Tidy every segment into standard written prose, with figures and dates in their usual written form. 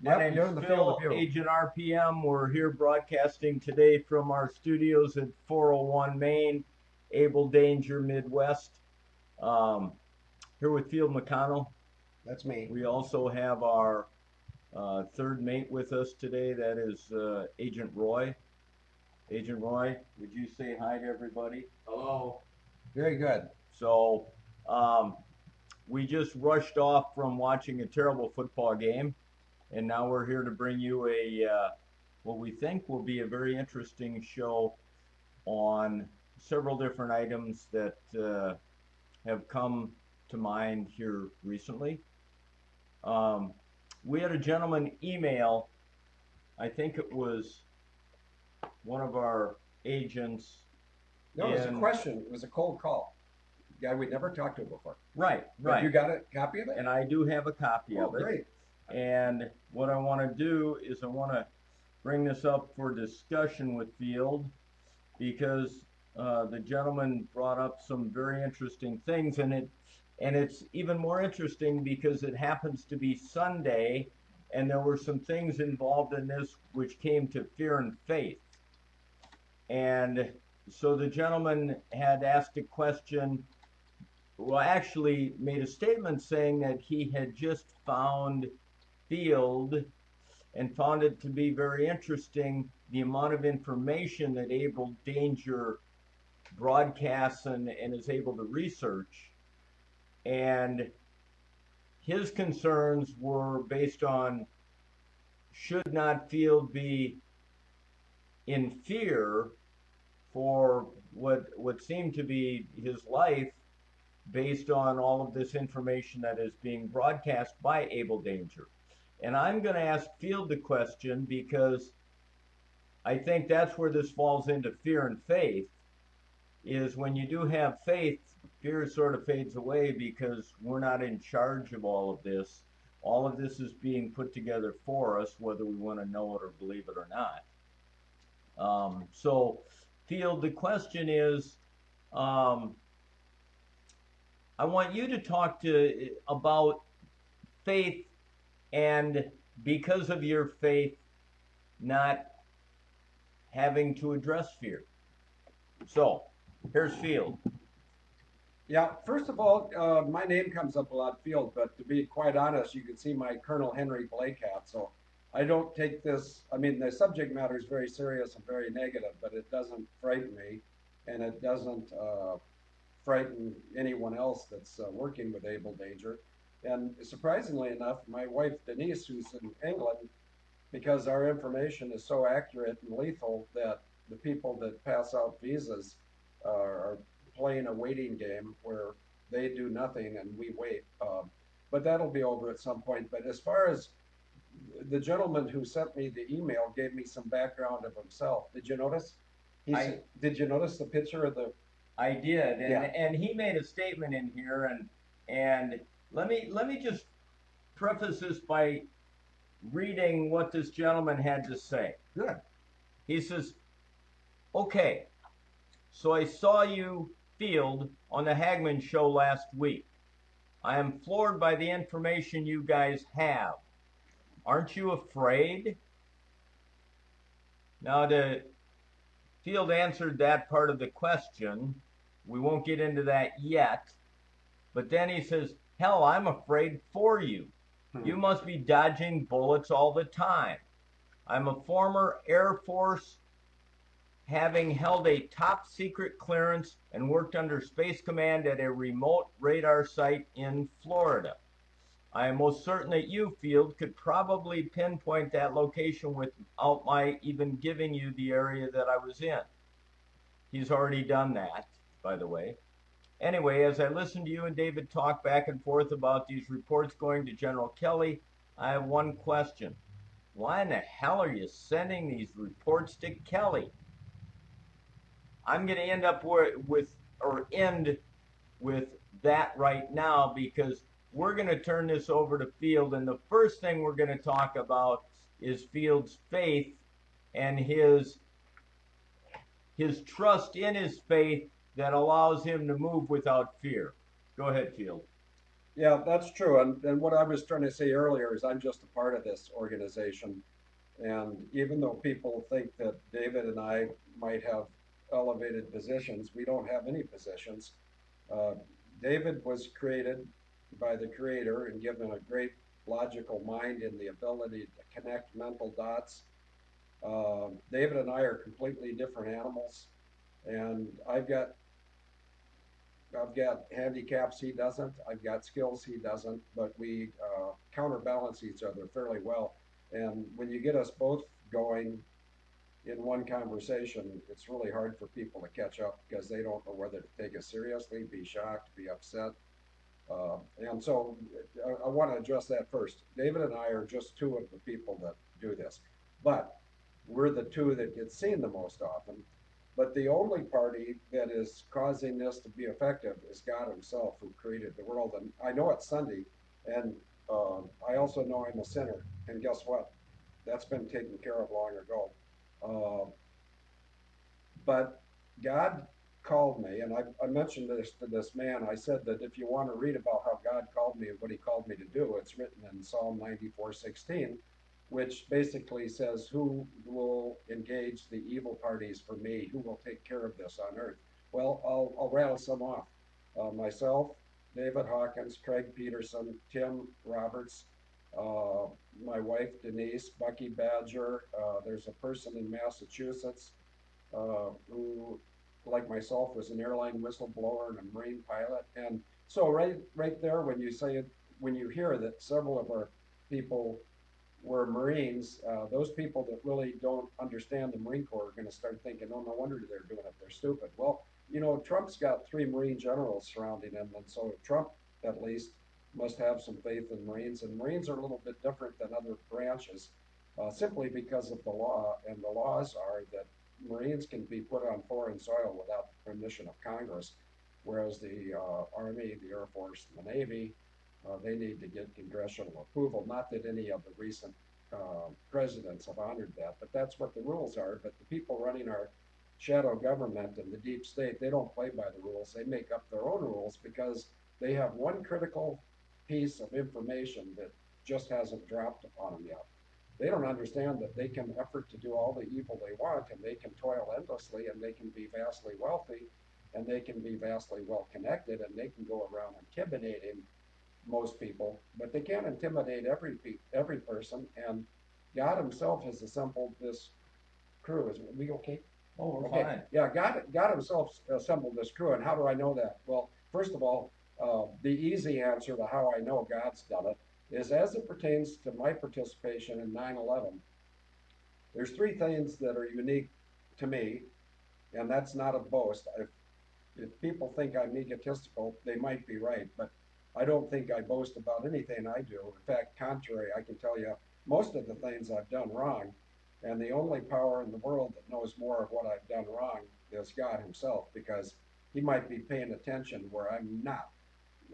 My Yep, you're in name's the field of Phil, view. Agent RPM. We're here broadcasting today from our studios at 401 Main, Able Danger Midwest. Um, here with Field McConnell. That's me. We also have our third mate with us today. That is Agent Roy. Agent Roy, would you say hi to everybody? Hello. Very good. So we just rushed off from watching a terrible football game, and now we're here to bring you what we think will be a very interesting show on several different items that have come to mind here recently. We had a gentleman email, I think it was one of our agents. No, it was a question. It was a cold call. A guy we'd never talked to before. Right. But you got a copy of it? And I do have a copy of it. Great. And what I want to do is I want to bring this up for discussion with Field, because the gentleman brought up some very interesting things, and it's even more interesting because it happens to be Sunday, and there were some things involved in this which came to fear and faith. And so the gentleman had asked a question, well, actually made a statement saying that he had just found Field and found it to be very interesting, the amount of information that Able Danger broadcasts and is able to research. And his concerns were based on, should not Field be in fear for what seemed to be his life based on all of this information that is being broadcast by Able Danger? And I'm going to ask Field the question because I think that's where this falls into fear and faith, is when you do have faith, fear sort of fades away because we're not in charge of all of this. All of this is being put together for us, whether we want to know it or believe it or not. So, Field, the question is, I want you to talk about faith, and because of your faith, not having to address fear. So, here's Field. Yeah, first of all, my name comes up a lot, Field, but to be quite honest, you can see my Colonel Henry Blake hat, so I don't take this, I mean, the subject matter is very serious and very negative, but it doesn't frighten me, and it doesn't frighten anyone else that's working with Able Danger. And surprisingly enough, my wife Denise, who's in England, because our information is so accurate and lethal that the people that pass out visas are playing a waiting game where they do nothing and we wait. But that'll be over at some point. But as far as the gentleman who sent me the email gave me some background of himself. Did you notice? Did you notice the picture of the? I did, and, Yeah. and he made a statement in here, and let me just preface this by reading what this gentleman had to say. Good. He says, okay, so I saw you, Field, on the Hagman show last week. I am floored by the information you guys have. Aren't you afraid? Now, the Field answered that part of the question. We won't get into that yet. But then he says, hell, I'm afraid for you. You must be dodging bullets all the time. I'm a former Air Force, having held a top secret clearance and worked under Space Command at a remote radar site in Florida. I am most certain that you, Field, could probably pinpoint that location without my even giving you the area that I was in. He's already done that, by the way. Anyway, as I listened to you and David talk back and forth about these reports going to General Kelly, I have one question. Why in the hell are you sending these reports to Kelly? I'm going to end with that right now, because we're going to turn this over to Field, and the first thing we're going to talk about is Field's faith and his trust in his faith that allows him to move without fear. Go ahead, Field. Yeah, that's true. And what I was trying to say earlier is I'm just a part of this organization. And even though people think that David and I might have elevated positions, we don't have any positions. Uh, David was created by the creator and given a great logical mind and the ability to connect mental dots. David and I are completely different animals, and I've got handicaps he doesn't. I've got skills he doesn't, but we counterbalance each other fairly well. And when you get us both going in one conversation, it's really hard for people to catch up because they don't know whether to take us seriously, be shocked, be upset. And so I want to address that first. David and I are just two of the people that do this, but we're the two that get seen the most often. But the only party that is causing this to be effective is God Himself, who created the world. And I know it's Sunday, and I also know I'm a sinner. And guess what? That's been taken care of long ago. Uh, but God called me, and I mentioned this to this man. I said that if you want to read about how God called me and what He called me to do, it's written in Psalm 94:16, which basically says, "Who will engage the evil parties for me? Who will take care of this on earth?" Well, I'll rattle some off. Myself, David Hawkins, Craig Peterson, Tim Roberts, uh, my wife Denise, Bucky Badger. There's a person in Massachusetts who, like myself, was an airline whistleblower and a Marine pilot. And so, right there, when you say it, when you hear that several of our people were Marines, those people that really don't understand the Marine Corps are going to start thinking, "Oh, no wonder they're doing it. They're stupid." Well, Trump's got three Marine generals surrounding him, and so Trump, at least, must have some faith in Marines. And Marines are a little bit different than other branches, simply because of the law. And the laws are that Marines can be put on foreign soil without the permission of Congress, whereas the Army, the Air Force, and the Navy, they need to get congressional approval. Not that any of the recent presidents have honored that, but that's what the rules are. But the people running our shadow government and the deep state, they don't play by the rules. They make up their own rules because they have one critical piece of information that just hasn't dropped upon them yet. They don't understand that they can effort to do all the evil they want, and they can toil endlessly, and they can be vastly wealthy, and they can be vastly well connected, and they can go around intimidating most people, but they can't intimidate every person. And God Himself has assembled this crew. Is we okay? Oh, we're Okay. fine. Yeah, God Himself assembled this crew. And how do I know that? Well, first of all, the easy answer to how I know God's done it is as it pertains to my participation in 9/11. There's three things that are unique to me, and that's not a boast. If people think I'm egotistical, they might be right, but I don't think I boast about anything I do. In fact, contrary, I can tell you most of the things I've done wrong, and the only power in the world that knows more of what I've done wrong is God Himself, because He might be paying attention where I'm not.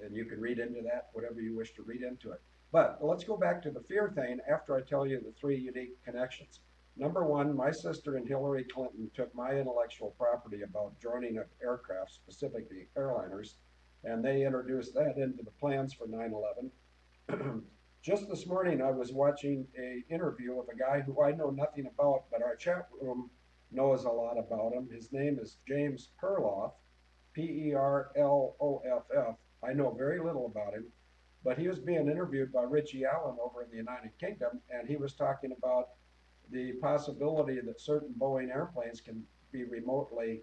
And you can read into that whatever you wish to read into it. But let's go back to the fear thing after I tell you the three unique connections. Number one, my sister and Hillary Clinton took my intellectual property about joining of aircraft, specifically airliners, and they introduced that into the plans for 9/11. Just this morning, I was watching a interview of a guy who I know nothing about, but our chat room knows a lot about him. His name is James Perloff, Perloff. I know very little about him, but he was being interviewed by Richie Allen over in the United Kingdom, and he was talking about the possibility that certain Boeing airplanes can be remotely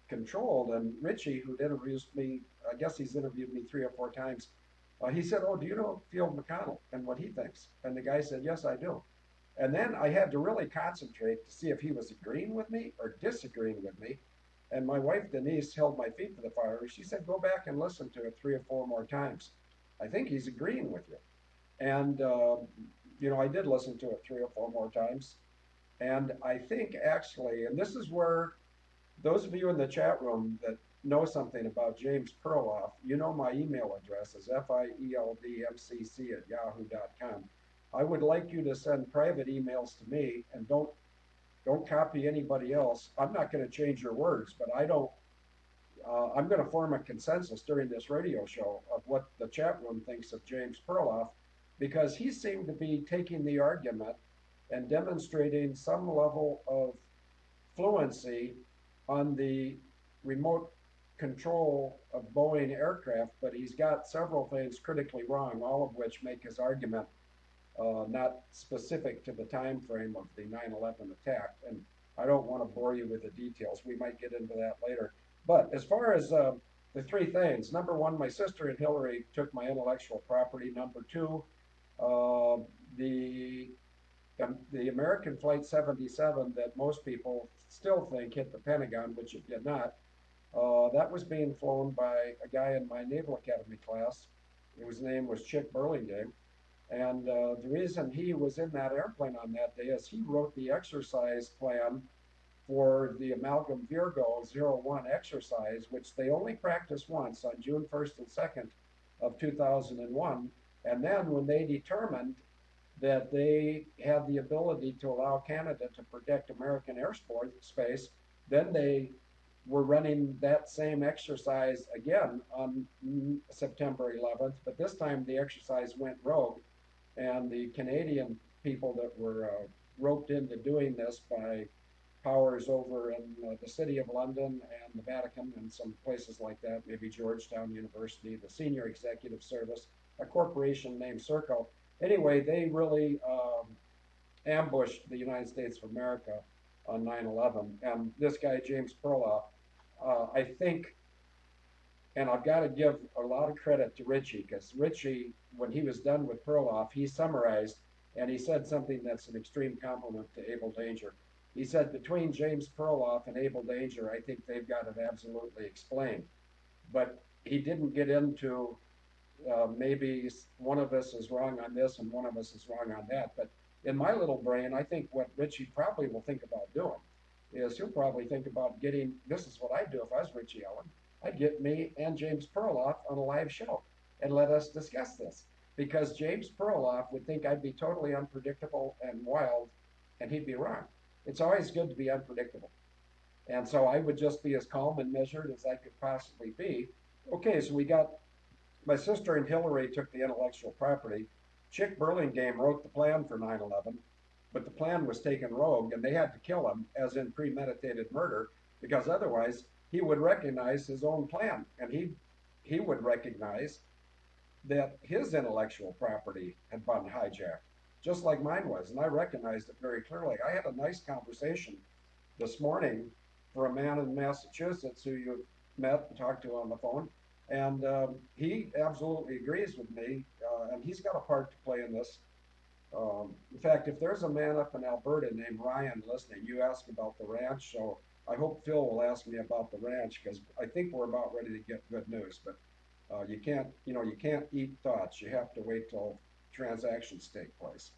controlled. And Richie, who interviews me, I guess he's interviewed me 3 or 4 times, he said, "Oh, do you know Field McConnell and what he thinks?" And the guy said, "Yes, I do." And then I had to really concentrate to see if he was agreeing with me or disagreeing with me. And my wife, Denise, held my feet to the fire. She said, "Go back and listen to it 3 or 4 more times. I think he's agreeing with you." And, I did listen to it 3 or 4 more times. And I think actually, and this is where those of you in the chat room that know something about James Perloff, my email address is fieldmcc@yahoo.com. I would like you to send private emails to me, and don't copy anybody else. I'm not going to change your words, but I'm going to form a consensus during this radio show of what the chat room thinks of James Perloff, because he seemed to be taking the argument and demonstrating some level of fluency on the remote control of Boeing aircraft, but he's got several things critically wrong, all of which make his argument not specific to the time frame of the 9/11 attack. And I don't want to bore you with the details. We might get into that later. But as far as the three things, number one, my sister and Hillary took my intellectual property. Number two, uh, the the American Flight 77 that most people still think hit the Pentagon, which it did not, that was being flown by a guy in my Naval Academy class whose name was Chick Burlingame. And the reason he was in that airplane on that day is he wrote the exercise plan for the Amalgam Virgo 01 exercise, which they only practiced once on June 1st and 2nd of 2001. And then when they determined that they had the ability to allow Canada to protect American airspace, then they were running that same exercise again on September 11th, but this time the exercise went rogue, and the Canadian people that were roped into doing this by powers over in the City of London and the Vatican and some places like that, maybe Georgetown University, the Senior Executive Service, a corporation named Serco. Anyway, they really ambushed the United States of America on 9/11. And this guy, James Perloff, I think, and I've got to give a lot of credit to Richie, because Richie, when he was done with Perloff, he summarized and he said something that's an extreme compliment to Abel Danger. He said, between James Perloff and Abel Danger, I think they've got it absolutely explained. But he didn't get into maybe one of us is wrong on this and one of us is wrong on that. But in my little brain, I think what Richie probably will think about doing is he'll probably think about getting, this is what I'd do if I was Richie Ellen. I'd get me and James Perloff on a live show and let us discuss this. Because James Perloff would think I'd be totally unpredictable and wild, and he'd be wrong. It's always good to be unpredictable. And so I would just be as calm and measured as I could possibly be. Okay, so we got my sister and Hillary took the intellectual property. Chick Burlingame wrote the plan for 9/11, but the plan was taken rogue, and they had to kill him, as in premeditated murder, because otherwise he would recognize his own plan, and he would recognize that his intellectual property had been hijacked, just like mine was, and I recognized it very clearly. I had a nice conversation this morning for a man in Massachusetts who you met and talked to on the phone, and he absolutely agrees with me, and he's got a part to play in this. In fact, if there's a man up in Alberta named Ryan listening, you asked about the ranch, so I hope Phil will ask me about the ranch, because I think we're about ready to get good news. But you can't eat thoughts. You have to wait till transactions take place.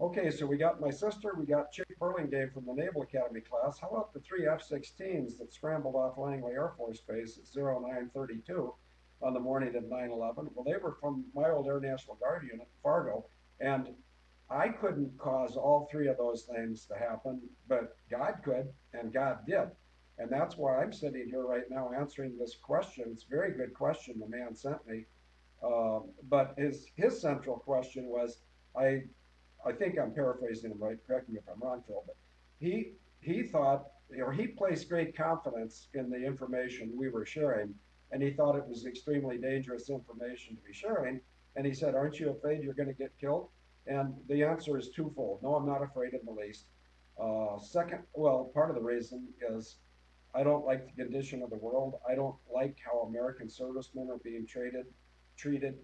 Okay, so we got my sister, we got Chick Burlingame from the Naval Academy class. How about the three F-16s that scrambled off Langley Air Force Base at 0932 on the morning of 9/11? Well, they were from my old Air National Guard unit, Fargo, and I couldn't cause all three of those things to happen, but God could, and God did. And that's why I'm sitting here right now answering this question. It's a very good question the man sent me. But his central question was, I think I'm paraphrasing him right, correct me if I'm wrong, Phil, but he thought, or he placed great confidence in the information we were sharing, and he thought it was extremely dangerous information to be sharing. And he said, aren't you afraid you're going to get killed? And the answer is twofold. No, I'm not afraid in the least. Second, well, part of the reason is I don't like the condition of the world. I don't like how American servicemen are being treated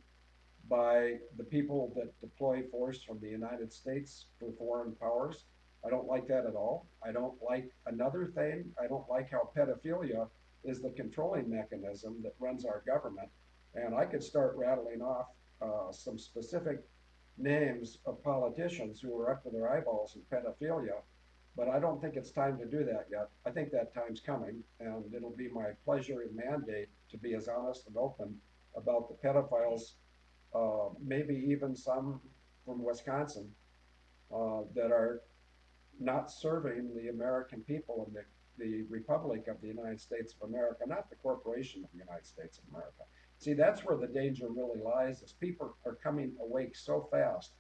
by the people that deploy force from the United States for foreign powers. I don't like that at all. I don't like another thing. I don't like how pedophilia is the controlling mechanism that runs our government. And I could start rattling off some specific names of politicians who are up to their eyeballs in pedophilia, but I don't think it's time to do that yet. I think that time's coming, and it'll be my pleasure and mandate to be as honest and open about the pedophiles, maybe even some from Wisconsin, that are not serving the American people and the the Republic of the United States of America, not the corporation of the United States of America. See, that's where the danger really lies, is people are coming awake so fast,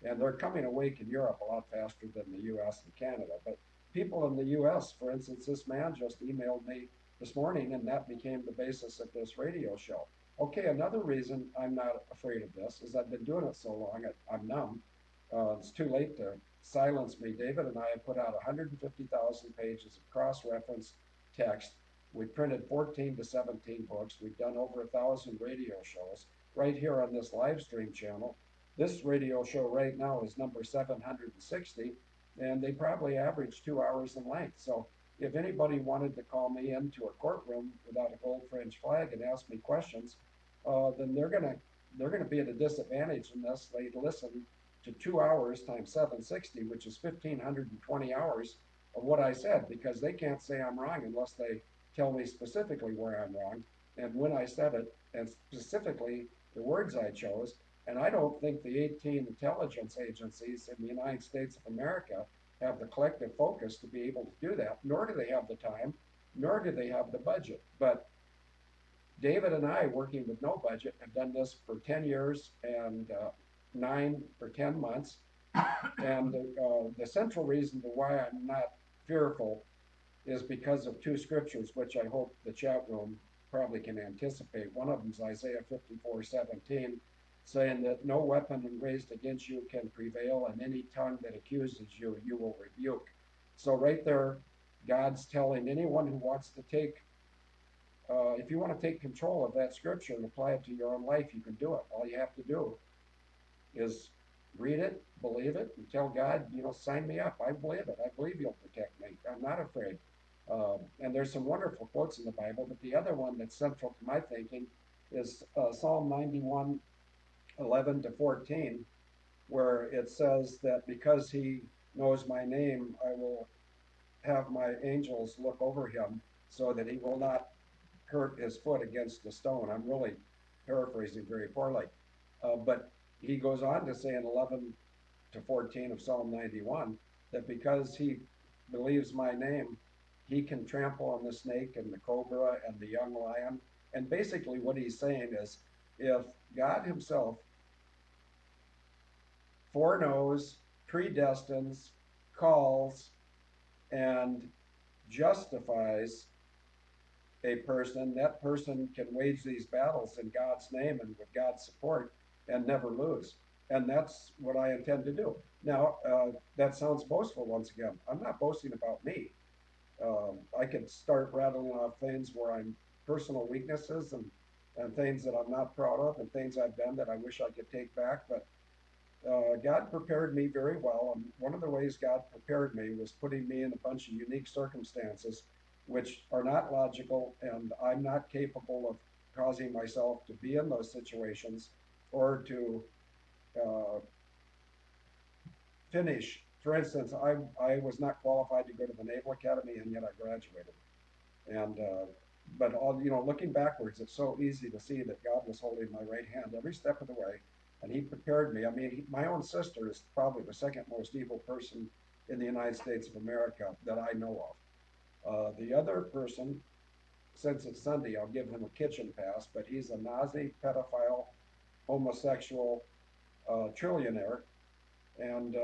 and they're coming awake in Europe a lot faster than the US and Canada. But people in the US, for instance, this man just emailed me this morning, and that became the basis of this radio show. Okay, another reason I'm not afraid of this is I've been doing it so long, I'm numb. It's too late to silence me. David and I have put out 150,000 pages of cross-reference text. We printed 14 to 17 books. We've done over 1,000 radio shows right here on this live stream channel. This radio show right now is number 760, and they probably average 2 hours in length. So if anybody wanted to call me into a courtroom without a gold fringe flag and ask me questions, then they're gonna be at a disadvantage unless they listen to 2 hours times 760, which is 1,520 hours of what I said, because they can't say I'm wrong unless they tell me specifically where I'm wrong and when I said it, and specifically the words I chose. And I don't think the 18 intelligence agencies in the United States of America have the collective focus to be able to do that, nor do they have the time, nor do they have the budget. But David and I, working with no budget, have done this for 10 years and 9 or 10 months. And the central reason to why I'm not fearful is because of two scriptures, which I hope the chat room probably can anticipate. One of them is Isaiah 54:17, saying that no weapon raised against you can prevail, and any tongue that accuses you, you will rebuke. So right there, God's telling anyone who wants to take, if you want to take control of that scripture and apply it to your own life, you can do it. All you have to do is read it, believe it, and tell God, sign me up. I believe it. I believe you'll protect me. I'm not afraid. And there's some wonderful quotes in the Bible, but the other one that's central to my thinking is Psalm 91:11 to 14, where it says that because he knows my name, I will have my angels look over him so that he will not hurt his foot against the stone. I'm really paraphrasing very poorly. But he goes on to say in 11 to 14 of Psalm 91 that because he believes my name, he can trample on the snake and the cobra and the young lion. And basically what he's saying is, if God himself foreknows, predestines, calls, and justifies a person, that person can wage these battles in God's name and with God's support and never lose. And that's what I intend to do. Now, that sounds boastful once again. I'm not boasting about me. I could start rattling off things where I'm personal weaknesses and things that I'm not proud of and things I've done that I wish I could take back. But God prepared me very well. And one of the ways God prepared me was putting me in a bunch of unique circumstances which are not logical, and I'm not capable of causing myself to be in those situations or to finish. For instance, I was not qualified to go to the Naval Academy, and yet I graduated. And but looking backwards, it's so easy to see that God was holding my right hand every step of the way, and He prepared me. I mean, my own sister is probably the second most evil person in the United States of America that I know of. The other person, since it's Sunday, I'll give him a kitchen pass, but he's a Nazi, pedophile, homosexual, trillionaire, and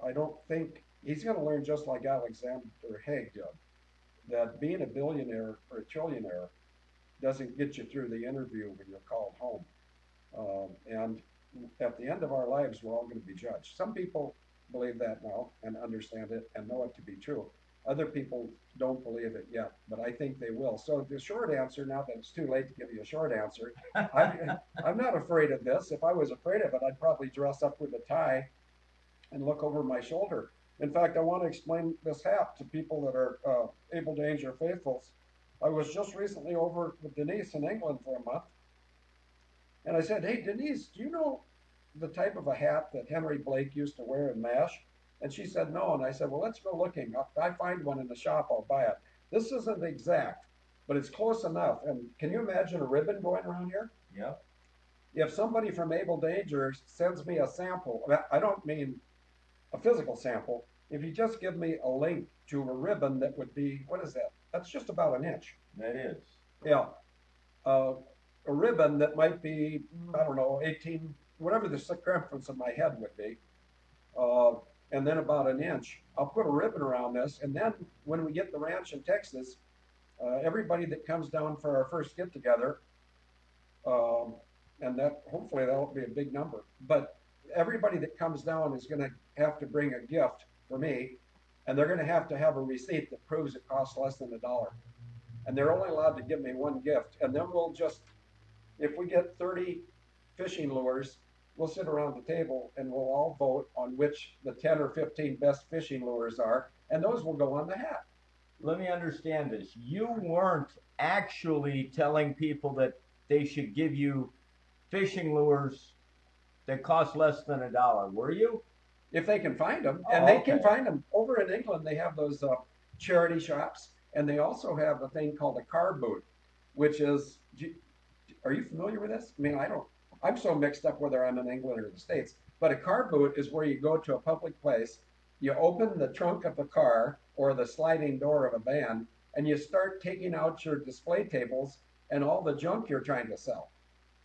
I don't think he's going to learn, just like Alexander Haig did, that being a billionaire or a trillionaire doesn't get you through the interview when you're called home. And at the end of our lives, we're all going to be judged. Some people believe that now and understand it and know it to be true. Other people don't believe it yet, but I think they will. So the short answer, now that it's too late to give you a short answer, I'm not afraid of this. If I was afraid of it, I'd probably dress up with a tie and look over my shoulder. In fact, I want to explain this hat to people that are Able Danger faithfuls. I was just recently over with Denise in England for a month, and I said, "Hey, Denise, do you know the type of a hat that Henry Blake used to wear in MASH?" And she said, "No." And I said, "Well, let's go looking. If I find one in the shop, I'll buy it." This isn't exact, but it's close enough. And can you imagine a ribbon going around here? Yeah. If somebody from Able Danger sends me a sample, I don't mean a physical sample. If you just give me a link to a ribbon that would be, what is that? That's just about an inch. That is. Yeah. Uh, a ribbon that might be, I don't know, 18, whatever the circumference of my head would be, uh, and then about an inch. I'll put a ribbon around this, and then when we get the ranch in Texas, everybody that comes down for our first get together, um, and that hopefully that'll be a big number, but everybody that comes down is going to have to bring a gift for me, and they're going to have a receipt that proves it costs less than $1. And they're only allowed to give me one gift. And then we'll just, if we get 30 fishing lures, we'll sit around the table and we'll all vote on which the 10 or 15 best fishing lures are, and those will go on the hat. Let me understand this. You weren't actually telling people that they should give you fishing lures that cost less than $1, were you? If they can find them, Oh, and they okay. can find them. Over in England, they have those charity shops, and they also have a thing called a car boot, which is, are you familiar with this? I mean, I'm so mixed up whether I'm in England or the States, but a car boot is where you go to a public place, you open the trunk of a car or the sliding door of a van, and you start taking out your display tables and all the junk you're trying to sell.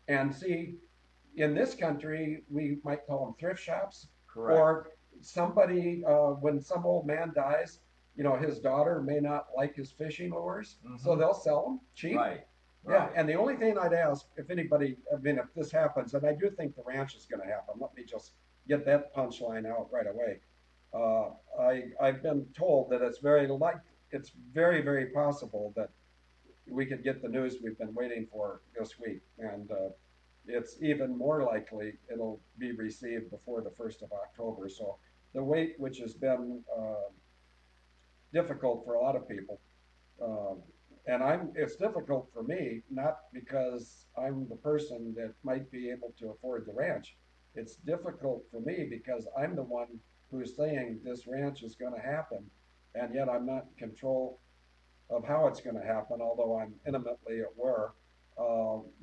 And see, in this country, we might call them thrift shops. Correct. Or somebody, when some old man dies, his daughter may not like his fishing lures, so they'll sell them cheap. Right. Yeah, and the only thing I'd ask, if anybody, I mean, if this happens, and I do think the ranch is going to happen, let me just get that punchline out right away. I've been told that it's very, very possible that we could get the news we've been waiting for this week, and it's even more likely it'll be received before the 1st of October. So the wait, which has been difficult for a lot of people, and it's difficult for me, not because I'm the person that might be able to afford the ranch. It's difficult for me because I'm the one who's saying this ranch is going to happen, and yet I'm not in control of how it's going to happen, although I'm intimately aware.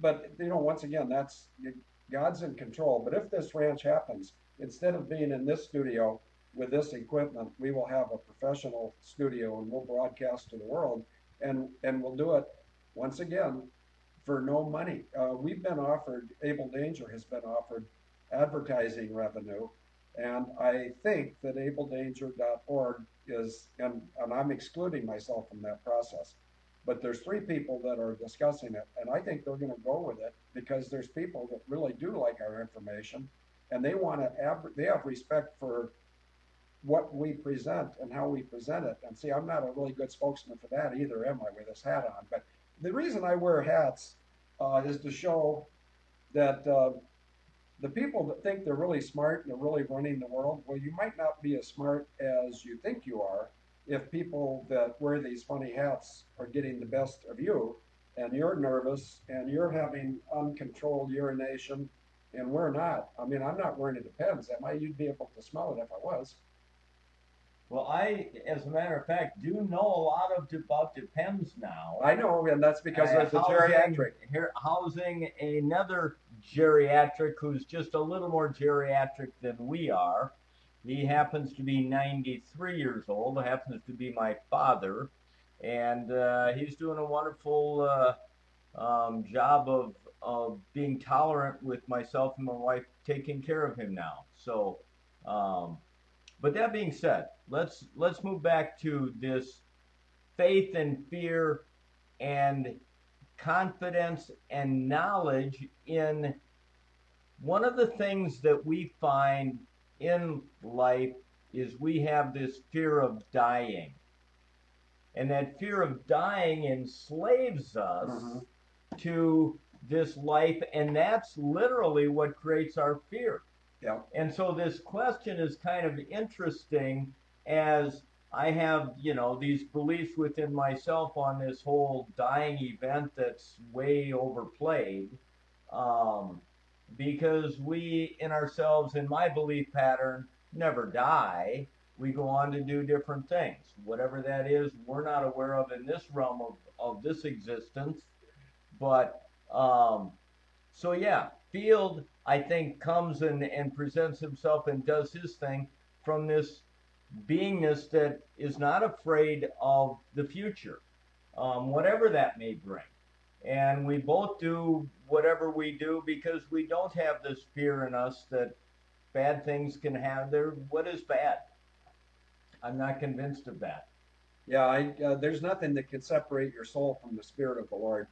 But once again, that's God's in control. But if this ranch happens, instead of being in this studio with this equipment, we will have a professional studio, and we'll broadcast to the world, and we'll do it once again for no money. We've been offered, Able Danger has been offered advertising revenue, and I think that abledanger.org is, and I'm excluding myself from that process, but there's 3 people that are discussing it, and I think they're going to go with it because there's people that really do like our information, and they have respect for what we present and how we present it. And see, I'm not a really good spokesman for that either, am I, with this hat on? But the reason I wear hats is to show that the people that think they're really smart and they're really running the world, well, you might not be as smart as you think you are if people that wear these funny hats are getting the best of you, and you're nervous and you're having uncontrolled urination and we're not. I mean, I'm not wearing it depends. You'd be able to smell it if I was. Well, I, as a matter of fact, do know a lot about Depends now. I know, and that's because there's a geriatric. Housing another geriatric who's just a little more geriatric than we are. He happens to be 93 years old, happens to be my father, and he's doing a wonderful job of being tolerant with myself and my wife taking care of him now. So, but that being said, let's move back to this faith and fear and confidence and knowledge in one of the things that we find in life is we have this fear of dying. And that fear of dying enslaves us to this life, and that's literally what creates our fear. Yeah. And so this question is kind of interesting, as I have, these beliefs within myself on this whole dying event that's way overplayed. Because we, in ourselves, in my belief pattern, never die. We go on to do different things. Whatever that is, we're not aware of in this realm of this existence. But, so yeah, Field, I think, comes and presents himself and does his thing from this beingness that is not afraid of the future, whatever that may bring. And we both do whatever we do because we don't have this fear in us that bad things can have there. What is bad? I'm not convinced of that. Yeah, there's nothing that can separate your soul from the Spirit of the Lord.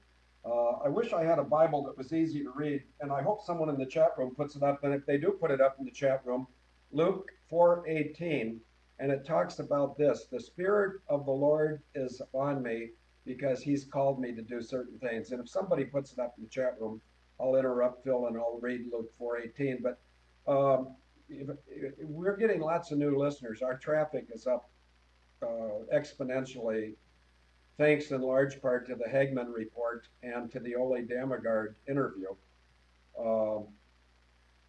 I wish I had a Bible that was easy to read, and I hope someone in the chat room puts it up. And if they do put it up in the chat room, Luke 4:18, and it talks about this: the Spirit of the Lord is upon me because He's called me to do certain things. And if somebody puts it up in the chat room, I'll interrupt Phil and I'll read Luke 4:18. But we're getting lots of new listeners. Our traffic is up exponentially, thanks in large part to the Hagman report and to the Ole Damagard interview. Um,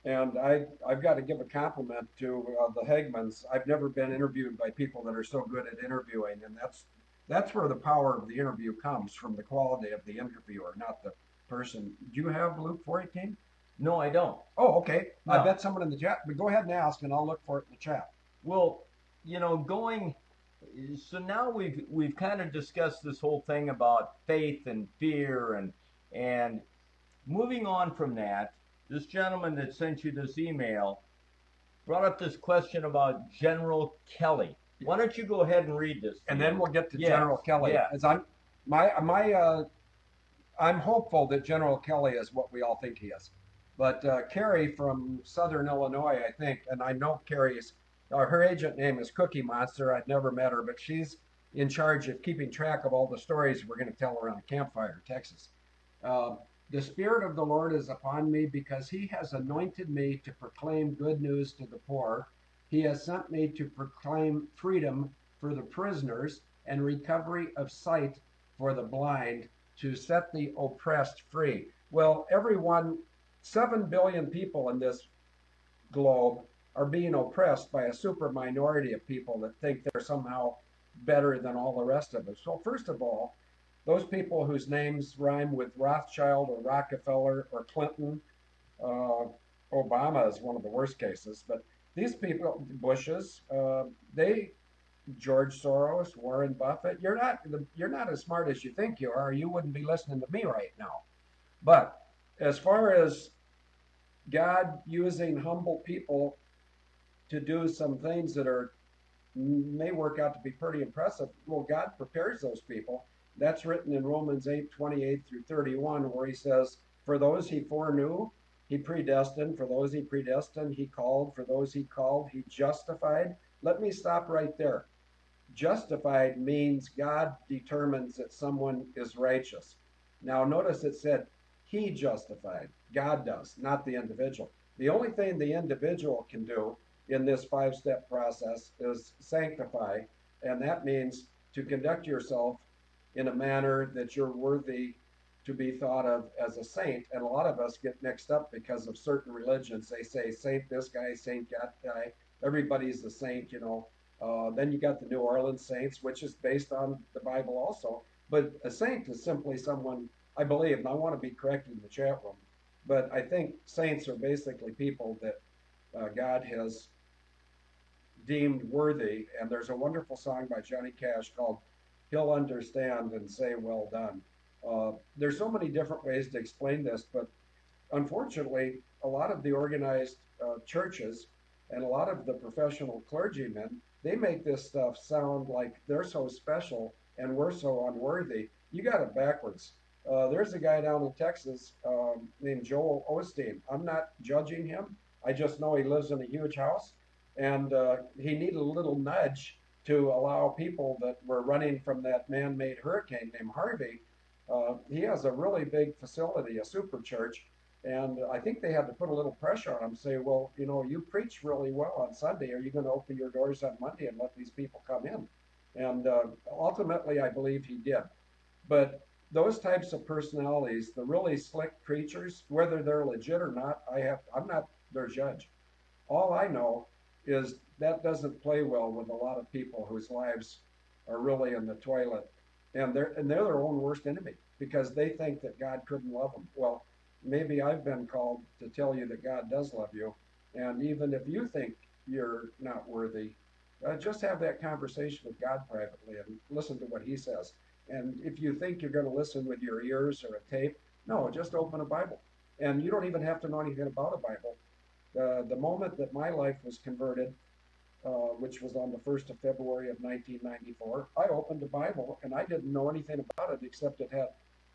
and I've got to give a compliment to the Hagmans. I've never been interviewed by people that are so good at interviewing, and that's where the power of the interview comes from, the quality of the interviewer, not the person. Do you have Luke 4:18? No, I don't. Oh, okay. No. I bet someone in the chat, but go ahead and ask, and I'll look for it in the chat. Well, going so now we've kind of discussed this whole thing about faith and fear and moving on from that, this gentleman that sent you this email brought up this question about General Kelly. Why don't you go ahead and read this? And then we'll get to General Kelly. Yeah. As I'm hopeful that General Kelly is what we all think he is. But Carrie from Southern Illinois, I think, and I know Carrie's, her agent name is Cookie Monster. I'd never met her, but she's in charge of keeping track of all the stories we're going to tell around a campfire in Texas. The Spirit of the Lord is upon me because He has anointed me to proclaim good news to the poor. He has sent me to proclaim freedom for the prisoners and recovery of sight for the blind, to set the oppressed free. Well, 7 billion people in this globe are being oppressed by a super minority of people that think they're somehow better than all the rest of us. So first of all, those people whose names rhyme with Rothschild or Rockefeller or Clinton, Obama is one of the worst cases, but these people, Bushes, George Soros, Warren Buffett, you're not as smart as you think you are, or you wouldn't be listening to me right now. But as far as God using humble people to do some things that may work out to be pretty impressive, well, God prepares those people. That's written in Romans 8:28 through 31, where He says, for those He foreknew, He predestined. For those He predestined, He called. For those He called, He justified. Let me stop right there. Justified means God determines that someone is righteous. Now, notice it said He justified. God does, not the individual. The only thing the individual can do in this 5-step process is sanctify, and that means to conduct yourself in a manner that you're worthy to be thought of as a saint. And a lot of us get mixed up because of certain religions. They say saint this guy, saint that guy. Everybody's a saint, Then you got the New Orleans Saints, which is based on the Bible also. But a saint is simply someone, I believe, and I want to be corrected in the chat room, but I think saints are basically people that God has deemed worthy. And there's a wonderful song by Johnny Cash called He'll Understand and Say Well Done. There's so many different ways to explain this, but unfortunately, a lot of the organized churches and a lot of the professional clergymen, they make this stuff sound like they're so special and we're so unworthy. You got it backwards. There's a guy down in Texas named Joel Osteen. I'm not judging him. I just know he lives in a huge house, and he needed a little nudge to allow people that were running from that man-made hurricane named Harvey. He has a really big facility, a super church, and I think they had to put a little pressure on him, say, well, you preach really well on Sunday. Are you going to open your doors on Monday and let these people come in? And ultimately, I believe he did. But those types of personalities, the really slick preachers, whether they're legit or not, I'm not their judge. All I know is that doesn't play well with a lot of people whose lives are really in the toilet, and they're their own worst enemy because they think that God couldn't love them. Well, maybe I've been called to tell you that God does love you, and even if you think you're not worthy, just have that conversation with God privately and listen to what He says. And if you think you're going to listen with your ears or a tape, no, just open a Bible. And you don't even have to know anything about a Bible. The moment that my life was converted, which was on the 1st of February of 1994, I opened the Bible and I didn't know anything about it except it had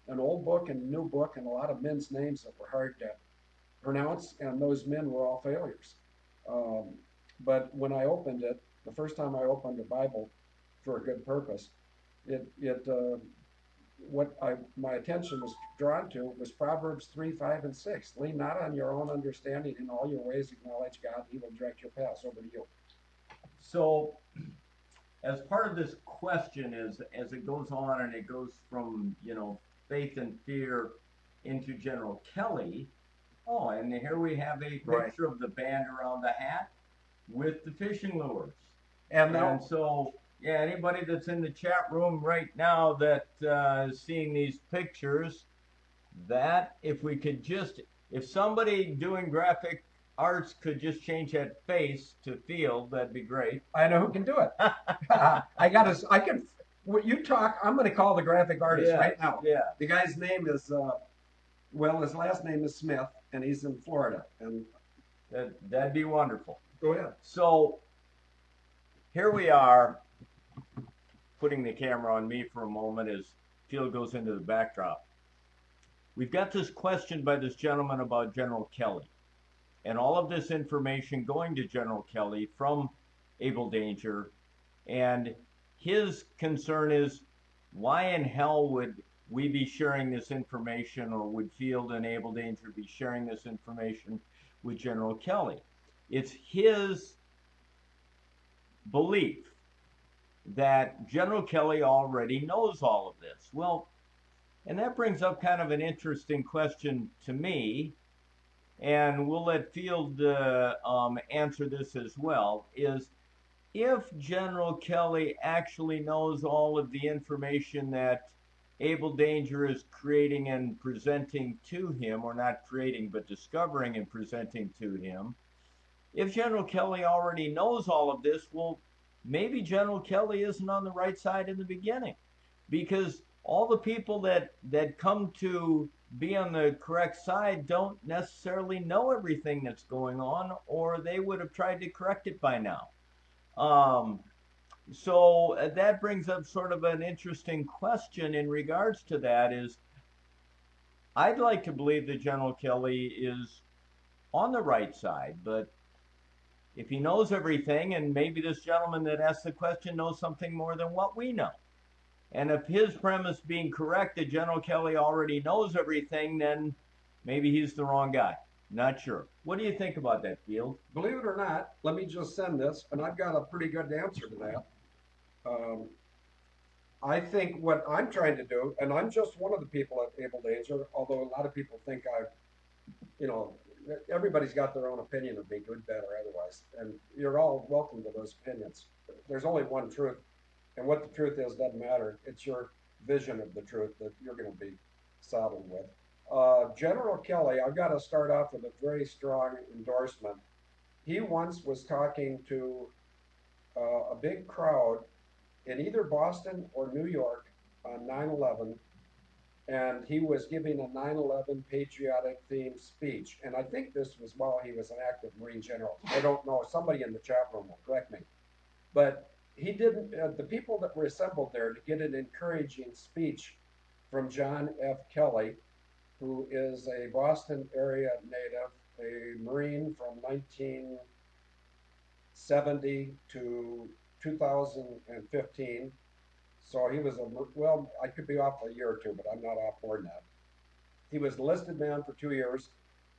an old book and a new book and a lot of men's names that were hard to pronounce, and those men were all failures. Um, but when I opened it, the first time I opened the Bible for a good purpose, it what my attention was drawn to was Proverbs 3, 5, and 6. Lean not on your own understanding, in all your ways acknowledge God, He will direct your paths. Over to you. So, as part of this question, as it goes on and it goes from faith and fear into General Kelly. Oh, and here we have a picture Right. of the band around the hat with the fishing lures. And now, And so, yeah, anybody that's in the chat room right now that is seeing these pictures, that if somebody doing graphic arts could just change that face to field, that'd be great. I know who can do it. I can. When you talk, I'm going to call the graphic artist Yeah, right now. yeah. The guy's name is, well, his last name is Smith, and he's in Florida. And That'd be wonderful. go ahead. So here we are, putting the camera on me for a moment as field goes into the backdrop. We've got this question by this gentleman about General Kelly, and all of this information going to General Kelly from Able Danger. And his concern is, why in hell would we be sharing this information, or would Field and Able Danger be sharing this information with General Kelly? It's his belief that General Kelly already knows all of this. Well, and that brings up kind of an interesting question to me, and we'll let Field answer this as well, is if General Kelly actually knows all of the information that Able Danger is creating and presenting to him, or not creating, but discovering and presenting to him, if General Kelly already knows all of this, well, maybe General Kelly isn't on the right side in the beginning, because all the people that come to be on the correct side don't necessarily know everything that's going on, or they would have tried to correct it by now. So that brings up sort of an interesting question in regards to that. Is I'd like to believe that General Kelly is on the right side, but if he knows everything, and maybe this gentleman that asked the question knows something more than what we know, and if his premise being correct that General Kelly already knows everything, then maybe he's the wrong guy. Not sure. What do you think about that, Field? Believe it or not, let me just send this, and I've got a pretty good answer to that. I think what I'm trying to do, and I'm just one of the people at Able Danger, although a lot of people think you know, everybody's got their own opinion of me, good, bad, or otherwise, and you're all welcome to those opinions. There's only one truth, and what the truth is doesn't matter. It's your vision of the truth that you're going to be saddled with. General Kelly, I've got to start off with a very strong endorsement. He once was talking to a big crowd in either Boston or New York on 9/11, and he was giving a 9/11 patriotic themed speech. And I think this was while he was an active Marine general. I don't know. Somebody in the chat room will correct me. But he didn't, the people that were assembled there to get an encouraging speech from John F. Kelly, who is a Boston area native, a Marine from 1970 to 2015. So he was well, I could be off a year or two, but I'm not off more than that. He was enlisted man for 2 years.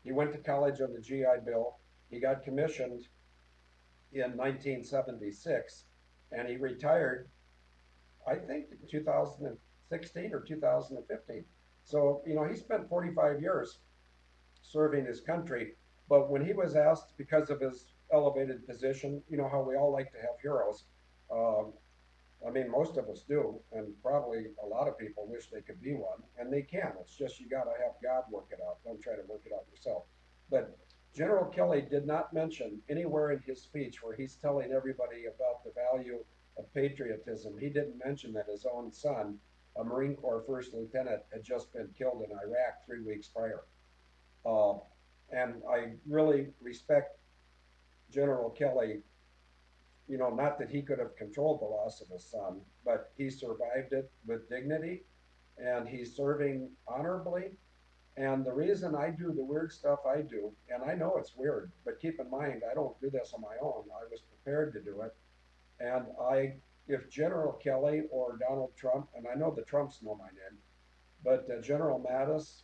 He went to college on the GI Bill. He got commissioned in 1976, and he retired, I think, 2016 or 2015. So, he spent 45 years serving his country. But when he was asked, because of his elevated position, how we all like to have heroes. Most of us do, and probably a lot of people wish they could be one, and they can. It's just you got to have God work it out. Don't try to work it out yourself. But General Kelly did not mention anywhere in his speech where he's telling everybody about the value of patriotism. He didn't mention that his own son, a Marine Corps first lieutenant, had just been killed in Iraq 3 weeks prior. Uh, and I really respect General Kelly, not that he could have controlled the loss of his son, but he survived it with dignity and he's serving honorably. And the reason I do the weird stuff I do, and I know it's weird, but keep in mind, I don't do this on my own. I was prepared to do it. And if General Kelly or Donald Trump, and I know the Trumps know my name, but General Mattis,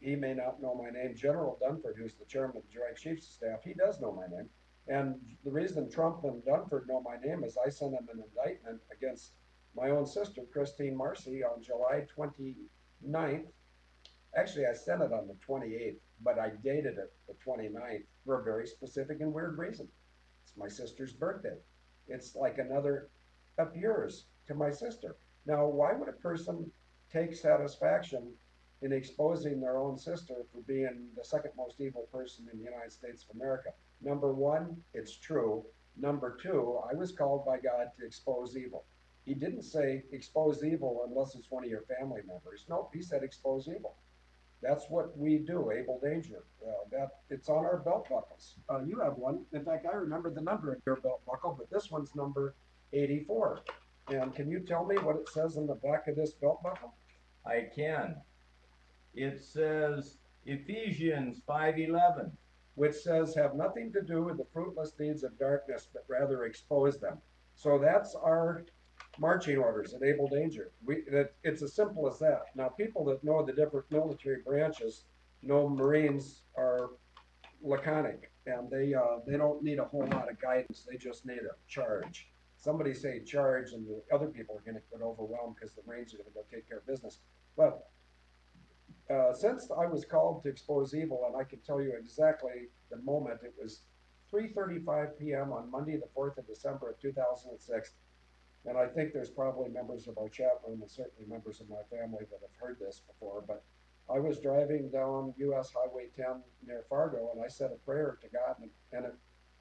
he may not know my name. General Dunford, who's the chairman of the Joint Chiefs of Staff, he does know my name. And the reason Trump and Dunford know my name is I sent him an indictment against my own sister, Christine Marcy, on July 29th. Actually, I sent it on the 28th, but I dated it the 29th for a very specific and weird reason. It's my sister's birthday. It's like another of yours to my sister. Now, why would a person take satisfaction in exposing their own sister for being the second most evil person in the United States of America? Number one, it's true. Number two, I was called by God to expose evil. He didn't say expose evil unless it's one of your family members. Nope, he said expose evil. That's what we do, Able Danger. It's on our belt buckles. You have one. In fact, I remember the number of your belt buckle, but this one's number 84. And can you tell me what it says on the back of this belt buckle? I can. It says Ephesians 5:11, which says, have nothing to do with the fruitless deeds of darkness, but rather expose them. So that's our marching orders at Able Danger. It's as simple as that. Now, people that know the different military branches know Marines are laconic, and they don't need a whole lot of guidance. They just need a charge. Somebody say charge, and the other people are going to get overwhelmed because the Marines are going to go take care of business. But since I was called to expose evil, and I can tell you exactly the moment, it was 3:35 p.m. on Monday, the 4th of December of 2006. And I think there's probably members of our chat room and certainly members of my family that have heard this before, but I was driving down US Highway 10 near Fargo, and I said a prayer to God,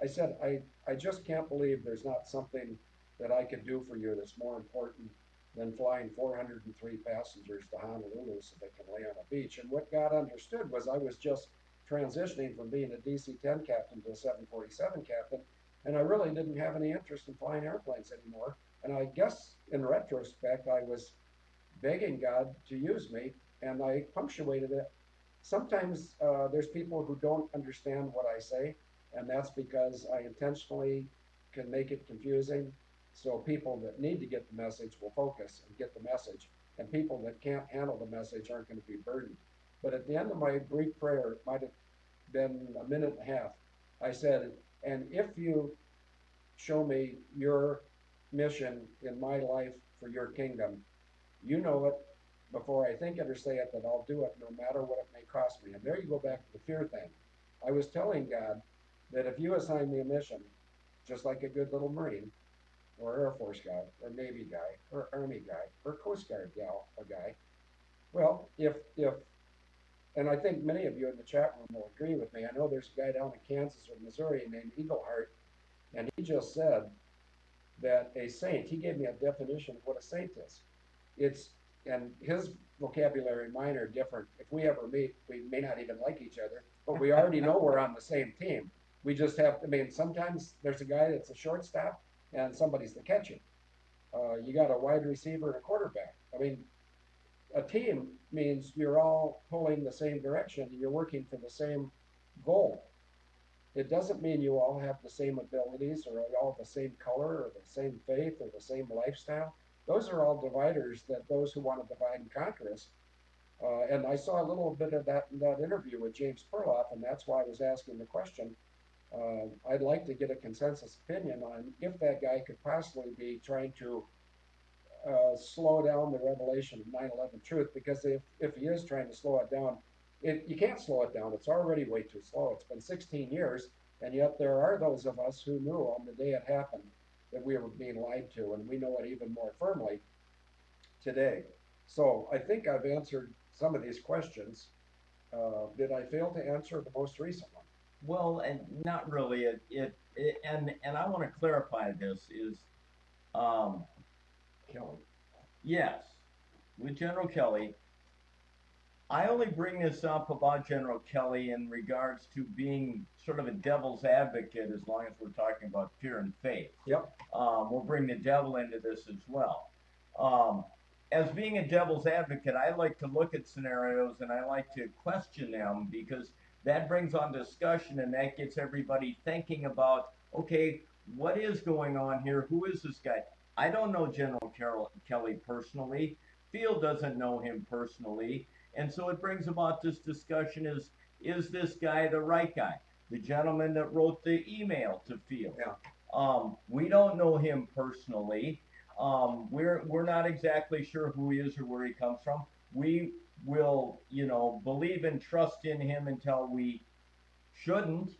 I said, I just can't believe there's not something that I could do for you that's more important than flying 403 passengers to Honolulu so they can lay on a beach. And what God understood was I was just transitioning from being a DC-10 captain to a 747 captain, and I really didn't have any interest in flying airplanes anymore. And I guess in retrospect, I was begging God to use me, and I punctuated it. Sometimes there's people who don't understand what I say, and that's because I intentionally can make it confusing. So people that need to get the message will focus and get the message, and people that can't handle the message aren't going to be burdened. But at the end of my brief prayer, it might have been a minute and a half, I said, and if you show me your mission in my life for your kingdom, you know it before I think it or say it, that I'll do it no matter what it may cost me. And there you go back to the fear thing. I was telling God that if you assign me a mission, just like a good little Marine, or Air Force guy, or Navy guy, or Army guy, or Coast Guard gal or guy, well, and I think many of you in the chat room will agree with me. I know there's a guy down in Kansas or Missouri named Eagleheart, and he just said that a saint, he gave me a definition of what a saint is. And his vocabulary and mine are different. If we ever meet, we may not even like each other, but we already know we're on the same team. We just have, sometimes there's a guy that's a shortstop and somebody's the catcher. You got a wide receiver and a quarterback. A team means you're all pulling the same direction and you're working for the same goal. It doesn't mean you all have the same abilities or all the same color or the same faith or the same lifestyle. Those are all dividers that those who want to divide and conquer us. And I saw a little bit of that in that interview with James Perloff, and that's why I was asking the question. I'd like to get a consensus opinion on if that guy could possibly be trying to slow down the revelation of 9/11 truth, because if he is trying to slow it down, you can't slow it down. It's already way too slow. It's been 16 years, and yet there are those of us who knew on the day it happened that we were being lied to, and we know it even more firmly today. So I think I've answered some of these questions. Did I fail to answer the most recent one? Well, and not really. And I want to clarify this is, um, Kelly. yes, with General Kelly, I only bring this up about General Kelly in regards to being sort of a devil's advocate as long as we're talking about fear and faith. Yep. We'll bring the devil into this as well. Um, as being a devil's advocate, I like to look at scenarios and I like to question them because that brings on discussion and that gets everybody thinking about, okay, what is going on here? Who is this guy? I don't know General Kelly personally. Field doesn't know him personally. And so it brings about this discussion is this guy the right guy? The gentleman that wrote the email to Field. Yeah. We don't know him personally. We're not exactly sure who he is or where he comes from. We will, believe and trust in him until we shouldn't.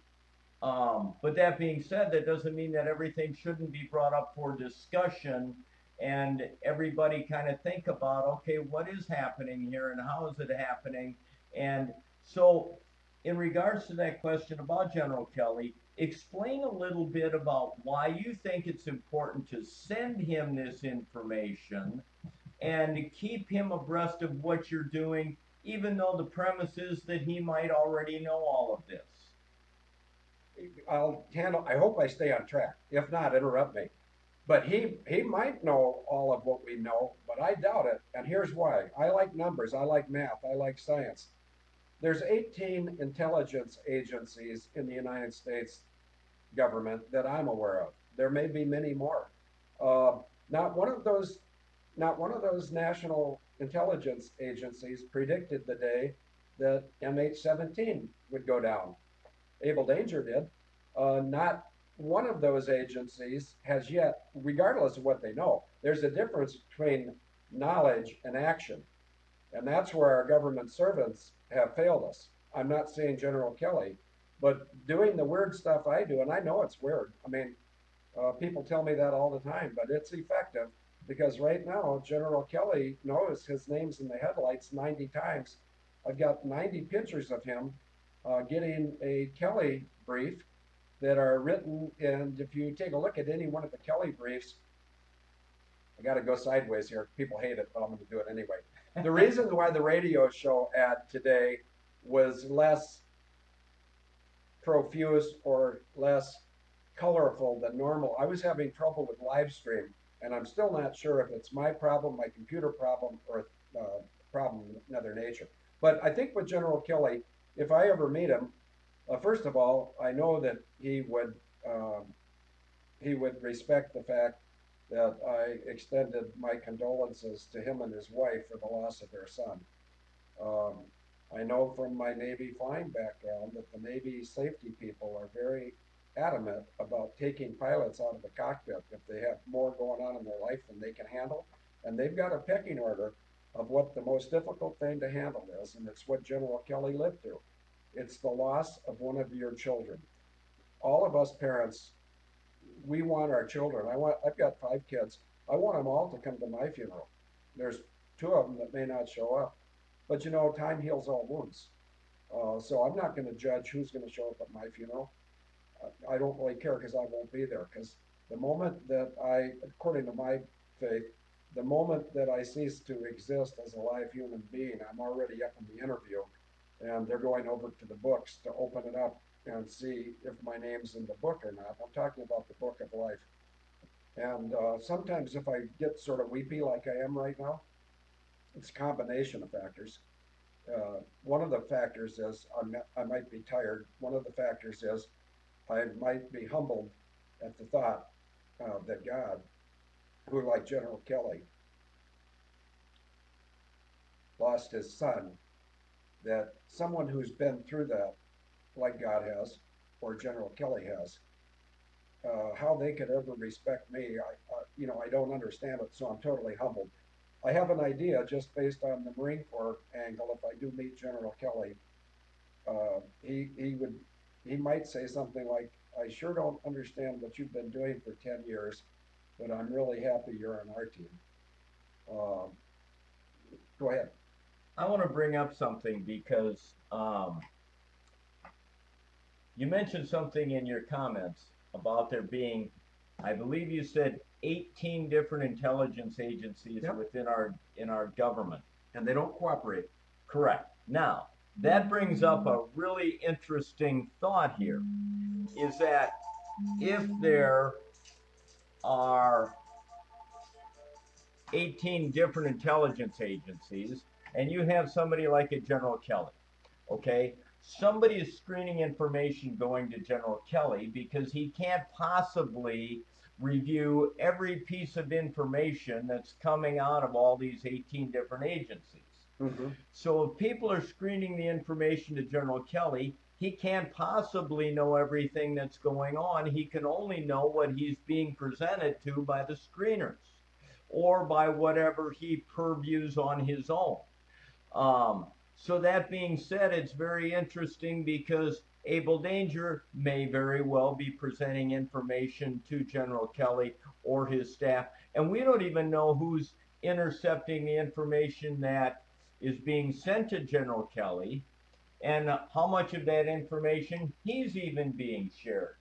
But that being said, that doesn't mean that everything shouldn't be brought up for discussion and everybody kind of think about, okay, what is happening here and how is it happening? And so, in regards to that question about General Kelly, explain a little bit about why you think it's important to send him this information and to keep him abreast of what you're doing, even though the premise is that he might already know all of this. I'll handle. I hope I stay on track. If not, interrupt me. But he might know all of what we know, but I doubt it. And here's why. I like numbers. I like math. I like science. There's 18 intelligence agencies in the United States government that I'm aware of. There may be many more. Uh, not one of those, not one of those national intelligence agencies predicted the day that MH17 would go down. Able Danger did. Not one of those agencies has yet, regardless of what they know, there's a difference between knowledge and action. And that's where our government servants have failed us. I'm not saying General Kelly, but doing the weird stuff I do, and I know it's weird. I mean, people tell me that all the time, but it's effective because right now, General Kelly knows his name's in the headlights 90 times. I've got 90 pictures of him getting a Kelly brief that are written. And if you take a look at any one of the Kelly briefs, I got to go sideways here. People hate it, but I'm going to do it anyway. The reason why the radio show ad today was less profuse or less colorful than normal, I was having trouble with live stream, and I'm still not sure if it's my problem, my computer problem, or a problem of another nature. But I think with General Kelly, if I ever meet him, first of all, I know that he would respect the fact that I extended my condolences to him and his wife for the loss of their son. Um, I know from my Navy flying background that the Navy safety people are very adamant about taking pilots out of the cockpit if they have more going on in their life than they can handle. And they've got a pecking order of what the most difficult thing to handle is, and it's what General Kelly lived through. It's the loss of one of your children. All of us parents, we want our children. I've got 5 kids. I want them all to come to my funeral. There's 2 of them that may not show up, but time heals all wounds. So I'm not going to judge who's going to show up at my funeral. I don't really care because I won't be there. Because the moment that according to my faith, the moment that I cease to exist as a live human being, I'm already up in the interview, and they're going over to the books to open it up and see if my name's in the book or not. I'm talking about the book of life. And sometimes if I get sort of weepy like I am right now, it's a combination of factors. One of the factors is I might be tired. One of the factors is I might be humbled at the thought that God, who like General Kelly, lost his son, that someone who's been through that, like God has, or General Kelly has, how they could ever respect me, I don't understand it, so I'm totally humbled. I have an idea just based on the Marine Corps angle. If I do meet General Kelly, he might say something like, "I sure don't understand what you've been doing for 10 years, but I'm really happy you're on our team." Uh, Go ahead. I want to bring up something because you mentioned something in your comments about there being, I believe you said 18 different intelligence agencies Yep. within our government. And they don't cooperate. Correct. Now, that brings up a really interesting thought here, is that if there are 18 different intelligence agencies and you have somebody like a General Kelly, okay? Somebody is screening information going to General Kelly because he can't possibly review every piece of information that's coming out of all these 18 different agencies. Mm-hmm. So if people are screening the information to General Kelly, he can't possibly know everything that's going on. He can only know what he's being presented to by the screeners or by whatever he purviews on his own. So that being said, it's very interesting because Abel Danger may very well be presenting information to General Kelly or his staff, and we don't even know who's intercepting the information that is being sent to General Kelly and how much of that information he's even being shared.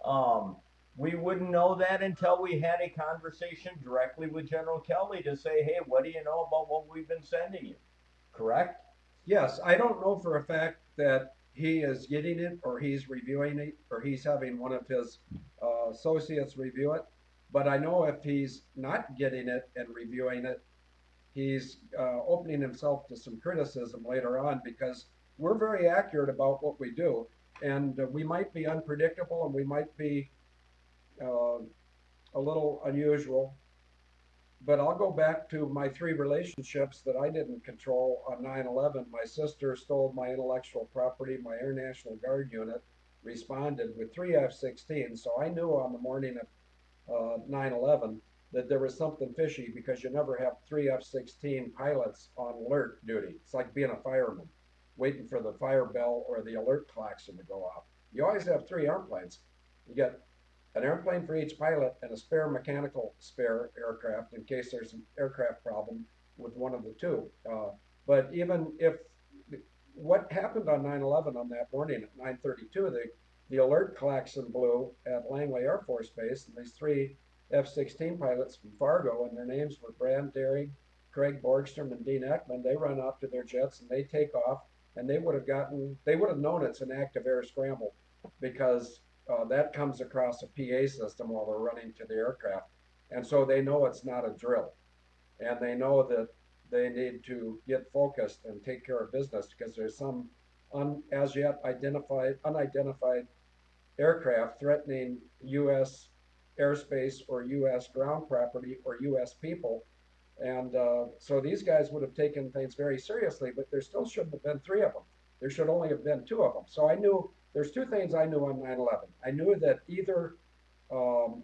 Um, we wouldn't know that until we had a conversation directly with General Kelly to say, hey, what do you know about what we've been sending you? Correct? Yes, I don't know for a fact that he is getting it or he's reviewing it or he's having one of his associates review it. But I know if he's not getting it and reviewing it, he's opening himself to some criticism later on because we're very accurate about what we do. And we might be unpredictable and we might be uh, a little unusual. But I'll go back to my three relationships that I didn't control on 9/11. My sister stole my intellectual property. My Air National Guard unit responded with three F-16. So I knew on the morning of 9/11 that there was something fishy because you never have three F-16 pilots on alert duty. It's like being a fireman, waiting for the fire bell or the alert klaxon to go off. You always have three airplanes. You get an airplane for each pilot and a spare mechanical spare aircraft in case there's an aircraft problem with one of the two. But even if what happened on 9/11 on that morning at 9:32, the alert klaxon blew at Langley Air Force Base, and these three F-16 pilots from Fargo, and their names were Brand Daring, Craig Borgstrom, and Dean Eckman. They run up to their jets and they take off, and they would have known it's an active air scramble because that comes across a PA system while they're running to the aircraft. And so they know it's not a drill. And they know that they need to get focused and take care of business because there's some as yet unidentified aircraft threatening U.S. airspace or U.S. ground property or U.S. people. And so these guys would have taken things very seriously, but there still shouldn't have been three of them. There should only have been two of them. So I knew there's two things I knew on 9/11. I knew that either um,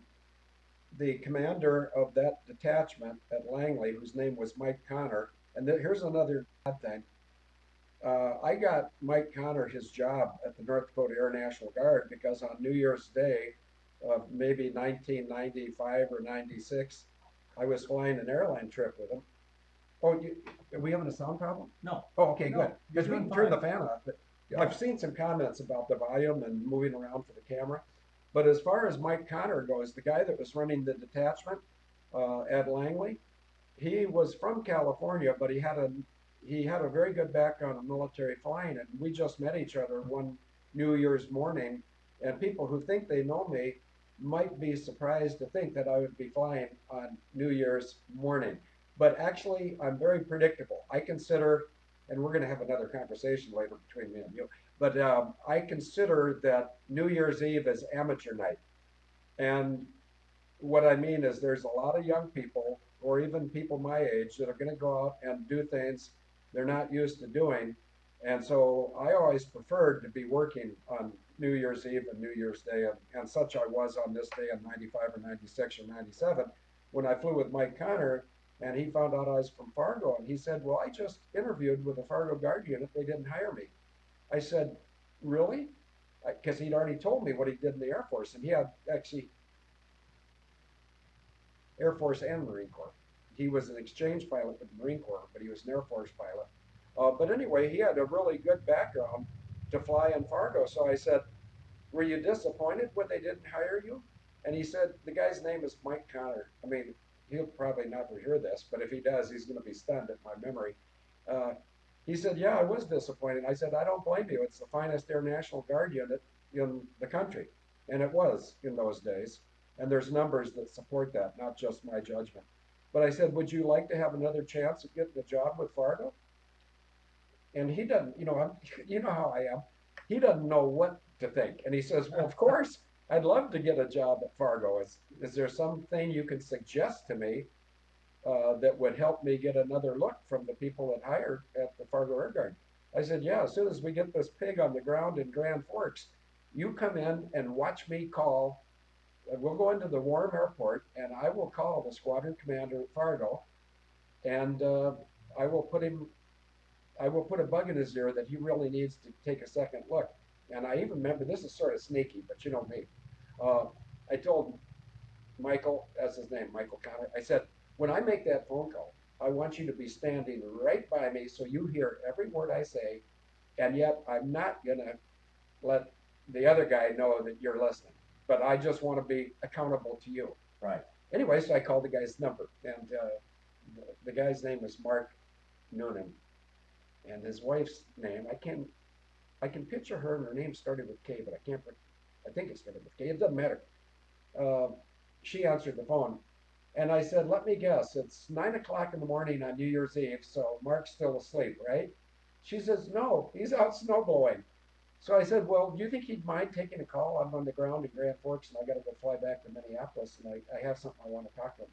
the commander of that detachment at Langley, whose name was Mike Connor, and here's another bad thing. I got Mike Connor his job at the North Dakota Air National Guard because on New Year's Day of maybe 1995 or 96, I was flying an airline trip with him. Oh, are we having a sound problem? No. Oh, okay, No, good. Because we you're can doing turn the fine. fan off. But I've seen some comments about the volume and moving around for the camera. But as far as Mike Connor goes, the guy that was running the detachment at Langley, he was from California, but he had a very good background in military flying, and we just met each other one New Year's morning. And people who think they know me might be surprised to think that I would be flying on New Year's morning. But actually, I'm very predictable. I consider, and we're going to have another conversation later between me and you, but I consider that New Year's Eve is amateur night. And what I mean is there's a lot of young people or even people my age that are going to go out and do things they're not used to doing. And so I always preferred to be working on New Year's Eve and New Year's Day, and such I was on this day in 95 or 96 or 97 when I flew with Mike Connor, and he found out I was from Fargo, and he said, well, I just interviewed with the Fargo Guard unit. They didn't hire me. I said, really? Because he'd already told me what he did in the Air Force, and he had actually Air Force and Marine Corps. He was an exchange pilot with the Marine Corps, but he was an Air Force pilot. But anyway, he had a really good background to fly in Fargo. So I said, were you disappointed when they didn't hire you? And he said, the guy's name is Mike Connor. I mean, he'll probably never hear this, but if he does, he's going to be stunned at my memory. Uh, he said, yeah, I was disappointed. I said, I don't blame you. It's the finest Air National Guard unit in the country. And it was in those days. And there's numbers that support that, not just my judgment. But I said, would you like to have another chance at getting a job with Fargo? And he doesn't, you know how I am. He doesn't know what to think. And he says, well, of course, I'd love to get a job at Fargo. Is there something you can suggest to me that would help me get another look from the people that hired at the Fargo Air Guard? I said, yeah, as soon as we get this pig on the ground in Grand Forks, you come in and watch me call. We'll go into the Warren Airport and I will call the squadron commander at Fargo and I will put him I will put a bug in his ear that he really needs to take a second look. And I even remember, this is sort of sneaky, but you know me. Uh, I told Michael, that's his name, Michael Connor, I said, when I make that phone call, I want you to be standing right by me so you hear every word I say, and yet I'm not going to let the other guy know that you're listening. But I just want to be accountable to you. Right. Anyway, so I called the guy's number, and the guy's name is Mark Noonan, and his wife's name I can picture her, and her name started with K, but I can't. I think it started with K. It doesn't matter. Uh, she answered the phone, and I said, "Let me guess. It's 9 o'clock in the morning on New Year's Eve, so Mark's still asleep, right?" She says, "No, he's out snowblowing." So I said, "Well, do you think he'd mind taking a call? I'm on the ground in Grand Forks, and I got to go fly back to Minneapolis, and I have something I want to talk to him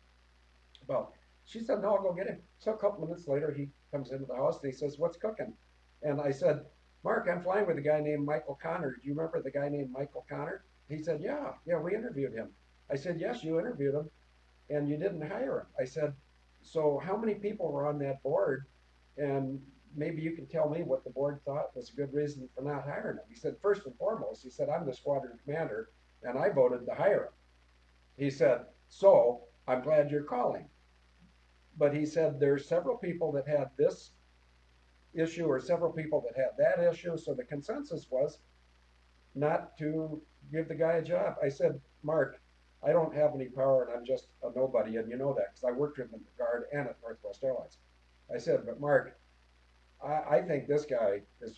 about." She said, "No, I'll go get him." So a couple minutes later, he comes into the house and he says, "What's cooking?" And I said, "Mark, I'm flying with a guy named Michael Connor. Do you remember the guy named Michael Connor?" He said, "Yeah, yeah, we interviewed him." I said, "Yes, you interviewed him and you didn't hire him." I said, "So how many people were on that board? And maybe you can tell me what the board thought was a good reason for not hiring him." He said, "First and foremost," he said, "I'm the squadron commander and I voted to hire him." He said, "So I'm glad you're calling." But he said, "There's several people that had this issue or several people that had that issue. So the consensus was not to give the guy a job." I said, "Mark, I don't have any power and I'm just a nobody. And you know that because I worked with him at the Guard and at Northwest Airlines." I said, "But Mark, I think this guy has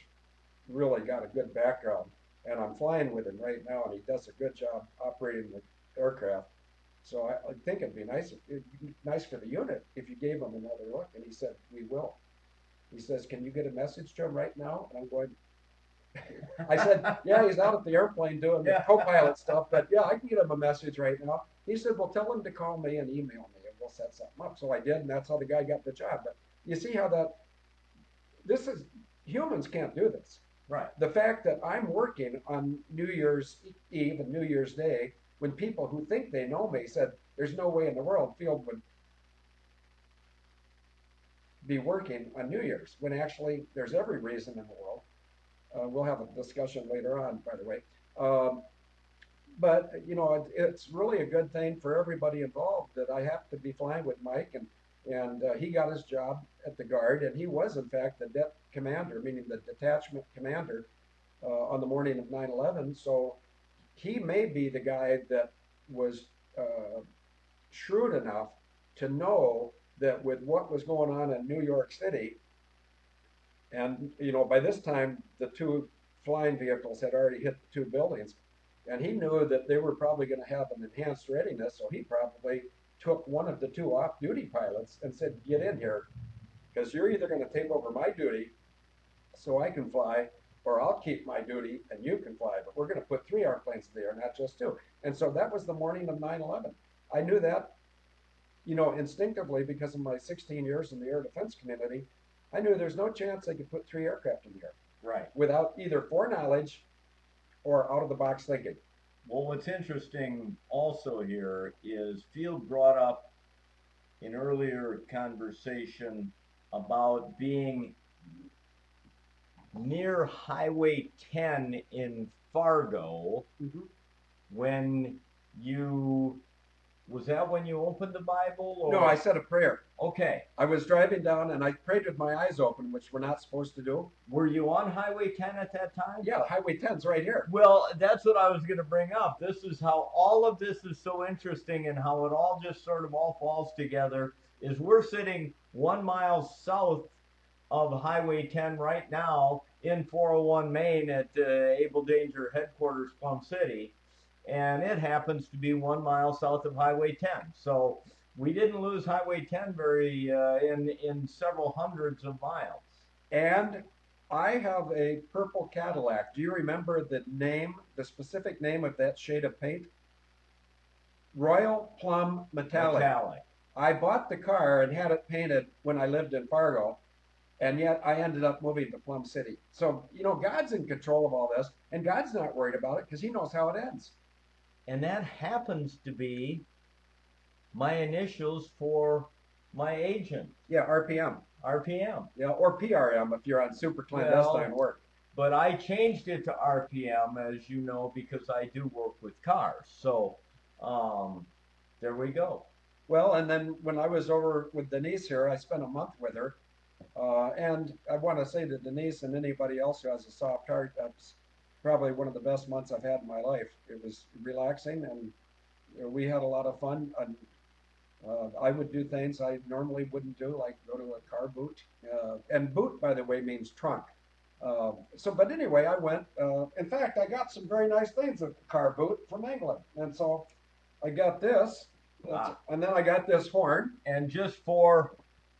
really got a good background and I'm flying with him right now and he does a good job operating the aircraft. So I think it'd be nice for the unit if you gave him another look." And he said, "We will." He says, "Can you get a message to him right now?" And I'm going, I said, "Yeah, he's out at the airplane doing the co-pilot stuff, but yeah, I can get him a message right now." He said, "Well, tell him to call me and email me and we'll set something up." So I did, and that's how the guy got the job. But you see how this is, humans can't do this. Right. The fact that I'm working on New Year's Eve and New Year's Day when people who think they know me said there's no way in the world Field would be working on New Year's, when actually there's every reason in the world. We'll have a discussion later on, by the way. Um, but it's really a good thing for everybody involved that I have to be flying with Mike, and he got his job at the Guard, and he was in fact the det commander, meaning the detachment commander, on the morning of 9/11. So he may be the guy that was shrewd enough to know that with what was going on in New York City, and by this time the two flying vehicles had already hit the two buildings, and he knew that they were probably going to have an enhanced readiness, so he probably took one of the two off-duty pilots and said, "Get in here, because you're either going to take over my duty so I can fly, or I'll keep my duty and you can fly, but we're going to put 3 airplanes in the air, not just 2." And so that was the morning of 9/11. I knew that, instinctively, because of my 16 years in the air defense community. I knew there's no chance I could put 3 aircraft in the air. Right. Without either foreknowledge or out of the box thinking. Well, what's interesting also here is Field brought up in earlier conversation about being near Highway 10 in Fargo when you Was that when you opened the Bible, or? No, I said a prayer. Okay. I was driving down and I prayed with my eyes open, which we're not supposed to do. Were you on Highway 10 at that time? Yeah, Highway 10's right here. Well, that's what I was going to bring up. This is how all of this is so interesting, and how it all just sort of all falls together. Is we're sitting 1 mile south of Highway 10 right now in 401 Main at Able Danger headquarters, Plum City, and it happens to be 1 mile south of Highway 10. So we didn't lose Highway 10 very in several hundreds of miles. And I have a purple Cadillac. Do you remember the name, the specific name of that shade of paint? Royal Plum Metallic. I bought the car and had it painted when I lived in Fargo, and yet I ended up moving to Plum City. So, you know, God's in control of all this, and God's not worried about it because he knows how it ends. And that happens to be my initials for my agent. Yeah, RPM. RPM. Yeah, or PRM if you're on super clandestine work. But I changed it to RPM, as you know, because I do work with cars. So there we go. Well, and then when I was over with Denise here, I spent a month with her. And I want to say to Denise and anybody else who has a soft heart, that's probably one of the best months I've had in my life. It was relaxing, and we had a lot of fun. And I would do things I normally wouldn't do, like go to a car boot. And boot, by the way, means trunk. But anyway, I went. In fact, I got some very nice things at the car boot from England. And so I got this, and then I got this horn. And just for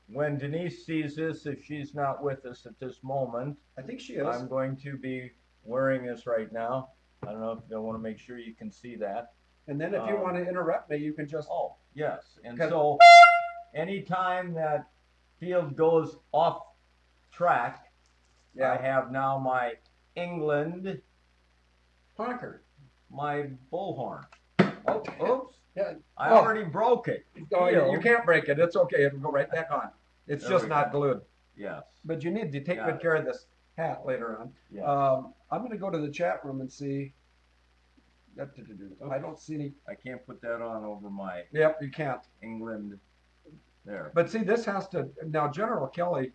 when Denise sees this, if she's not with us at this moment, I think she is. I'm going to be wearing this right now. I don't know if you want to make sure you can see that. And then if you want to interrupt me, you can just... Oh, yes. And so anytime that field goes off track, I have now my England honker, my bullhorn. Oh, oops. Yeah. I already broke it. Oh, you can't break it. It's okay. It'll go right back on. It's just not glued. Yes. But you need to take good care of this hat later on. Yes. I'm going to go to the chat room and see. I don't see any. I can't put that on over my. Yep, you can't. England. There. But see, this has to. Now, General Kelly,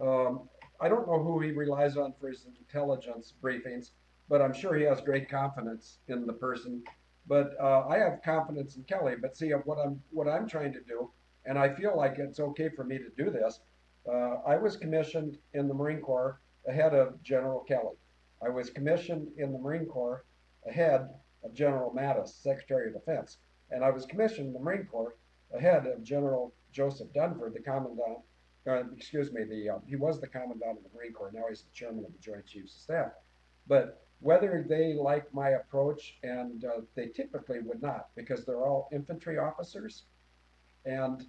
I don't know who he relies on for his intelligence briefings, but I'm sure he has great confidence in the person. But I have confidence in Kelly. But see, what I'm trying to do, and I feel like it's okay for me to do this. I was commissioned in the Marine Corps ahead of General Kelly. I was commissioned in the Marine Corps ahead of General Mattis, Secretary of Defense. And I was commissioned in the Marine Corps ahead of General Joseph Dunford, the Commandant, he was the Commandant of the Marine Corps. Now he's the Chairman of the Joint Chiefs of Staff. But whether they like my approach, and they typically would not, because they're all infantry officers. And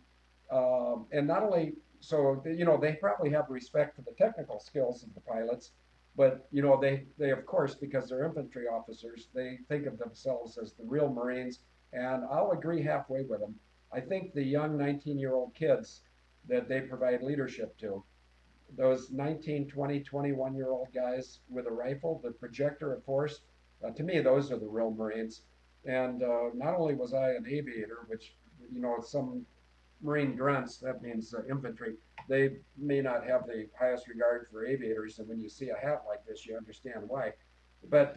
not only, so, they probably have respect for the technical skills of the pilots, but, they of course, because they're infantry officers, they think of themselves as the real Marines, and I'll agree halfway with them. I think the young 19-year-old kids that they provide leadership to, those 19, 20, 21-year-old guys with a rifle, the projector of force, to me, those are the real Marines. And not only was I an aviator, which, some Marine grunts, that means infantry, they may not have the highest regard for aviators, and when you see a hat like this, you understand why. But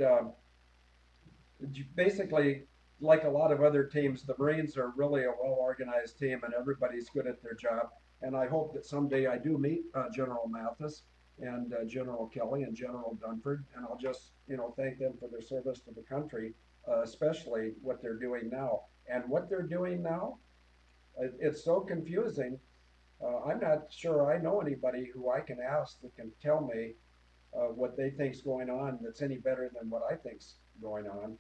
basically, like a lot of other teams, the Marines are really a well-organized team, and everybody's good at their job. And I hope that someday I do meet General Mathis and General Kelly and General Dunford, and I'll just, thank them for their service to the country, especially what they're doing now. And what they're doing now, it's so confusing. I'm not sure I know anybody who I can ask that can tell me what they think's going on that's any better than what I think's going on.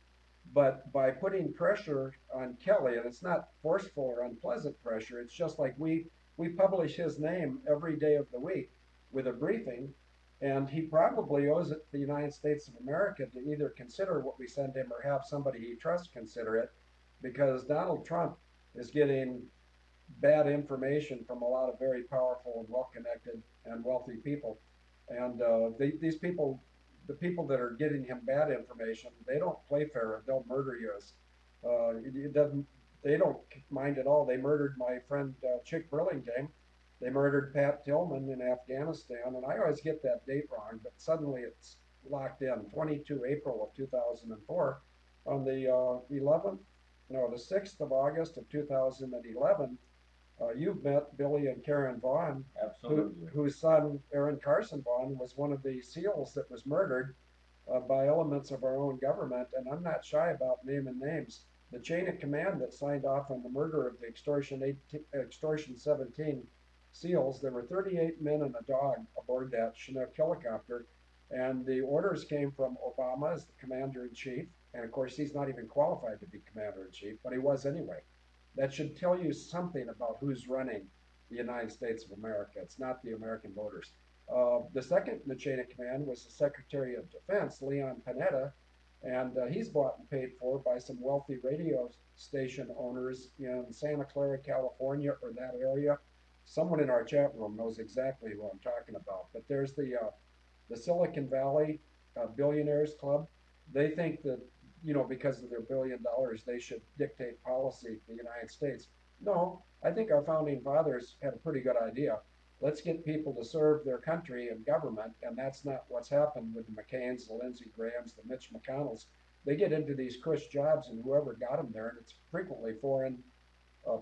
But by putting pressure on Kelly, and it's not forceful or unpleasant pressure, it's just like we publish his name every day of the week with a briefing, and he probably owes it to the United States of America to either consider what we send him or have somebody he trusts consider it, because Donald Trump is getting bad information from a lot of very powerful and well-connected and wealthy people. And these people, the people that are getting him bad information, they don't play fair. They'll murder you. they don't mind at all. They murdered my friend Chick Burlingame. They murdered Pat Tillman in Afghanistan, and I always get that date wrong, but suddenly it's locked in. 22 April of 2004, on the 11th, no, the 6th of August of 2011. You've met Billy and Karen Vaughn, Absolutely. whose son Aaron Carson Vaughn was one of the SEALs that was murdered by elements of our own government, and I'm not shy about naming names. The chain of command that signed off on the murder of the Extortion 17 SEALs, there were 38 men and a dog aboard that Chinook helicopter, and the orders came from Obama as the commander in chief, and of course he's not even qualified to be commander in chief, but he was anyway. That should tell you something about who's running the United States of America. It's not the American voters. The second in the chain of command was the Secretary of Defense, Leon Panetta, and he's bought and paid for by some wealthy radio station owners in Santa Clara, California, or that area. Someone in our chat room knows exactly who I'm talking about. But there's the Silicon Valley Billionaires Club. They think that, you know, because of their $1 billion, they should dictate policy to the United States. No, I think our founding fathers had a pretty good idea. Let's get people to serve their country and government, and that's not what's happened with the McCains, the Lindsey Grahams, the Mitch McConnells. They get into these cush jobs, and whoever got them there, and it's frequently foreign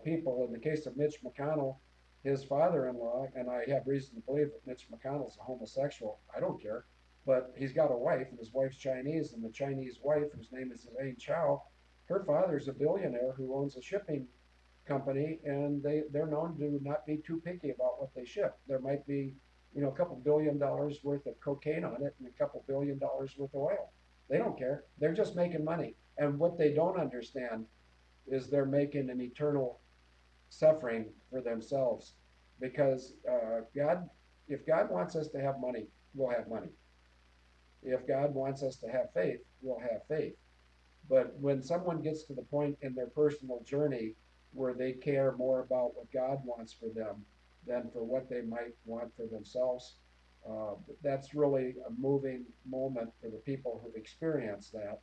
people. In the case of Mitch McConnell, his father-in-law, and I have reason to believe that Mitch McConnell's a homosexual. I don't care, but he's got a wife, and his wife's Chinese, and the Chinese wife, whose name is Elaine Chao, her father's a billionaire who owns a shipping company, and they're known to not be too picky about what they ship. There might be, you know, a couple $1 billion worth of cocaine on it and a couple $1 billion worth of oil. They don't care. They're just making money. And what they don't understand is they're making an eternal suffering for themselves, because if God wants us to have money, we'll have money. If God wants us to have faith, we'll have faith. But when someone gets to the point in their personal journey where they care more about what God wants for them than for what they might want for themselves, that's really a moving moment for the people who've experienced that.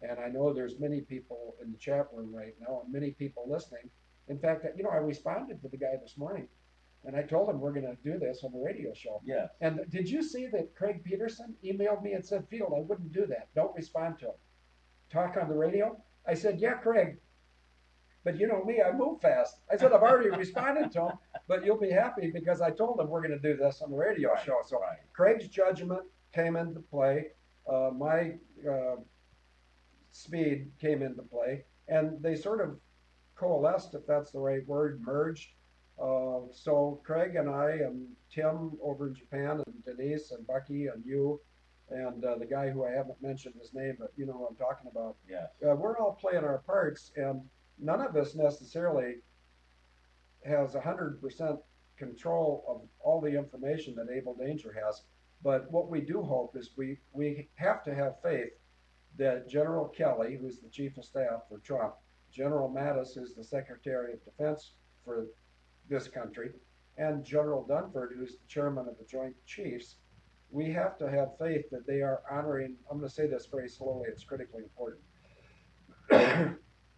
And I know there's many people in the chat room right now and many people listening. In fact, you know, I responded to the guy this morning, and I told him we're going to do this on the radio show. Yes. And did you see that Craig Peterson emailed me and said, Field, I wouldn't do that. Don't respond to him. Talk on the radio? I said, yeah, Craig, but you know me, I move fast. I said, I've already responded to him, but you'll be happy because I told him we're going to do this on the radio show. So Craig's judgment came into play. My speed came into play, and they sort of coalesced, if that's the right word, merged. So Craig and I and Tim over in Japan and Denise and Bucky and you and the guy who I haven't mentioned his name, but you know who I'm talking about. Yes. We're all playing our parts, and none of us necessarily has 100% control of all the information that Abel Danger has. But what we do hope is we have to have faith that General Kelly, who's the chief of staff for Trump, General Mattis, who's the Secretary of Defense for this country, and General Dunford, who's the chairman of the Joint Chiefs, we have to have faith that they are honoring, I'm going to say this very slowly, it's critically important.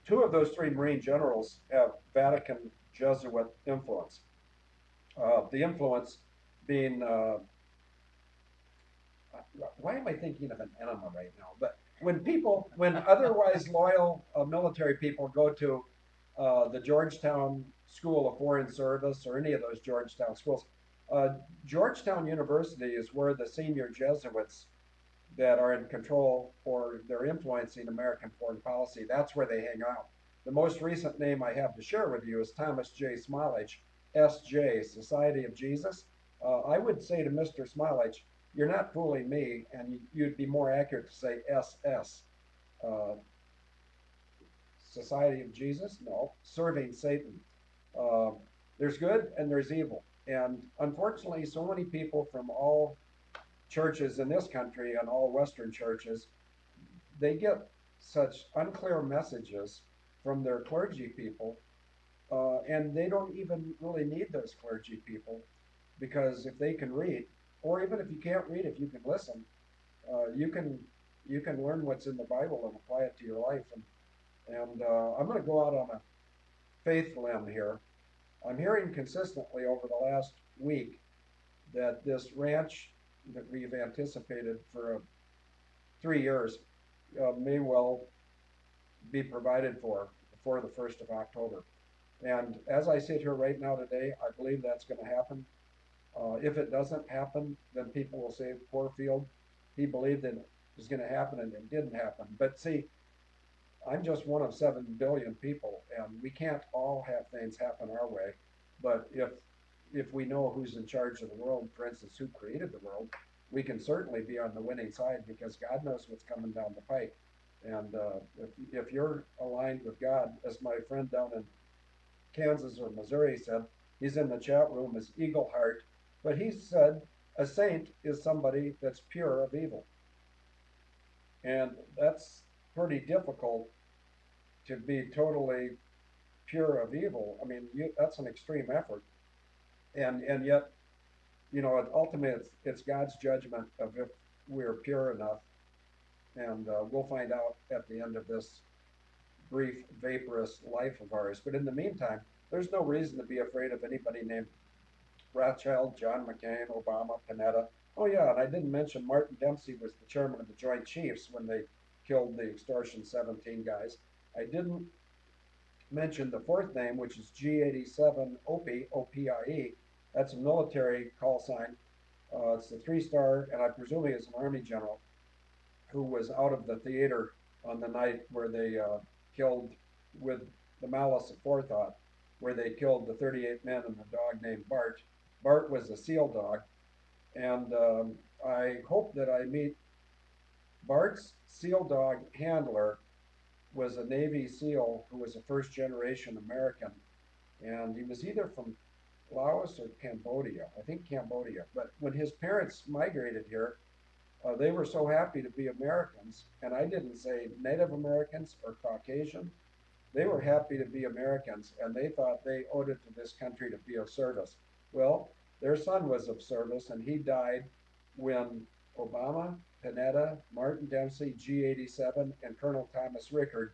Two of those three Marine generals have Vatican Jesuit influence. The influence being, why am I thinking of an enema right now? But when otherwise loyal military people go to the Georgetown School of Foreign Service or any of those Georgetown schools, Georgetown University is where the senior Jesuits that are in control or they're influencing American foreign policy, that's where they hang out. The most recent name I have to share with you is Thomas J. Smolich, SJ, Society of Jesus. I would say to Mr. Smolich, you're not fooling me, and you'd be more accurate to say SS. Society of Jesus? No, serving Satan. There's good and there's evil. And unfortunately, so many people from all churches in this country and all Western churches, they get such unclear messages from their clergy people, and they don't even really need those clergy people, because if they can read, or even if you can't read, if you can listen, you can learn what's in the Bible and apply it to your life. And I'm going to go out faithful in here. I'm hearing consistently over the last week that this ranch that we've anticipated for 3 years may well be provided for before the 1st of October. And as I sit here right now today, I believe that's going to happen. If it doesn't happen, then people will say, poor Field, he believed it was going to happen and it didn't happen. But see, I'm just one of 7 billion people, and we can't all have things happen our way. But if we know who's in charge of the world, for instance, who created the world, we can certainly be on the winning side because God knows what's coming down the pike. And if you're aligned with God, as my friend down in Kansas or Missouri said, he's in the chat room as Eagle Heart, but he said a saint is somebody that's pure of evil. And that's pretty difficult to be totally pure of evil. I mean, that's an extreme effort. And yet, ultimately it's God's judgment of if we're pure enough. And we'll find out at the end of this brief, vaporous life of ours. But in the meantime, there's no reason to be afraid of anybody named Rothschild, John McCain, Obama, Panetta. Oh, yeah, and I didn't mention Martin Dempsey was the chairman of the Joint Chiefs when they killed the Extortion 17 guys. I didn't mention the fourth name, which is G87 OPIE, OPIE. That's a military call sign. It's a 3-star, and I presume he is an Army general who was out of the theater on the night where they killed, with the malice of forethought, where they killed the 38 men and a dog named Bart. Bart was a SEAL dog, and I hope that I meet Bart's SEAL dog handler. Was a Navy SEAL who was a first-generation American, and he was either from Laos or Cambodia, I think Cambodia. But when his parents migrated here, they were so happy to be Americans, and I didn't say Native Americans or Caucasian. They were happy to be Americans, and they thought they owed it to this country to be of service. Well, their son was of service, and he died when Obama, Panetta, Martin Dempsey, G87, and Colonel Thomas Rickard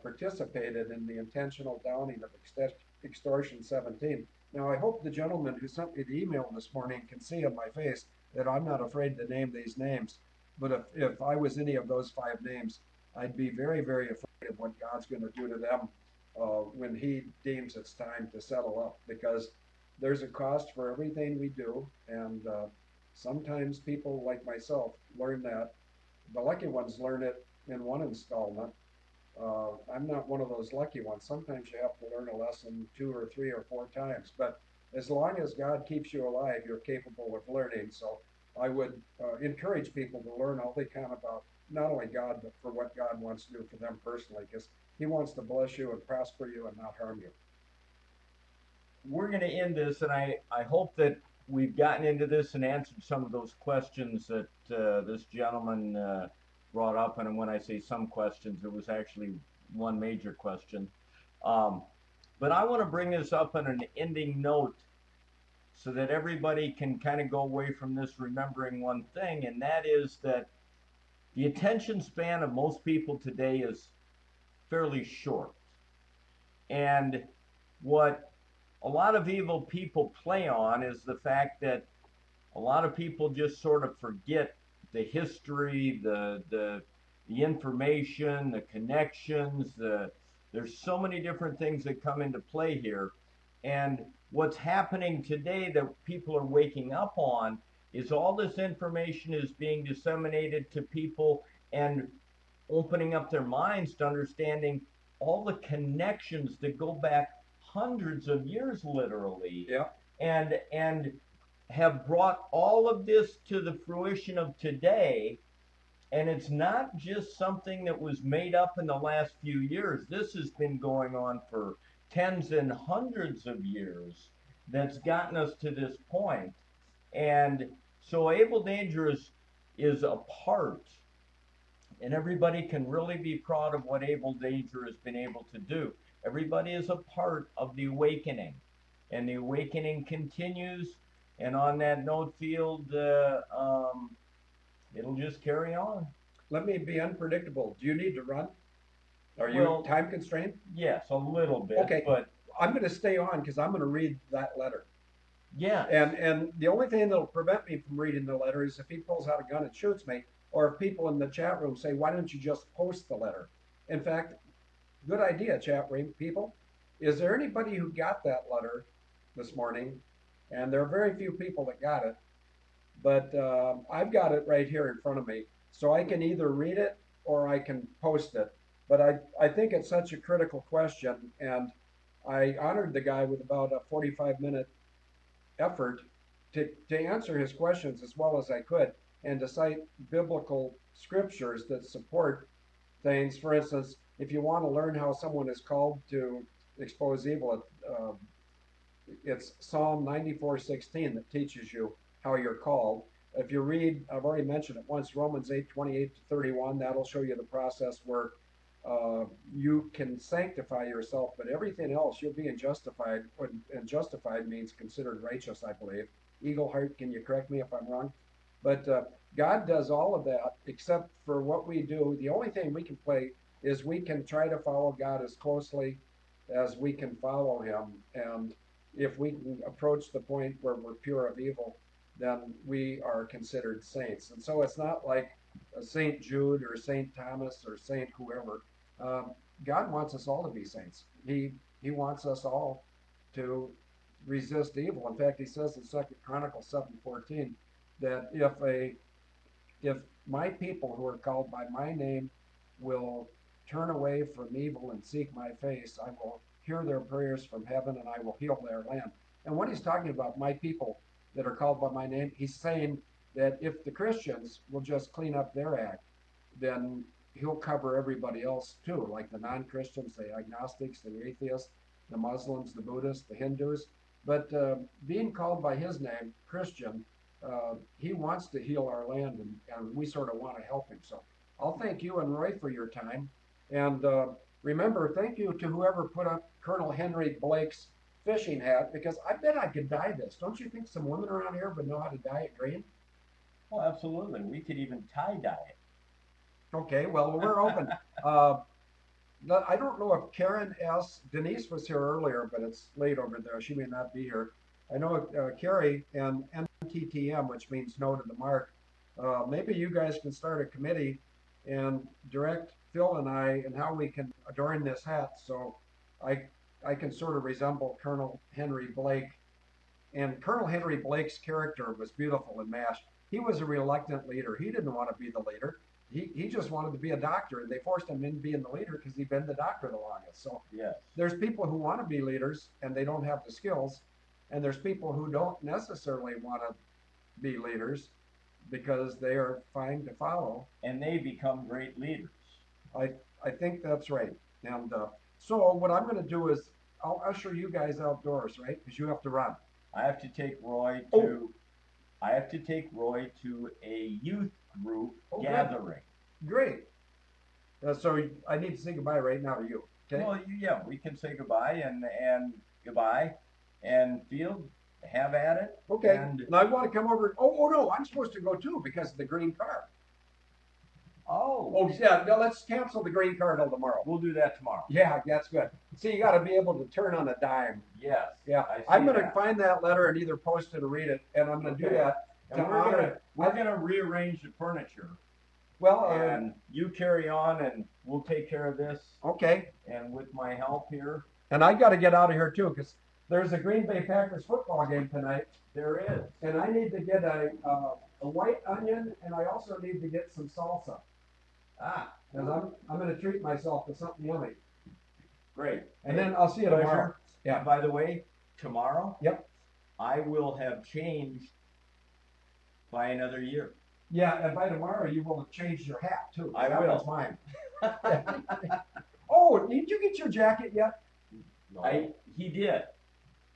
participated in the intentional downing of Extortion 17. Now, I hope the gentleman who sent me the email this morning can see on my face that I'm not afraid to name these names. But if I was any of those 5 names, I'd be very, very afraid of what God's going to do to them when he deems it's time to settle up, because there's a cost for everything we do. And sometimes people like myself learn that. The lucky ones learn it in one installment. I'm not one of those lucky ones. Sometimes you have to learn a lesson 2 or 3 or 4 times. But as long as God keeps you alive, you're capable of learning. So I would encourage people to learn all they can about not only God, but for what God wants to do for them personally, because he wants to bless you and prosper you and not harm you. We're going to end this, and I hope that we've gotten into this and answered some of those questions that this gentleman brought up. And when I say some questions, it was actually one major question. But I want to bring this up on an ending note so that everybody can kind of go away from this remembering one thing, and that is that the attention span of most people today is fairly short. And what a lot of evil people play on is the fact that a lot of people just sort of forget the history, the information, the connections. There's so many different things that come into play here. And what's happening today that people are waking up on is all this information is being disseminated to people and opening up their minds to understanding all the connections that go back hundreds of years, literally. Yeah. And have brought all of this to the fruition of today. And it's not just something that was made up in the last few years. This has been going on for tens and hundreds of years that's gotten us to this point. And so Able Dangerous is a part, and everybody can really be proud of what Able Danger has been able to do. Everybody is a part of the awakening, and the awakening continues. And on that note, Field, it'll just carry on. Let me be unpredictable. Do you need to run? Are you time constrained? Yes, a little bit. Okay, but I'm going to stay on because I'm going to read that letter. yeah. And the only thing that'll prevent me from reading the letter is if he pulls out a gun and shoots me, or if people in the chat room say, "Why don't you just post the letter?" In fact, good idea, chat room people. Is there anybody who got that letter this morning? And there are very few people that got it, but I've got it right here in front of me, so I can either read it or I can post it. But I think it's such a critical question, and I honored the guy with about a 45-minute effort to answer his questions as well as I could and to cite biblical scriptures that support things. For instance, if you want to learn how someone is called to expose evil, it's Psalm 94:16 that teaches you how you're called. If you read, I've already mentioned it once, Romans 8:28 to 31, that'll show you the process where you can sanctify yourself, but everything else you're being justified, and justified means considered righteous, I believe. Eagle Heart, can you correct me if I'm wrong? But God does all of that except for what we do. The only thing we can play is we can try to follow God as closely as we can follow Him. And if we can approach the point where we're pure of evil, then we are considered saints. And so it's not like St. Jude or St. Thomas or St. whoever. God wants us all to be saints. He wants us all to resist evil. In fact, he says in 2 Chronicles 7:14 that if my people who are called by my name will turn away from evil and seek my face, I will hear their prayers from heaven and I will heal their land. And when he's talking about my people that are called by my name, he's saying that if the Christians will just clean up their act, then he'll cover everybody else too, like the non-Christians, the agnostics, the atheists, the Muslims, the Buddhists, the Hindus. But being called by his name, Christian, he wants to heal our land, and we sort of want to help him. So I'll thank you and Roy for your time. And remember, thank you to whoever put up Colonel Henry Blake's fishing hat, because I bet I could dye this. Don't you think some women around here would know how to dye it green? Well, absolutely. We could even tie-dye it. Okay, well, we're open. I don't know if Karen S. Denise was here earlier, but it's late over there. She may not be here. I know Carrie and NTTM, which means no to the mark. Maybe you guys can start a committee and direct Phil and I and how we can adorn this hat so I can sort of resemble Colonel Henry Blake. And Colonel Henry Blake's character was beautiful in MASH. He was a reluctant leader. He didn't want to be the leader. He just wanted to be a doctor, and they forced him into being the leader because he'd been the doctor the longest. So yes, there's people who want to be leaders and they don't have the skills, and there's people who don't necessarily want to be leaders because they are fine to follow, and they become great leaders. I think that's right. And so what I'm going to do is I'll usher you guys outdoors, right? Because you have to run. I have to take Roy to. I have to take Roy to a youth group gathering. Great. So I need to say goodbye right now to you. Okay. Well, yeah, we can say goodbye and goodbye, and Field, have at it. Okay. And I want to come over. Oh no, I'm supposed to go too because of the green card. Oh yeah. No, let's cancel the green card till tomorrow. We'll do that tomorrow. Yeah, that's good. See, you got to be able to turn on a dime. Yes. Yeah. I'm going to find that letter and either post it or read it, and I'm going to do that. And we're gonna rearrange the furniture. Well, and you carry on, and we'll take care of this. Okay. And with my help here. And I got to get out of here too, because there's a Green Bay Packers football game tonight. There is. And I need to get a white onion, and I also need to get some salsa. Because I'm going to treat myself to something yummy. Great. And then I'll see you tomorrow. Yeah. And by the way, tomorrow. Yep. I will have changed by another year. Yeah, and by tomorrow you will have changed your hat too. I will. That's mine. Oh, did you get your jacket yet? No. He did.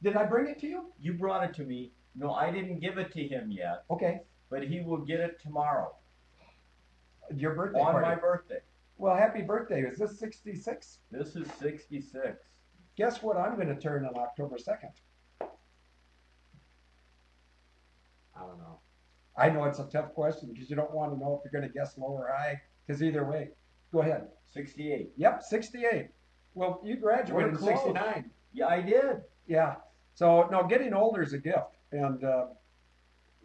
Did I bring it to you? You brought it to me. No, I didn't give it to him yet. Okay. But he will get it tomorrow. Your birthday on party. My birthday. Well, happy birthday. Is this 66? This is 66. Guess what I'm going to turn on October 2nd? I don't know. I know it's a tough question because you don't want to know if you're going to guess low or high, because either way. Go ahead. 68. Yep, 68. Well, you graduated in We're close. 69. Yeah, I did. Yeah. So, no, getting older is a gift. And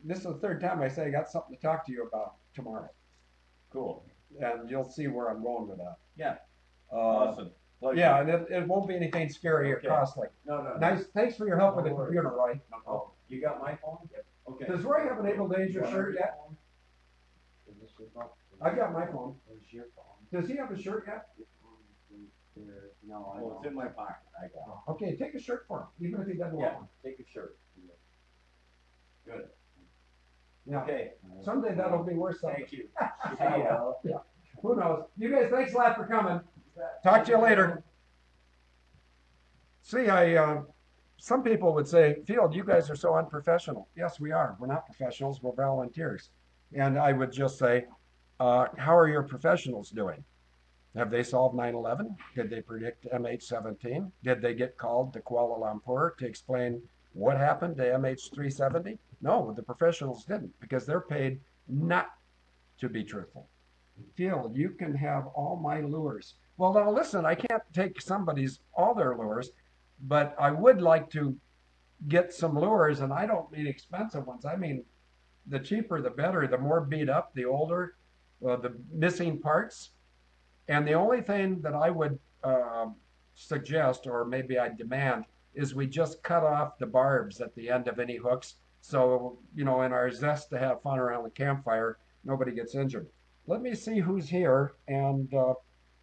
this is the third time I say I got something to talk to you about tomorrow. Cool. And you'll see where I'm going with that. Yeah. Awesome. Pleasure. Yeah, and it won't be anything scary Okay. or costly. No. Nice. Thanks for your help with the worries. computer, Roy. No problem. You got my phone? Yep. Okay. Does Roy have an Able to Age your shirt yet? Is this your phone? I've got my phone. Where's your phone? Does he have a shirt yet? No, I Oh, don't. it's in my pocket. I got Okay, take a shirt for him, even if he doesn't it. Yeah, want one. take a shirt. Good. Yeah. Okay. Someday that'll be worth something. Thank you. See ya. Yeah. Who knows? You guys, thanks a lot for coming. Talk to you later. See, some people would say, Field, you guys are so unprofessional. Yes, we are. We're not professionals. We're volunteers. And I would just say, how are your professionals doing? Have they solved 9/11? Did they predict MH17? Did they get called to Kuala Lumpur to explain what happened to MH370? No, the professionals didn't, because they're paid not to be truthful. Field, you can have all my lures. Well, now listen, I can't take all their lures, but I would like to get some lures, and I don't mean expensive ones. I mean, the cheaper, the better. The more beat up, the older, the missing parts. And the only thing that I would suggest, or maybe I demand, is we just cut off the barbs at the end of any hooks. So, in our zest to have fun around the campfire, nobody gets injured. Let me see who's here, and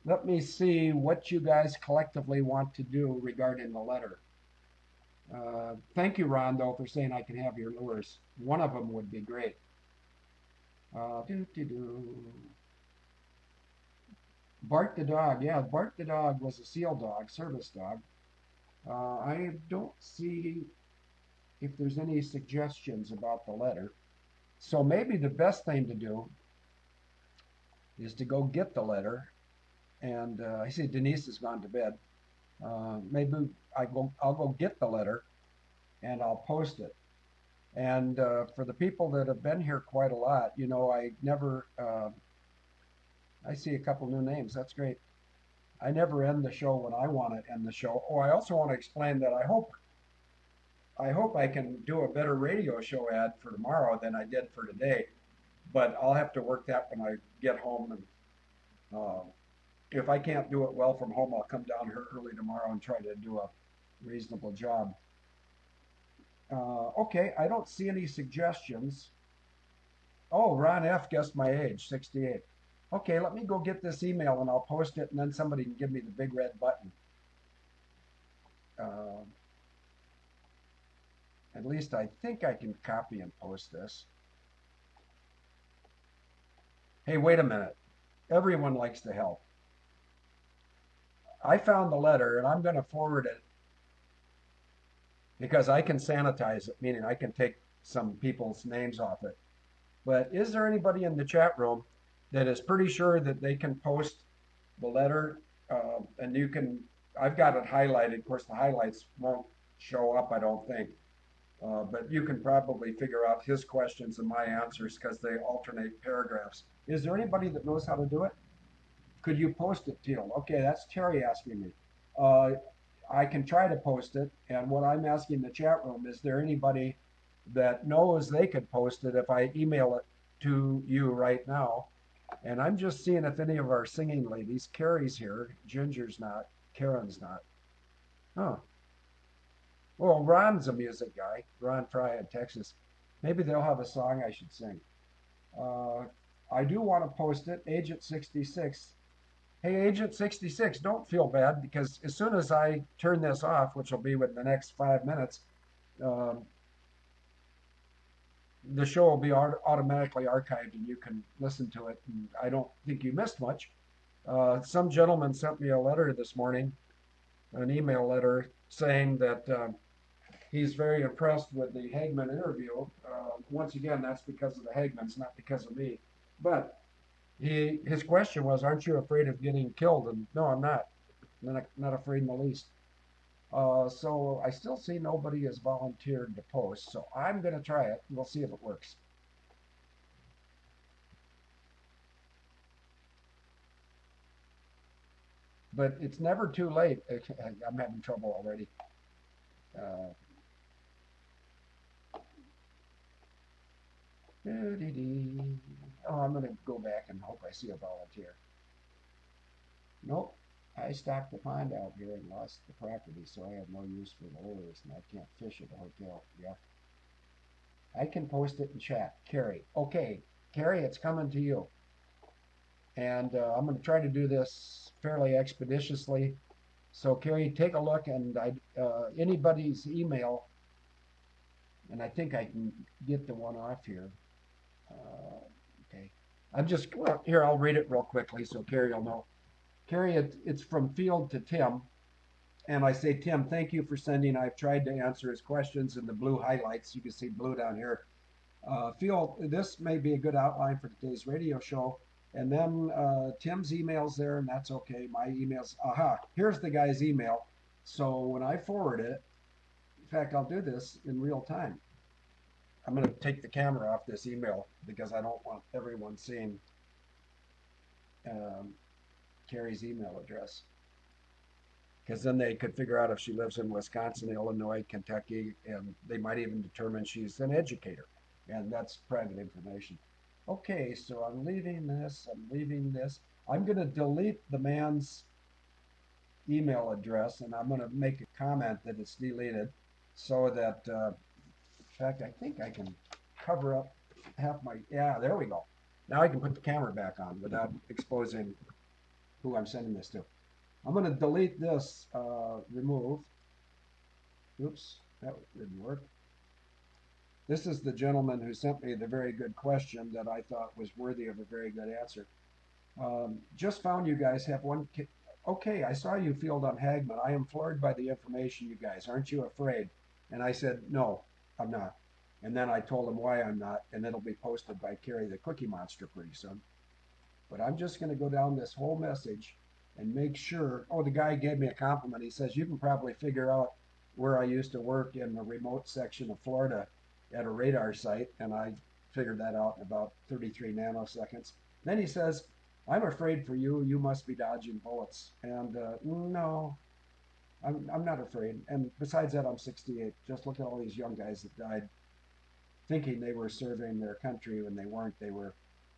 let me see what you guys collectively want to do regarding the letter. Thank you, Rondo, for saying I can have your lures. One of them would be great. Bart the dog. Yeah, Bart the dog was a SEAL dog, service dog. I don't see if there's any suggestions about the letter. So maybe the best thing to do is to go get the letter. And I see Denise has gone to bed. Maybe I'll go get the letter and I'll post it. And for the people that have been here quite a lot, I never, I see a couple new names. That's great. I never end the show when I want to end the show. Oh, I also want to explain that I hope I can do a better radio show ad for tomorrow than I did for today. But I'll have to work that when I get home. And if I can't do it well from home, I'll come down here early tomorrow and try to do a reasonable job. Okay, I don't see any suggestions. Oh, Ron F. guessed my age, 68. Okay, let me go get this email and I'll post it, and then somebody can give me the big red button. At least I think I can copy and post this. Hey, wait a minute. Everyone likes to help. I found the letter and I'm going to forward it because I can sanitize it, meaning I can take some people's names off it. But is there anybody in the chat room that is pretty sure that they can post the letter? And you can, I've got it highlighted. Of course, the highlights won't show up, I don't think. But you can probably figure out his questions and my answers because they alternate paragraphs. Is there anybody that knows how to do it? Could you post it, Teal? Okay, that's Terry asking me. I can try to post it. And what I'm asking the chat room, is there anybody that knows they could post it if I email it to you right now? And I'm just seeing if any of our singing ladies, Carrie's here, Ginger's not, Karen's not. Oh. Well, Ron's a music guy, Ron Fry in Texas. Maybe they'll have a song I should sing. I do want to post it, Agent 66. Hey, Agent 66, don't feel bad, because as soon as I turn this off, which will be within the next 5 minutes, the show will be automatically archived and you can listen to it. And I don't think you missed much. Some gentleman sent me a letter this morning, an email letter, saying that he's very impressed with the Hagman interview. Once again, that's because of the Hagmans, not because of me. But his question was, aren't you afraid of getting killed? And no, I'm not. Not afraid in the least. So I still see nobody has volunteered to post. So I'm going to try it. We'll see if it works. but it's never too late. I'm having trouble already. Oh, I'm going to go back and hope I see a volunteer. Nope. I stocked the pond out here and lost the property, so I have no use for the lures, and I can't fish at the hotel. Yeah. I can post it in chat. Carrie. Okay. Carrie, it's coming to you. And I'm going to try to do this fairly expeditiously. So, Carrie, take a look, and anybody's email, and I think I can get the one off here. Okay. Well, here, I'll read it real quickly so Carrie will know. Carrie, it's from Field to Tim. And I say, Tim, thank you for sending. I've tried to answer his questions in the blue highlights. You can see blue down here. Field, this may be a good outline for today's radio show. And then Tim's email's there, and that's okay. My email's, here's the guy's email. So when I forward it, in fact, I'll do this in real time. I'm going to take the camera off this email because I don't want everyone seeing Carrie's email address. Because then they could figure out if she lives in Wisconsin, Illinois, Kentucky, and they might even determine she's an educator. And that's private information. Okay, so I'm leaving this. I'm going to delete the man's email address, and I'm going to make a comment that it's deleted so that, in fact, I think I can cover up half my, yeah, there we go. Now I can put the camera back on without exposing who I'm sending this to. I'm going to delete this, remove. Oops, that didn't work. This is the gentleman who sent me the very good question that I thought was worthy of a very good answer. Just found you guys have one. Okay, I saw you Field on Hagman. I am floored by the information, you guys. Aren't you afraid? And I said, no, I'm not. And then I told him why I'm not, and it'll be posted by Carrie the Cookie Monster pretty soon. But I'm just going to go down this whole message and make sure. Oh, the guy gave me a compliment. He says, you can probably figure out where I used to work in the remote section of Florida at a radar site. And I figured that out in about 33 nanoseconds. Then he says, I'm afraid for you. You must be dodging bullets. And no, I'm not afraid. And besides that, I'm 68. Just look at all these young guys that died thinking they were serving their country when they weren't. They were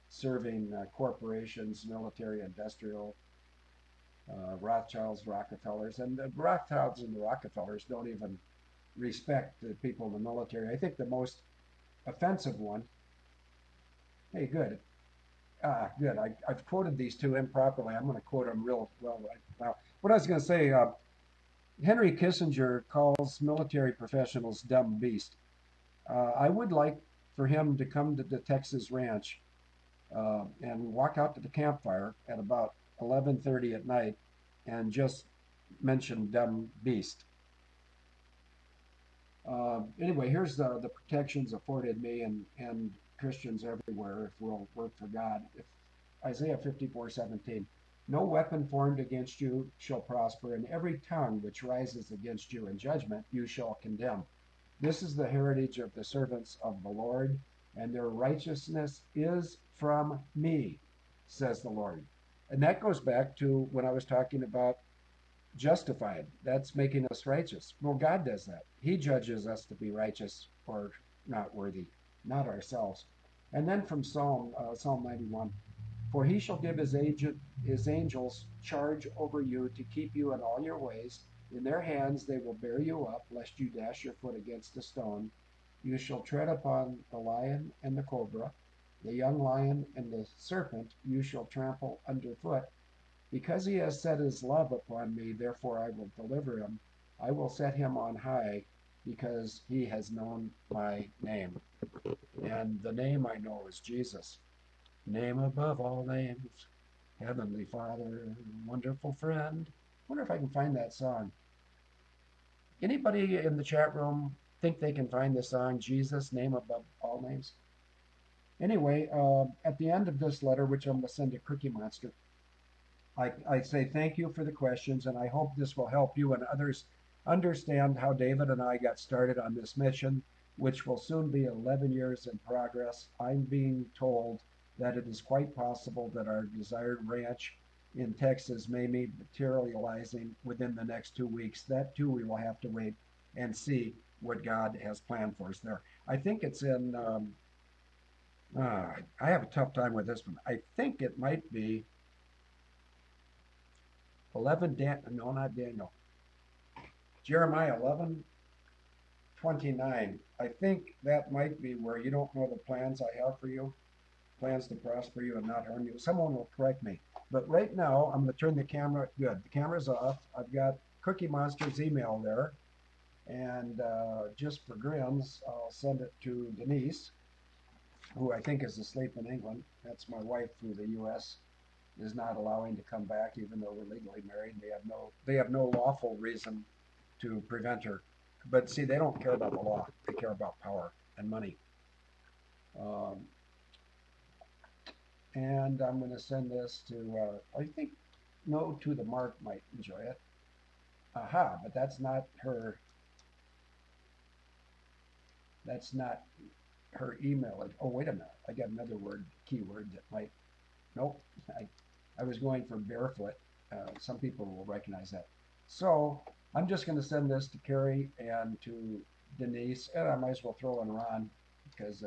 serving corporations, military, industrial, Rothschilds, Rockefellers. And the Rothschilds and the Rockefellers don't even respect the people in the military. I think the most offensive one, hey, good. Good. I've quoted these two improperly. I'm going to quote them real well right now. What I was going to say, Henry Kissinger calls military professionals dumb beast. I would like for him to come to the Texas ranch and walk out to the campfire at about 11:30 at night and just mention dumb beast. Anyway, here's the protections afforded me and Christians everywhere if we'll work for God. If Isaiah 54:17, no weapon formed against you shall prosper, and every tongue which rises against you in judgment you shall condemn. This is the heritage of the servants of the Lord, and their righteousness is from me, says the Lord. And that goes back to when I was talking about justified. That's making us righteous. Well, God does that. He judges us to be righteous or not worthy, not ourselves. And then from Psalm 91, for he shall give his angels charge over you to keep you in all your ways. In their hands they will bear you up, lest you dash your foot against a stone. You shall tread upon the lion and the cobra, the young lion and the serpent you shall trample underfoot. Because he has set his love upon me, therefore I will deliver him. I will set him on high, because he has known my name. And the name I know is Jesus. Name above all names. Heavenly Father, wonderful friend. Wonder if I can find that song. Anybody in the chat room think they can find the song Jesus, Name Above All Names? Anyway, at the end of this letter, which I'm going to send to Cookie Monster, I say thank you for the questions, and I hope this will help you and others understand how David and I got started on this mission, which will soon be 11 years in progress. I'm being told that it is quite possible that our desired ranch in Texas may be materializing within the next 2 weeks. That too, we will have to wait and see what God has planned for us there. I think it's in, I have a tough time with this one. I think it might be no, not Daniel. Jeremiah 11:29. I think that might be where you don't know the plans I have for you, plans to prosper you and not harm you. Someone will correct me. But right now, I'm going to turn the camera. Good. The camera's off. I've got Cookie Monster's email there. And just for grins, I'll send it to Denise, who I think is asleep in England. That's my wife who the U.S. is not allowing to come back, even though we're legally married. They have no lawful reason to prevent her. But see, they don't care about the law. They care about power and money. And I'm going to send this to, I think, No to the Mark might enjoy it. Aha, but that's not her. That's not her email. Oh, wait a minute. I got another keyword that might, nope. I was going for barefoot. Some people will recognize that. So I'm just going to send this to Carrie and to Denise, and I might as well throw in Ron because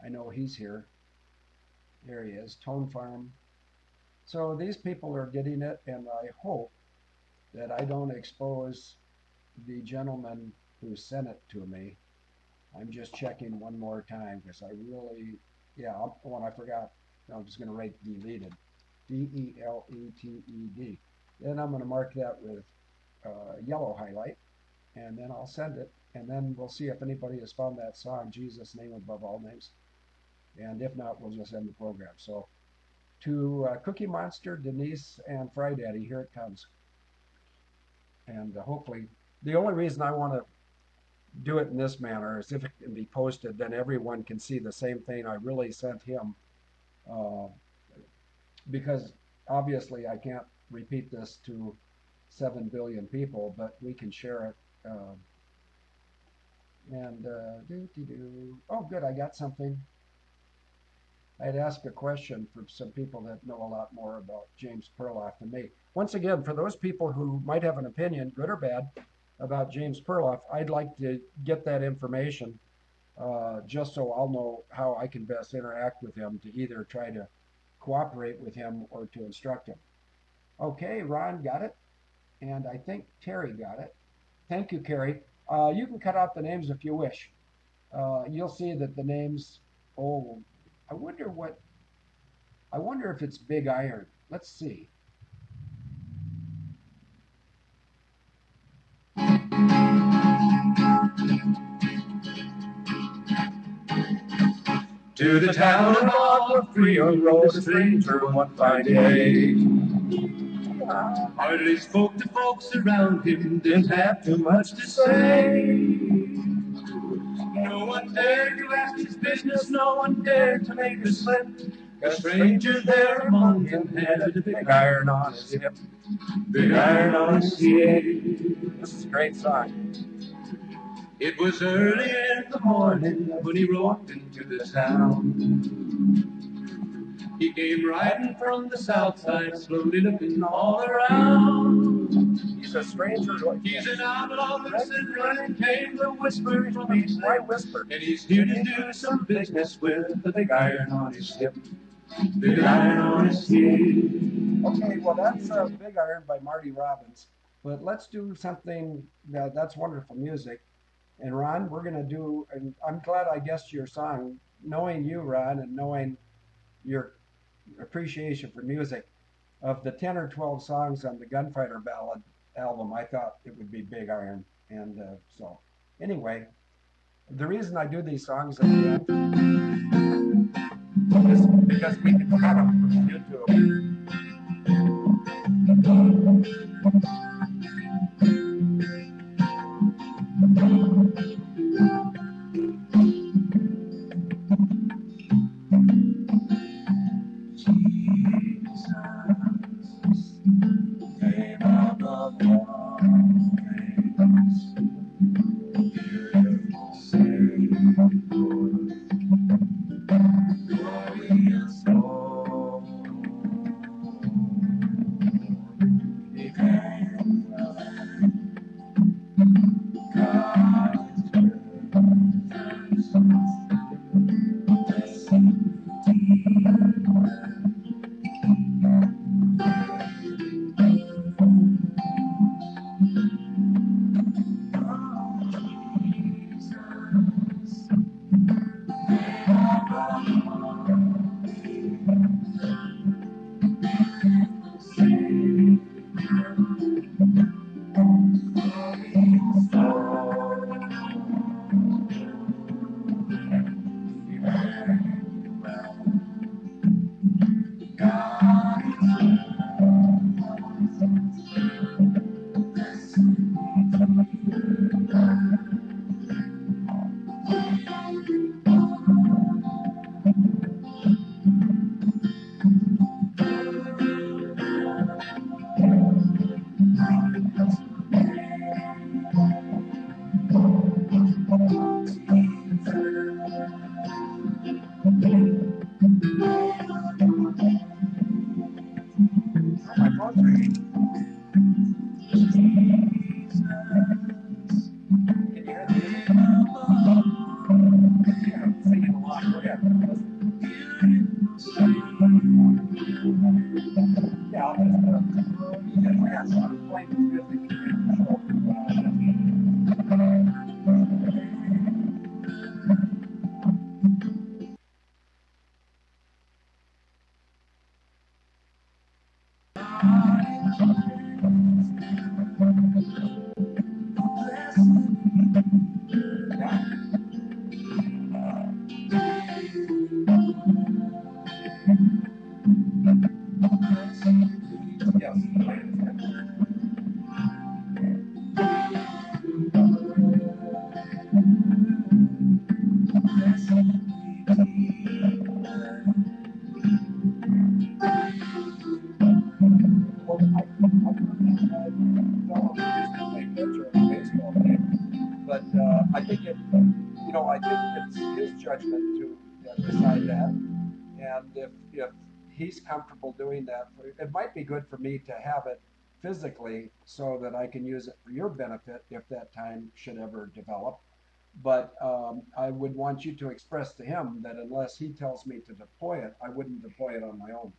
I know he's here. There he is, Tone Farm. So these people are getting it, and I hope that I don't expose the gentleman who sent it to me. I'm just checking one more time because I really, yeah, I forgot. I'm just going to write deleted. D-E-L-E-T-E-D. Then I'm going to mark that with yellow highlight, and then I'll send it, and then we'll see if anybody has found that song, Jesus' Name Above All Names. And if not, we'll just end the program. So to Cookie Monster, Denise, and Fry Daddy, here it comes. And hopefully, the only reason I want to do it in this manner is if it can be posted, then everyone can see the same thing I really sent him. Because obviously I can't repeat this to 7 billion people, but we can share it. Oh, good, I got something. I had asked a question for some people that know a lot more about James Perloff than me. Once again, for those people who might have an opinion, good or bad, about James Perloff, I'd like to get that information just so I'll know how I can best interact with him to either try to cooperate with him or to instruct him. Okay, Ron got it, and I think Terry got it. Thank you, Carrie. You can cut out the names if you wish. You'll see that the names, oh, I wonder if it's Big Iron. Let's see. To the town of Agua Fria rode a stranger one fine day. Hardly spoke to folks around him, didn't have too much to say. No one dared to ask his business, no one dared to make a slip. A stranger there among them had a big iron on his hip. Big iron on his hip. This is a great song. It was early in the morning when he rode into the town. He came riding from the south side, slowly looking all around. He's a stranger. He's an outlaw, listen, running, came the whisper from each Why lip. whisper? And he's here to do some business with the big iron on his hip. Big iron on his hip. Okay, well that's Big Iron by Marty Robbins. But let's do something that's wonderful music. And Ron, we're going to do, and I'm glad I guessed your song, knowing you, Ron, and knowing your appreciation for music. Of the 10 or 12 songs on the Gunfighter Ballad album, I thought it would be Big Iron. And so, anyway, the reason I do these songs at the end is because we can cut them from YouTube. My phone's ringing. Can you hear the music? Yeah, I'm singing a lot. Go ahead. Yeah, I'll just, yeah, so I'm playing this music in the show. Yeah. Yes. I understand. Well, I don't play pitcher in a baseball game, but I think I think it's his judgment to decide that. And if he's comfortable doing that, it might be good for me to have it physically so that I can use it for your benefit if that time should ever develop. But I would want you to express to him that unless he tells me to deploy it, I wouldn't deploy it on my own.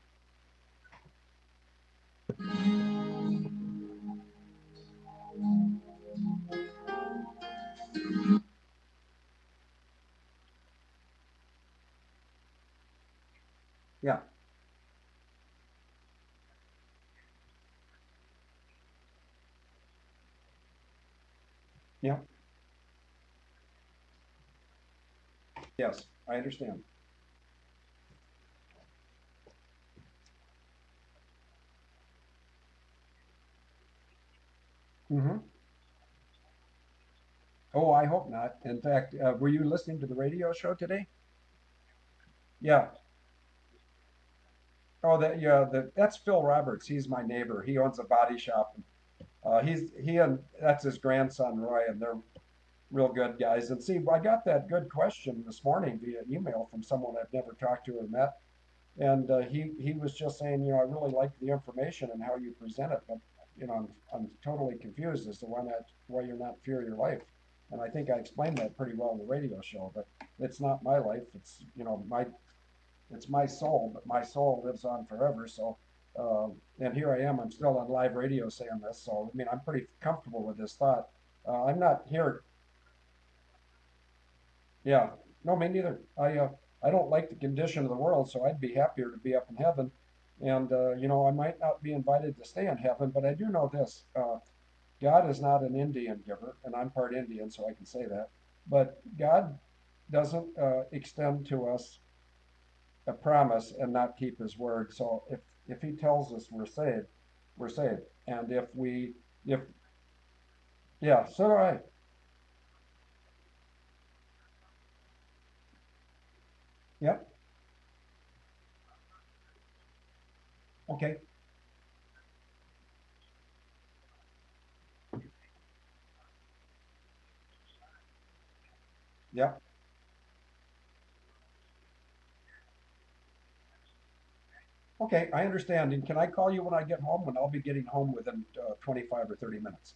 Yeah. Yeah. Yes, I understand. Hmm. Oh, I hope not. In fact, were you listening to the radio show today? Yeah. Oh, that's Phil Roberts. He's my neighbor. He owns a body shop. He and that's his grandson Roy, and they're real good guys. And see, I got that good question this morning via email from someone I've never talked to or met, and he was just saying, I really like the information and how you present it, but I'm totally confused as to why you're not fear your life. And I think I explained that pretty well in the radio show. But it's not my life. It's my soul, but my soul lives on forever. So, and here I am. I'm still on live radio saying this. So, I mean, I'm pretty comfortable with this thought. I'm not here. Yeah, no, me neither. I don't like the condition of the world, so I'd be happier to be up in heaven. And I might not be invited to stay in heaven, but I do know this: God is not an Indian giver, and I'm part Indian, so I can say that. But God doesn't extend to us a promise and not keep His word. So if He tells us we're saved, we're saved. And if yeah, so do I. Yep. Okay. Yep. Okay, I understand. And can I call you when I get home? When I'll be getting home within 25 or 30 minutes.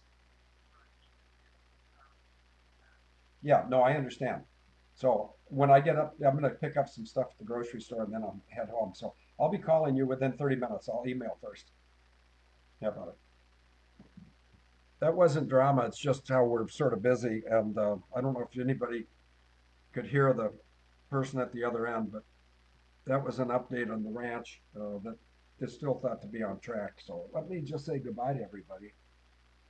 Yeah, no, I understand. So when I get up, I'm going to pick up some stuff at the grocery store and then I'll head home. So I'll be calling you within 30 minutes. I'll email first. How about it? That wasn't drama. It's just how we're sort of busy. And I don't know if anybody could hear the person at the other end, but that was an update on the ranch that is still thought to be on track. So let me just say goodbye to everybody.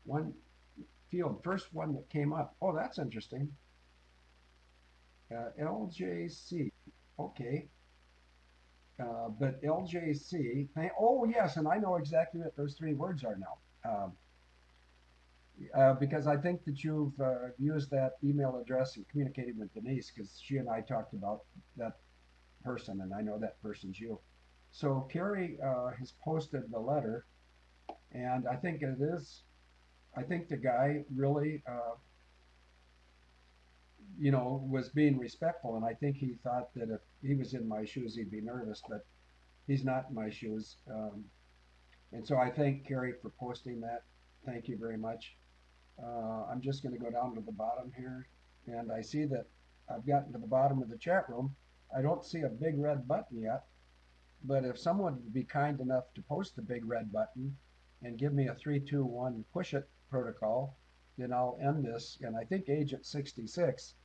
One field, first one that came up. Oh, that's interesting. LJC. Okay. But LJC, oh yes, and I know exactly what those three words are now. Because I think that you've used that email address and communicated with Denise, because she and I talked about that person, and I know that person's you. So Carrie has posted the letter, and I think it is. I think the guy really, was being respectful, and I think he thought that if he was in my shoes, he'd be nervous, but he's not in my shoes. And so I thank Carrie for posting that. Thank you very much. I'm just going to go down to the bottom here, and I see that I've gotten to the bottom of the chat room. I don't see a big red button yet, but if someone would be kind enough to post the big red button and give me a 3, 2, 1 push it protocol, then I'll end this. And I think Agent 66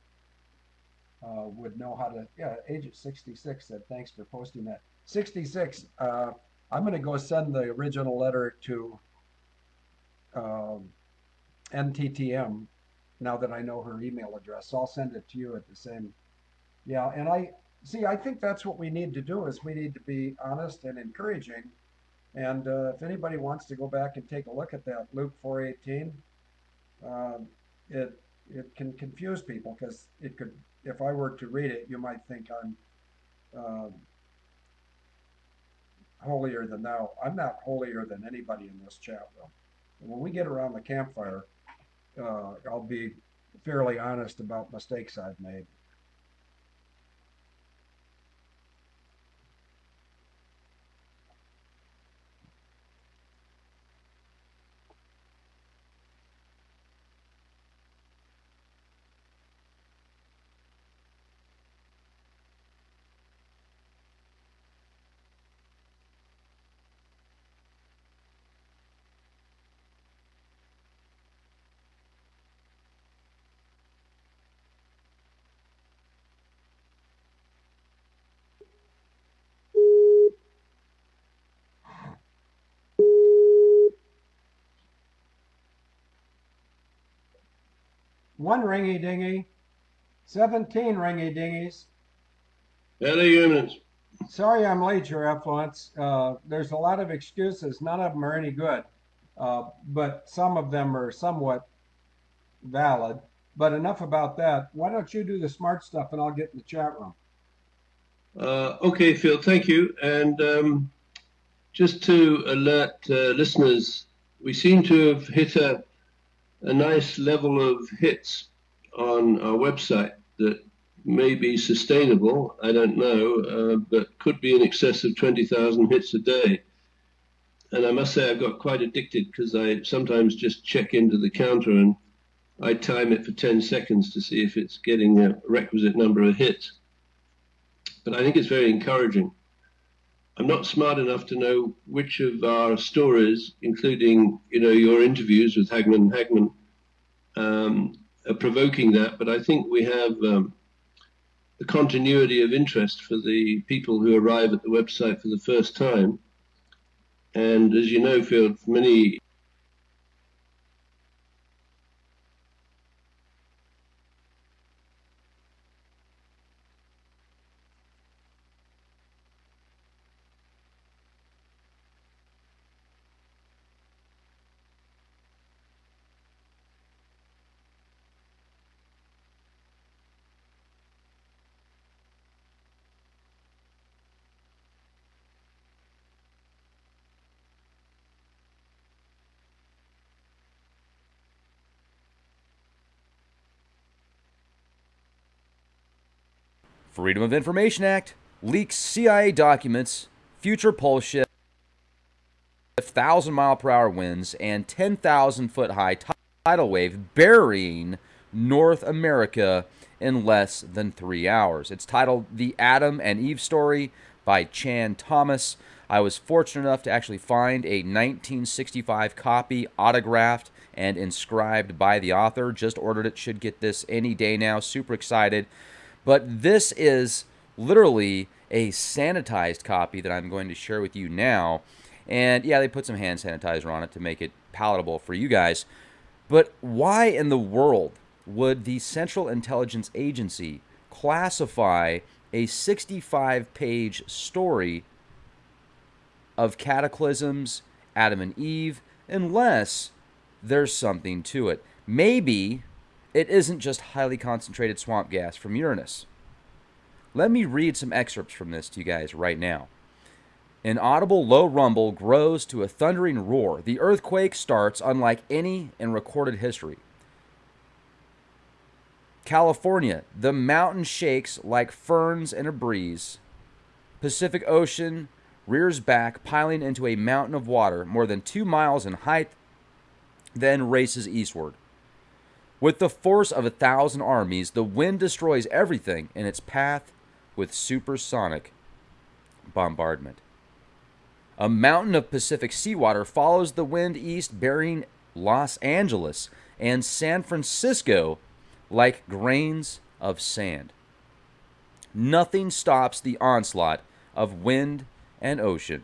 would know how to, yeah, Agent 66 said thanks for posting that. 66, I'm going to go send the original letter to NTTM now that I know her email address. So I'll send it to you at the same. Yeah, and I think that's what we need to do, is we need to be honest and encouraging. And if anybody wants to go back and take a look at that Luke 4:18, it can confuse people, because it could, if I were to read it, you might think I'm holier than thou. I'm not holier than anybody in this chat room. And when we get around the campfire, I'll be fairly honest about mistakes I've made. One ringy dingy, 17 ringy dingies. Hello, humans. Sorry I'm late, Your Affluence. There's a lot of excuses. None of them are any good, but some of them are somewhat valid. But enough about that. Why don't you do the smart stuff and I'll get in the chat room? Okay, Phil, thank you. And just to alert listeners, we seem to have hit a nice level of hits on our website that may be sustainable. I don't know, but could be in excess of 20,000 hits a day. And I must say I've got quite addicted, because I sometimes just check into the counter and I time it for 10 seconds to see if it's getting a requisite number of hits. But I think it's very encouraging. I'm not smart enough to know which of our stories, including your interviews with Hagman are provoking that, but I think we have the continuity of interest for the people who arrive at the website for the first time. And as you know, Phil, many Freedom of Information Act, leaks CIA documents, future pole shift, 1,000-mile-per-hour winds, and 10,000-foot high tidal wave burying North America in less than 3 hours. It's titled The Adam and Eve Story by Chan Thomas. I was fortunate enough to actually find a 1965 copy autographed and inscribed by the author. Just ordered it, should get this any day now. Super excited. But this is literally a sanitized copy that I'm going to share with you now. And yeah, they put some hand sanitizer on it to make it palatable for you guys. But why in the world would the Central Intelligence Agency classify a 65-page story of cataclysms, Adam and Eve, unless there's something to it. Maybe it isn't just highly concentrated swamp gas from Uranus. Let me read some excerpts from this to you guys right now. An audible low rumble grows to a thundering roar. The earthquake starts unlike any in recorded history. California, the mountain shakes like ferns in a breeze. Pacific Ocean rears back, piling into a mountain of water more than 2 miles in height, then races eastward. With the force of 1,000 armies, the wind destroys everything in its path with supersonic bombardment. A mountain of Pacific seawater follows the wind east, burying Los Angeles and San Francisco like grains of sand. Nothing stops the onslaught of wind and ocean.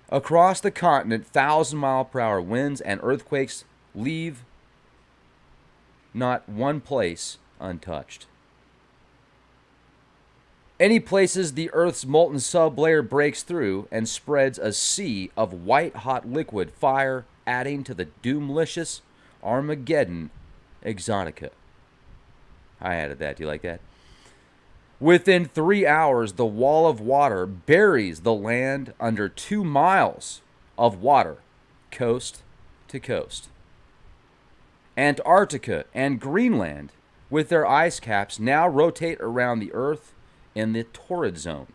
Across the continent, 1,000-mile-per-hour winds and earthquakes leave not one place untouched. Any places the Earth's molten sublayer breaks through and spreads a sea of white-hot liquid fire, adding to the doomlicious Armageddon exotica. I added that. Do you like that? Within 3 hours, the wall of water buries the land under 2 miles of water, coast to coast. Antarctica and Greenland, with their ice caps, now rotate around the Earth in the torrid zone.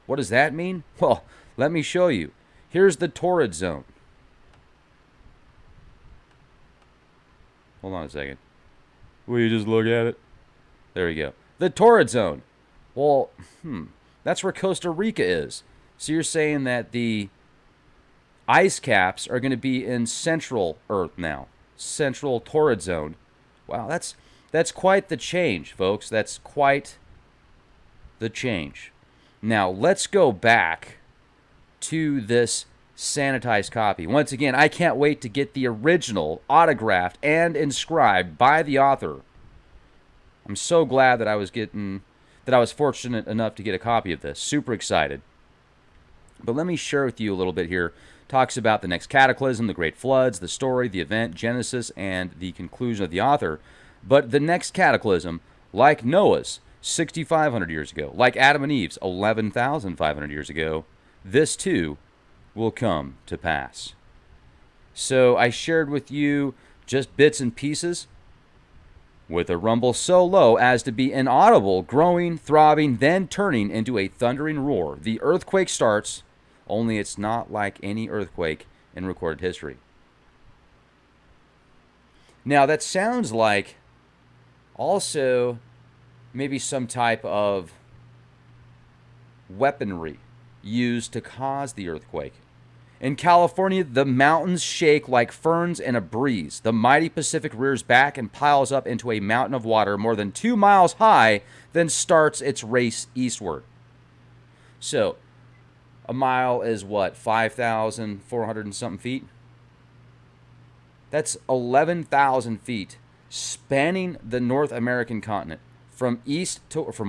What does that mean? Well, let me show you. Here's the torrid zone. Hold on a second. Will you just look at it? There we go. The torrid zone. Well, that's where Costa Rica is. So you're saying that the ice caps are going to be in central Earth now. Central torrid zone. Wow, that's quite the change, folks. That's quite the change. Now, let's go back to this sanitized copy. Once again, I can't wait to get the original autographed and inscribed by the author. I'm so glad that I was fortunate enough to get a copy of this. Super excited. But let me share with you a little bit here. Talks about the next cataclysm, the great floods, the story, the event, Genesis, and the conclusion of the author. But the next cataclysm, like Noah's 6,500 years ago, like Adam and Eve's 11,500 years ago, this too will come to pass. So I shared with you just bits and pieces, with a rumble so low as to be inaudible, growing, throbbing, then turning into a thundering roar. The earthquake starts, only it's not like any earthquake in recorded history. Now that sounds like also maybe some type of weaponry used to cause the earthquake. In California, the mountains shake like ferns in a breeze. The mighty Pacific rears back and piles up into a mountain of water more than 2 miles high, then starts its race eastward. So, a mile is what, 5,400 and something feet? That's 11,000 feet, spanning the North American continent from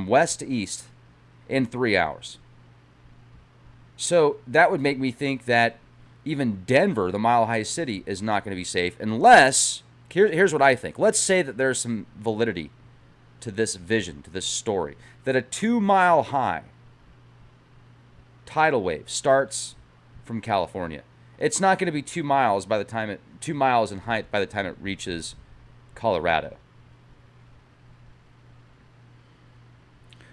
west to east in 3 hours. So that would make me think that even Denver, the mile-high city, is not going to be safe unless, here's what I think. Let's say that there's some validity to this vision, to this story, that a 2-mile-high tidal wave starts from California. It's not going to be 2 miles by the time 2 miles in height by the time it reaches Colorado.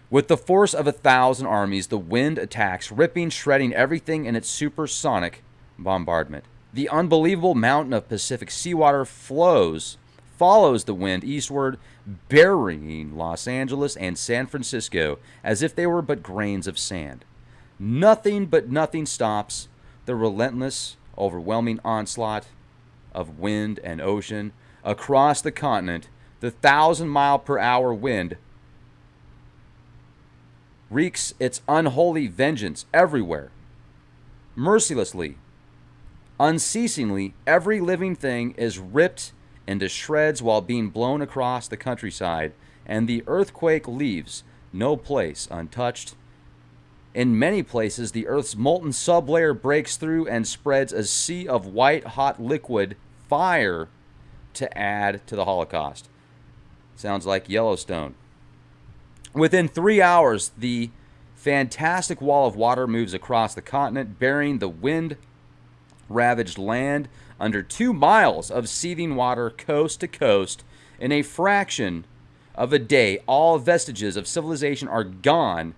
With the force of 1,000 armies, the wind attacks, ripping, shredding everything in its supersonic bombardment. The unbelievable mountain of Pacific seawater follows the wind eastward, burying Los Angeles and San Francisco as if they were but grains of sand. Nothing but nothing stops the relentless, overwhelming onslaught of wind and ocean. Across the continent, the 1,000-mile-per-hour wind wreaks its unholy vengeance everywhere. Mercilessly, unceasingly, every living thing is ripped into shreds while being blown across the countryside, and the earthquake leaves no place untouched. In many places, the Earth's molten sublayer breaks through and spreads a sea of white-hot liquid fire to add to the Holocaust. Sounds like Yellowstone. Within 3 hours, the fantastic wall of water moves across the continent, burying the wind-ravaged land under 2 miles of seething water coast to coast. In a fraction of a day, all vestiges of civilization are gone,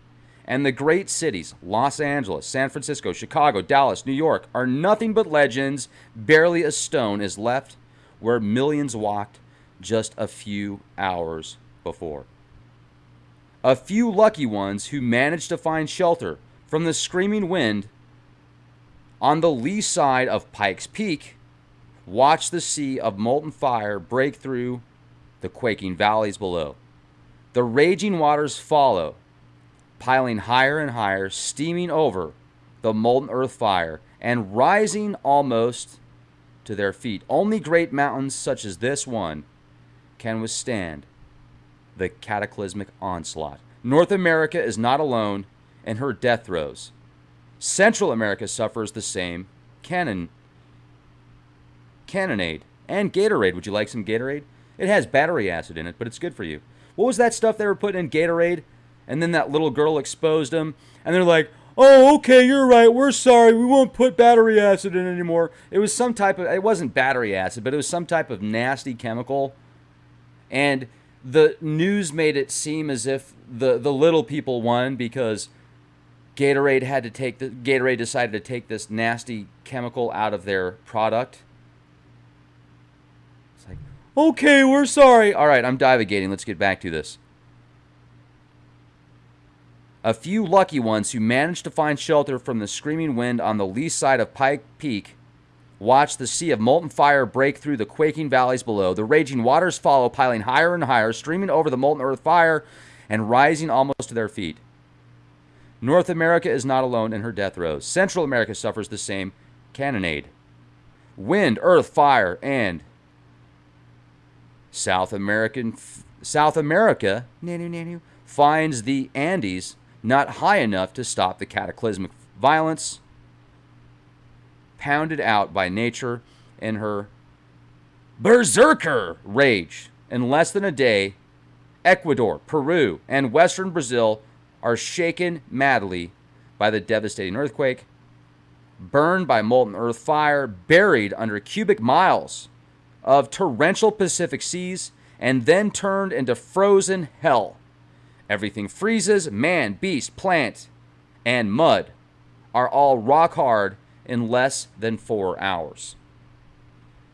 and the great cities, Los Angeles, San Francisco, Chicago, Dallas, New York, are nothing but legends. Barely a stone is left where millions walked just a few hours before. A few lucky ones who managed to find shelter from the screaming wind on the lee side of Pikes Peak watch the sea of molten fire break through the quaking valleys below. The raging waters follow, piling higher and higher, steaming over the molten earth fire and rising almost to their feet. Only great mountains such as this one can withstand the cataclysmic onslaught. North America is not alone in her death throes. Central America suffers the same cannonade. And Gatorade. Would you like some Gatorade? It has battery acid in it, but it's good for you. What was that stuff they were putting in Gatorade? And then that little girl exposed them, and they're like, oh, okay, you're right, we're sorry, we won't put battery acid in anymore. It was some type of, it wasn't battery acid, but it was some type of nasty chemical. And the news made it seem as if the little people won because Gatorade decided to take this nasty chemical out of their product. It's like, okay, we're sorry. All right, I'm divagating. Let's get back to this. A few lucky ones who managed to find shelter from the screaming wind on the lee side of Pike Peak watch the sea of molten fire break through the quaking valleys below. The raging waters follow, piling higher and higher, streaming over the molten earth fire and rising almost to their feet. North America is not alone in her death throes. Central America suffers the same cannonade. Wind, earth, fire, and South America finds the Andes not high enough to stop the cataclysmic violence pounded out by nature in her berserker rage. In less than a day, Ecuador, Peru, and western Brazil are shaken madly by the devastating earthquake, burned by molten earth fire, buried under cubic miles of torrential Pacific seas, and then turned into frozen hell. Everything freezes. Man, beast, plant, and mud are all rock hard in less than 4 hours.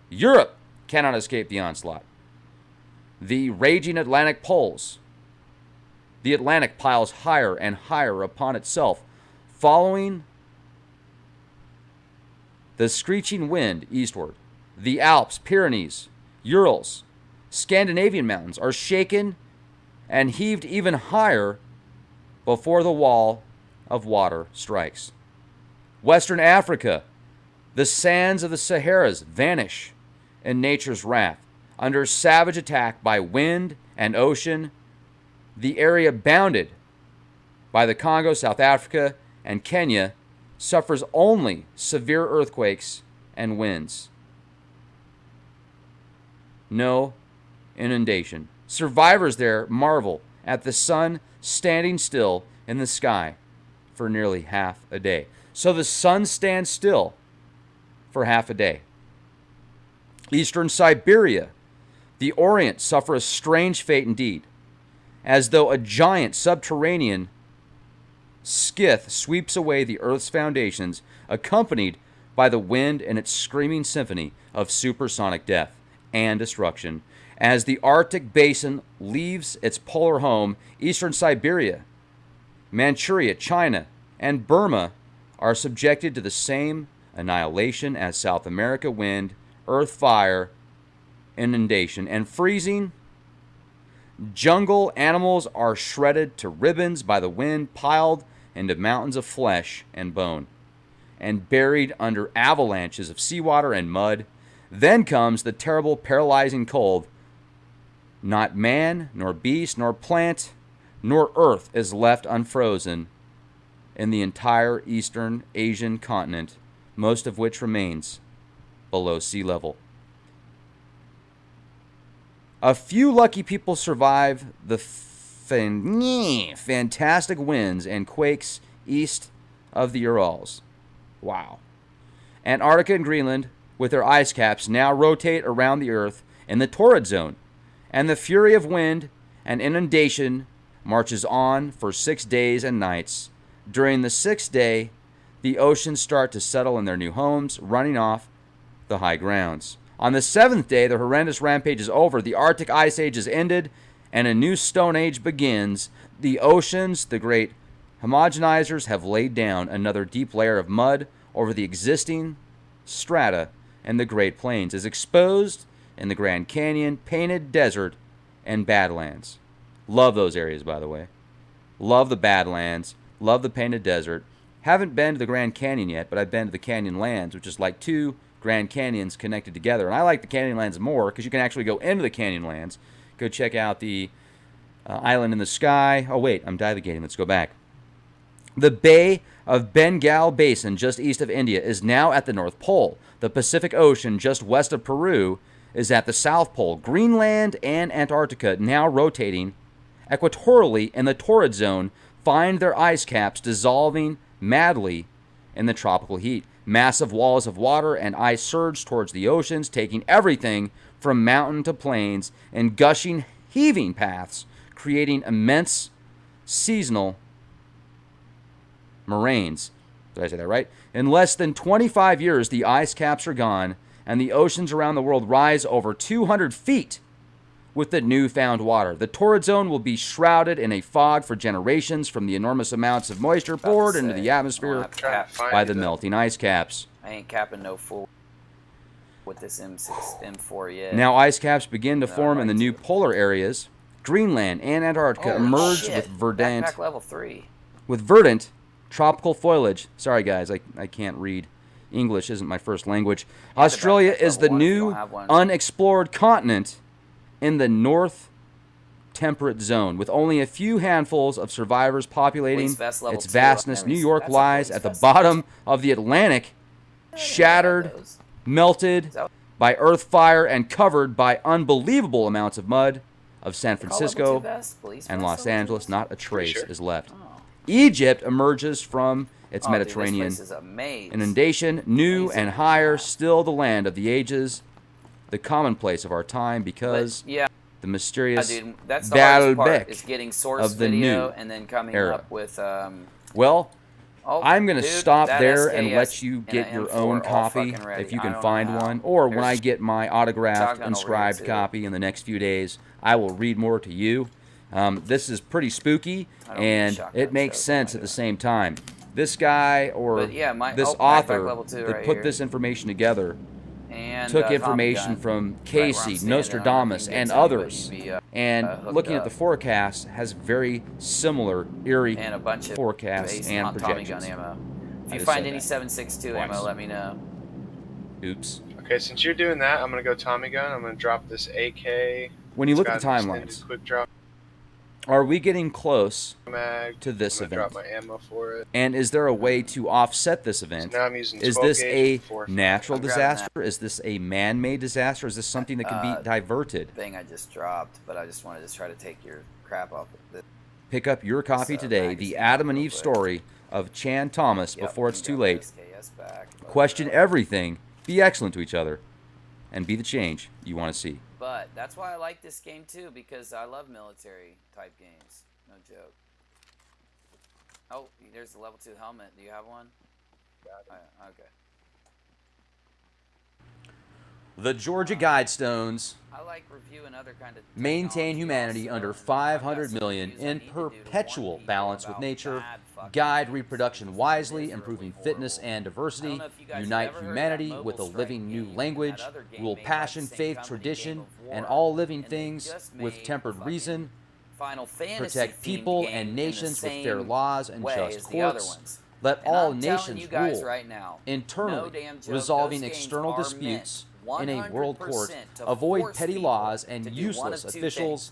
Europe cannot escape the onslaught. The raging Atlantic pulls. The Atlantic piles higher and higher upon itself, following the screeching wind eastward. The Alps, Pyrenees, Urals, Scandinavian mountains are shaken and heaved even higher before the wall of water strikes. Western Africa, the sands of the Saharas vanish in nature's wrath. Under savage attack by wind and ocean, the area bounded by the Congo, South Africa, and Kenya suffers only severe earthquakes and winds. No inundation. Survivors there marvel at the sun standing still in the sky for nearly half a day. So the sun stands still for half a day. Eastern Siberia, the Orient suffer a strange fate indeed, as though a giant subterranean skith sweeps away the earth's foundations, accompanied by the wind and its screaming symphony of supersonic death and destruction. As the Arctic basin leaves its polar home, Eastern Siberia, Manchuria, China, and Burma are subjected to the same annihilation as South America: wind, earth fire, inundation, and freezing. Jungle animals are shredded to ribbons by the wind, piled into mountains of flesh and bone, and buried under avalanches of seawater and mud. Then comes the terrible, paralyzing cold. Not man, nor beast, nor plant, nor earth is left unfrozen in the entire eastern Asian continent, most of which remains below sea level. A few lucky people survive the fantastic winds and quakes east of the Urals. Wow. Antarctica and Greenland, with their ice caps, now rotate around the Earth in the torrid zone, and the fury of wind and inundation marches on for 6 days and nights. During the 6th day, the oceans start to settle in their new homes, running off the high grounds. On the 7th day, the horrendous rampage is over. The Arctic Ice Age is ended, and a new Stone Age begins. The oceans, the great homogenizers, have laid down another deep layer of mud over the existing strata, and the Great Plains is exposed in the Grand Canyon, Painted Desert, and Badlands. Love those areas, by the way. Love the Badlands. Love the Painted Desert. Haven't been to the Grand Canyon yet, but I've been to the Canyonlands, which is like 2 Grand Canyons connected together. And I like the Canyonlands more because you can actually go into the Canyonlands. Go check out the Island in the Sky. Oh, wait, I'm divagating. Let's go back. The Bay of Bengal Basin, just east of India, is now at the North Pole. The Pacific Ocean, just west of Peru, is at the South Pole. Greenland and Antarctica, now rotating equatorially in the torrid zone, find their ice caps dissolving madly in the tropical heat. Massive walls of water and ice surge towards the oceans, taking everything from mountain to plains in gushing, heaving paths, creating immense seasonal moraines. Did I say that right? In less than 25 years, the ice caps are gone, and the oceans around the world rise over 200 feet with the newfound water. The torrid zone will be shrouded in a fog for generations from the enormous amounts of moisture poured into the atmosphere by the melting ice caps. I ain't capping no fool with this M6, M4 yet. Now ice caps begin to form in the new polar areas. Greenland and Antarctica emerge with verdant, Backpack level 3. with verdant tropical foliage. Sorry guys, I can't read. English isn't my first language. Australia is the new unexplored continent in the North Temperate Zone, with only a few handfuls of survivors populating its vastness. New York lies at the bottom of the Atlantic, shattered, melted by earth fire, and covered by unbelievable amounts of mud. Of San Francisco and Los Angeles, not a trace is left. Egypt emerges from its Mediterranean inundation, new and higher, still the land of the ages, the commonplace of our time, because the mysterious Baalbek of the new and then coming era. Up with, well, I'm going to stop there and let you get your own copy, if you can find one, or when I get my autographed, inscribed copy in the next few days, I will read more to you. This is pretty spooky, and it makes sense at the same time. This guy, or this author that put this information together, took information from Casey, Nostradamus, and others, and looking at the forecast, has very similar eerie forecasts and projections. If you find any 7.62 ammo, let me know. Oops. Okay, since you're doing that, I'm gonna go Tommy gun. I'm gonna drop this AK. When you look at the timelines, quick drop are we getting close mag to this event? Drop my ammo for it. And is there a way to offset this event? So now I'm using is this a natural disaster? Is this a man-made disaster? Is this something that can be diverted? Thing I just dropped, but I just wanted to try to take your crap off of this. Pick up your copy today, The Adam and Eve Story of Chan Thomas, before it's too late. Question everything, be excellent to each other, and be the change you want to see. But that's why I like this game too, because I love military type games. No joke. Oh, there's the level 2 helmet. Do you have one? Okay. The Georgia Guidestones I like reviewing other kind of maintain humanity under 500 million in perpetual balance with nature, guide reproduction wisely, improving fitness and diversity, unite humanity with a living new language, rule passion, faith, tradition, and all living things with tempered reason, protect people and nations with fair laws and just courts. Let all nations rule internally, resolving external disputes in a world court. Avoid petty laws and useless officials.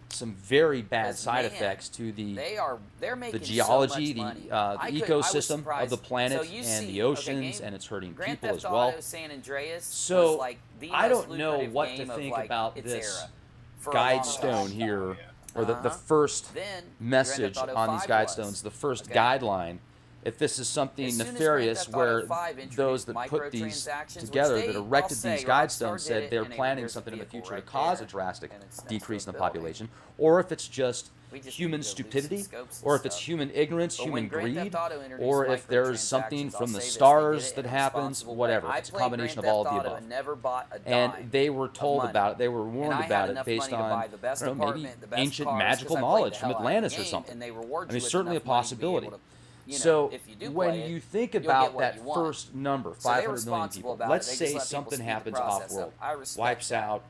some very bad 'Cause, side man, effects to they're making the geology, so much money. the I was ecosystem of surprised. the planet So you and see, the okay, oceans, and it's hurting Grand people Theft as well. Auto San Andreas So was like the I most don't know lucrative what to game of, think like, about its this era for a guide long stone time. here, Yeah. or the first Then Grand message Theft Auto on these 5 guide was. stones, the first Okay. guideline. if this is something As soon as nefarious Grand Theft Auto where 5 introduced those that put these microtransactions, which together, they- that I'll erected say these Rockstar guidestones, did said it, they're and planning there's a something in the vehicle future to right cause there, a drastic and it's next to decrease a in the building. population, or if it's just We just human need to loosen stupidity, scopes and or if it's stuff. human ignorance, But human when Grand greed, Theft Auto introduced or if there's something microtransactions, I'll from the say this, they stars did it that in a happens, responsible way. whatever. I It's a played combination Grand of all Theft of the Auto above. and never bought a And dime they were of told money. about it. They were And warned I had about it enough based money to on, buy the best I don't know, maybe apartment, the best ancient cars, magical 'cause I played knowledge the from hell out of the Atlantis or game, something. and they reward I mean, you it's with certainly a enough money to be possibility. able to, you know, So if you do when play it, you think you'll get about what that you want. first number, So they're 500 million responsible people, about let's it. They say just let people something speed the happens process off-world, up. I respect wipes that. out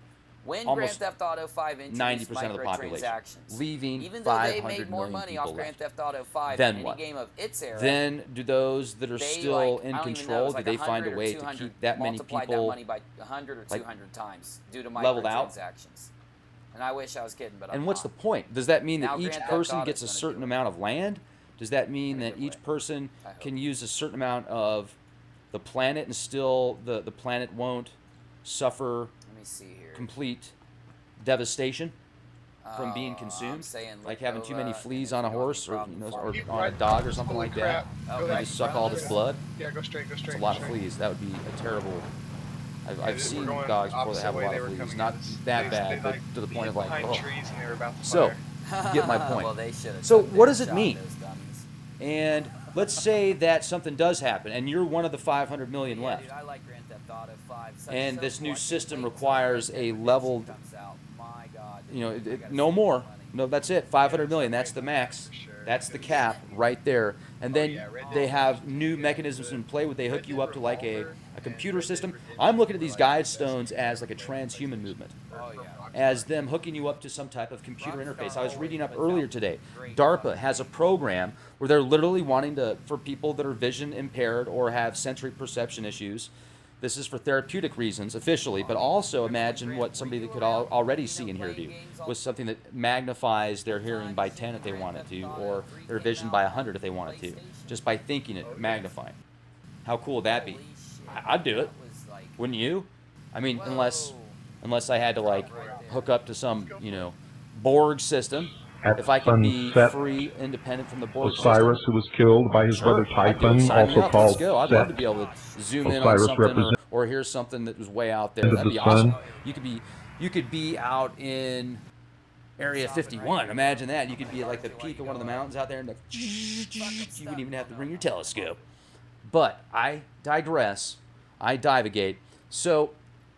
When almost Grand Theft Auto 5 introduced 90% of the population, microtransactions, leaving even though they 500 made more million money people off Grand left. Theft Auto 5 Then than any what? game of its era, Then do those that are they, still like, in I don't even know, it control, was do like they find a 100 or way to 200, keep that many multiplied people that money by 100 or like, 200 times due to leveled out? microtransactions? And I wish I was kidding, but I'm And what's the not. point? Does that mean Now that each Grand Theft person Auto's gets a gonna certain do it. amount of land? Does that mean In a that good each way. person I hope. can use a certain amount of the planet and still the planet won't suffer Let me see here. complete devastation from being I'm consumed? saying Like having too many Lakova, fleas and on a if you want horse me or, problem you know, before or we- on a dog or something Holy like crap. that? Oh, They right. just suck all this blood? Yeah, go straight, go straight. It's a go lot of straight. fleas. That would be a terrible... I've We're seen going dogs before that opposite have a way lot they of were fleas. coming Not at us. that They, bad, but like, to the point of hid like, behind oh. trees and they were about to So, fire. you get my point. Well, they should have So took what that does it shot, mean? those dummies. And let's say that something does happen, and you're one of the 500 million Yeah, left. dude, I like Grand Theft Auto 5. Such And so this cool. new I can't system wait till requires Red Dead a Redemption leveled, comes out. My God, dude, you know, I gotta no save more. money. No, that's it. 500 million. That's the max. That's the cap right there. And then they have new mechanisms in play where they hook you up to like a computer system. I'm looking at these guide stones as like a transhuman movement, Oh yeah. as them hooking you up to some type of computer interface. I was reading up earlier today. DARPA has a program where they're literally wanting to, for people that are vision impaired or have sensory perception issues. This is for therapeutic reasons officially, but also imagine what somebody that could already see and hear do with something that magnifies their hearing by 10 if they wanted to, or their vision by 100 if they wanted to, just by thinking it, magnifying. How cool would that be? Holy shit. I'd do it. That was like, Wouldn't you? I mean, unless I had to like hook up to some, you know, Borg system. At If I could be sunset, free, independent from the Borg Osiris, system. who was killed by his Sure, brother I'd do it. Typhon, Sign me also up. Let's called go. I'd love to Set. be able to zoom in on Osiris something, represents or hear something that was way out there. end of That'd the be awesome. sun. You could be out in Area 51. Imagine that. You could be at like the peak of one of the mountains out there, and you wouldn't even have to bring your telescope. But I digress. I divagate. So.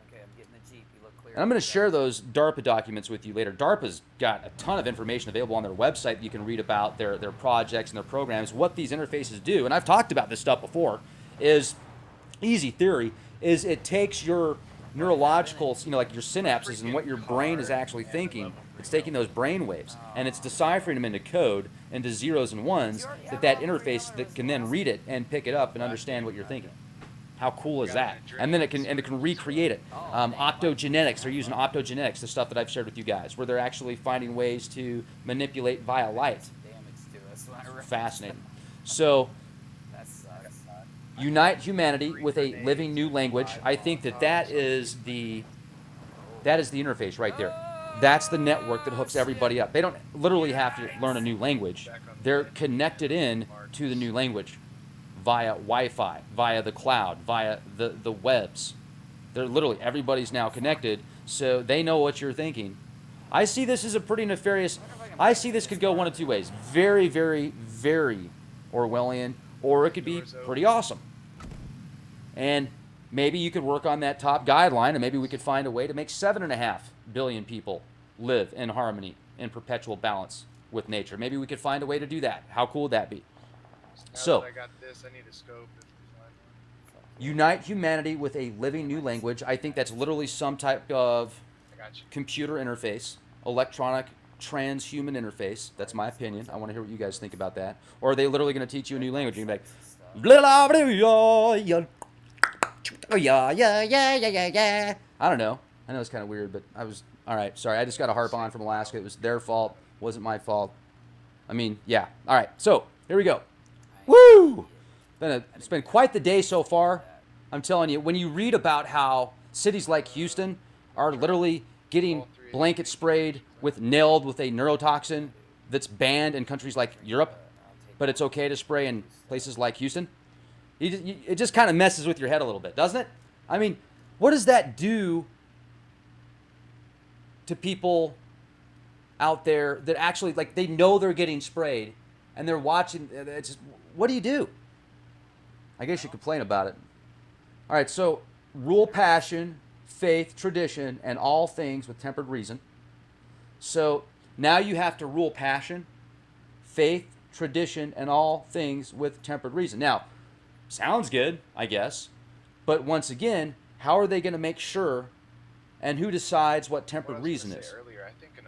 okay, I'm getting the Jeep. You look clear. And I'm going to share those DARPA documents with you later. DARPA's got a ton of information available on their website that you can read about their projects and their programs, what these interfaces do. And I've talked about this stuff before. Is easy theory is it takes your neurological, you know, like your synapses and what your brain is actually thinking. It's taking those brain waves and it's deciphering them into code, into zeros and ones, that interface that can then read it and pick it up and understand what you're thinking. How cool is that? And then it can recreate it. Optogenetics, they're using optogenetics, the stuff that I've shared with you guys, where they're actually finding ways to manipulate via light. Damage to us when I read Fascinating. So, that sucks. unite humanity with a living new language. I think that is the interface right there. That's the network that hooks everybody up. They don't literally have to learn a new language. They're connected in to the new language via Wi-Fi, via the cloud, via the webs. They're literally, everybody's now connected, so they know what you're thinking. I see this as a pretty nefarious, I see this could go one of two ways. Very, very, very Orwellian, or it could be pretty awesome. And maybe you could work on that top guideline, and maybe we could find a way to make 7.5 billion people live in harmony, in perpetual balance with nature. Maybe we could find a way to do that. How cool would that be? So, Now that I got this, I need a scope. unite humanity with a living new language. I think that's literally some type of I got you. computer interface, electronic transhuman interface. That's my opinion. I want to hear what you guys think about that. Or are they literally going to teach you a new language? You're going to be like, blah, blah, blah, yeah, yeah, yeah, yeah, yeah, yeah. I don't know. I know it's kind of weird, but I was, all right, sorry. I just got a harp on from Alaska. It was their fault. Wasn't my fault. I mean, yeah. All right, so here we go. Woo! It's been quite the day so far. I'm telling you, when you read about how cities like Houston are literally getting blanket sprayed with nailed with a neurotoxin that's banned in countries like Europe, but it's okay to spray in places like Houston. It just kind of messes with your head a little bit, doesn't it? I mean, what does that do to people out there that actually, like, they know they're getting sprayed and they're watching? It's just, what do you do? I guess you complain about it. All right, so rule passion, faith, tradition, and all things with tempered reason. So now you have to rule passion, faith, tradition, and all things with tempered reason. Now, sounds good, I guess, but once again, how are they going to make sure, and who decides what tempered reason is?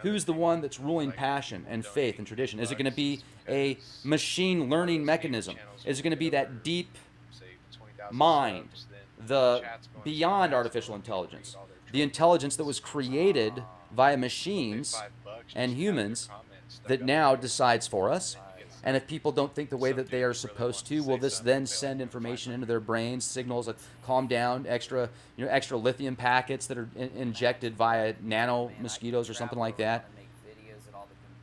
Who's the one that's ruling passion and faith and tradition? Is it going to be a machine learning mechanism? Is it going to be that deep mind, the beyond artificial intelligence, the intelligence that was created via machines and humans that now decides for us? And if people don't think the way that they are supposed to, will this then send information into their brains, signals like calm down, extra lithium packets that are injected via nano mosquitoes or something like that?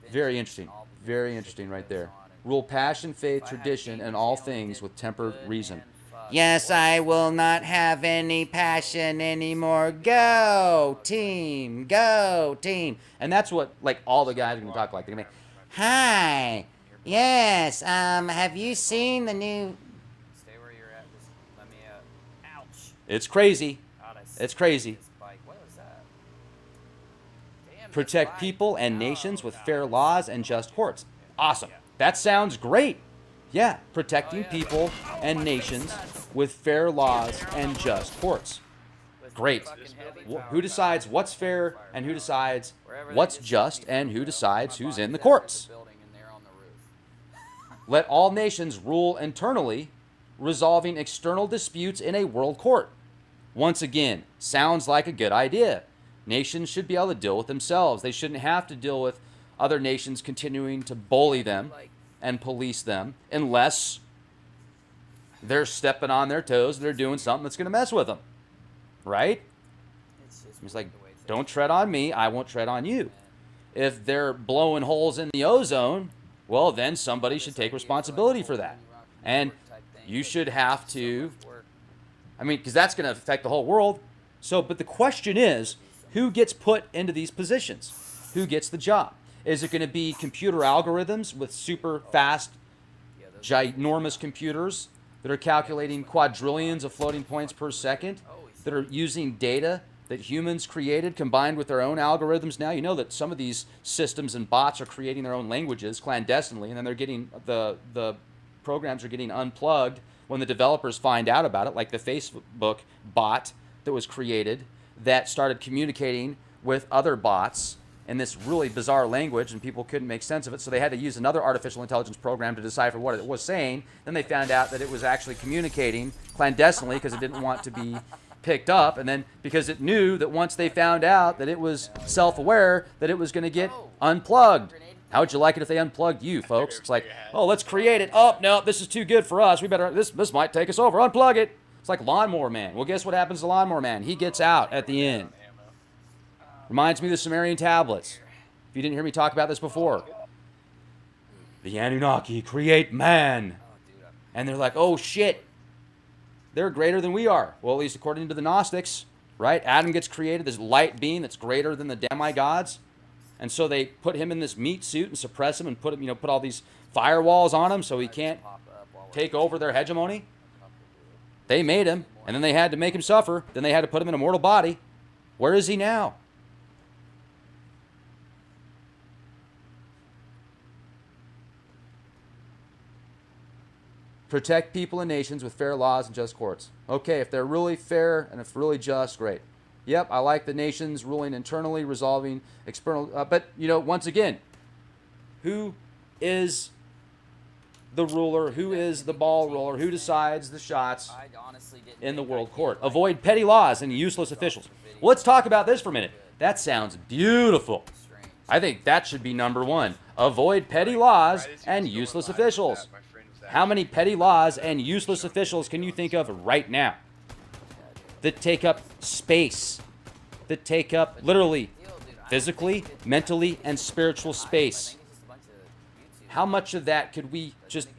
Very interesting. Very interesting right there. Rule passion, faith, tradition, and all things with tempered reason. Yes, I will not have any passion anymore. Go team, go team. And that's what, like, all the guys are going to talk like. They're going to be, hi, yes, have you seen the new... Stay where you're at. Just let me, ouch. It's crazy. God, It's crazy. this bike. What was that? Damn, this Protect bike. people and Oh, nations with God. fair laws and just courts. Awesome. That sounds great. Yeah, protecting people and nations with fair laws and just courts. Great. Who decides what's fair and who decides what's just and who decides who's in the courts? Let all nations rule internally, resolving external disputes in a world court. Once again, sounds like a good idea. Nations should be able to deal with themselves. They shouldn't have to deal with other nations continuing to bully them and police them unless they're stepping on their toes, they're doing something that's going to mess with them. Right? It's like, don't tread on me, I won't tread on you. If they're blowing holes in the ozone, well, then somebody should take responsibility for that. And you should have to, I mean, because that's going to affect the whole world. So, but the question is, who gets put into these positions? Who gets the job? Is it going to be computer algorithms with super fast, ginormous computers that are calculating quadrillions of floating points per second, that are using data that humans created combined with their own algorithms now? You know that some of these systems and bots are creating their own languages clandestinely, and then they're getting, the programs are getting unplugged when the developers find out about it, like the Facebook bot that was created that started communicating with other bots in this really bizarre language, and people couldn't make sense of it, so they had to use another artificial intelligence program to decipher what it was saying. Then they found out that it was actually communicating clandestinely because it didn't want to be picked up, and then because it knew that once they found out that it was self-aware, that it was going to get unplugged. How would you like it if they unplugged you, folks? It's like, oh, let's create it. Oh, no, this is too good for us. We better, this might take us over. Unplug it. It's like Lawnmower Man. Well, guess what happens to Lawnmower Man? He gets out at the end. Reminds me of the Sumerian tablets. If you didn't hear me talk about this before. The Anunnaki create man. And they're like, oh, shit. They're greater than we are. Well, at least according to the Gnostics, right? Adam gets created, this light being that's greater than the demigods. And so they put him in this meat suit and suppress him and put him, put all these firewalls on him so he can't take over their hegemony. They made him, and then they had to make him suffer. Then they had to put him in a mortal body. Where is he now? Protect people and nations with fair laws and just courts. Okay, if they're really fair and if really just, great. Yep, I like the nations ruling internally, resolving external. But, once again, who is the ruler? Who is the ball roller? Who decides the shots in the world court? Avoid petty laws and useless officials. Well, let's talk about this for a minute. That sounds beautiful. I think that should be number one. Avoid petty laws and useless officials. How many petty laws and useless officials can you think of right now that take up space, that take up literally, physically, mentally, and spiritual space? How much of that could we just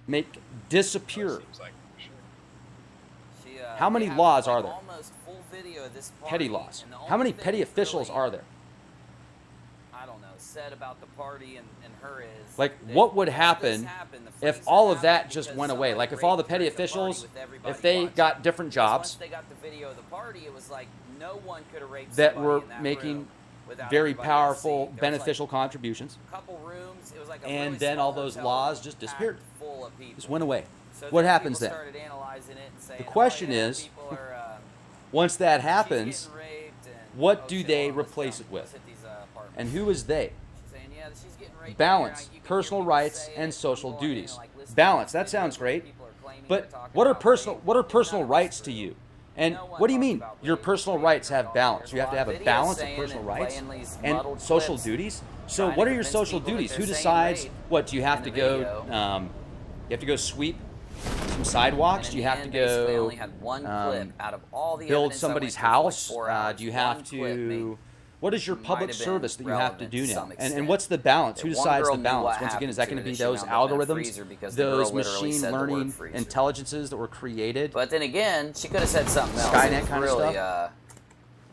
make disappear. Seems like for sure. How many they have, laws like, are there? almost full video of this Petty party, laws. and the How only many thing petty that officials really, are there? I don't know, said about the party and her is Like, that what would this happen happened, the if freezer all of that happened just because went away? somebody Like, if all the raped petty her at the party officials, with everybody if they watching. got different Because jobs once they got the video of the party, it was like no one could have raped that somebody were in that making room without very everybody powerful, seeing. There was, beneficial contributions, like, couple rooms. It was like a and really then all small those hotel laws just packed disappeared. full of people. just went away. So What then happens people then? started analyzing it and saying, The question oh, yeah, is, people are, once that she's happens, getting raped and, what oh, do shit, they hold on, let's replace go. it with? Let's hit these, apartments. And who is they? She's saying, yeah, she's getting raped Balance, here, you can personal hear people rights, say and it, social people are, duties. like, listening Balance, to that videos sounds where great. people are claiming But they're talking what are about personal rape. what are None personal of it's rights to true. you? And No one what do you talks mean about your rape. personal Rape rights is all- have balance? there's You have to have a lot of balance videos of saying personal and rights playing these and muddled social clips, duties. So trying to what are your convince social people that duties? they're Who saying decides rape what? Do you have in to the go video. you have to go sweep some sidewalks? And Do in you the have to end, basically, I go only had one clip out of all the build evidence I somebody's went through for, like, house? 4 hours, Do you one have clip made to what is your might public have been service that you have to relevant do to now? some And extent. what's the balance? Who That one decides girl the knew balance? what Once again, is that happened going to to be her, that those she wound up in a algorithms, freezer because the girl those literally machine said the word learning freezer. intelligences that were created? But then again, she could have said something else. Skynet It was kind of really, stuff?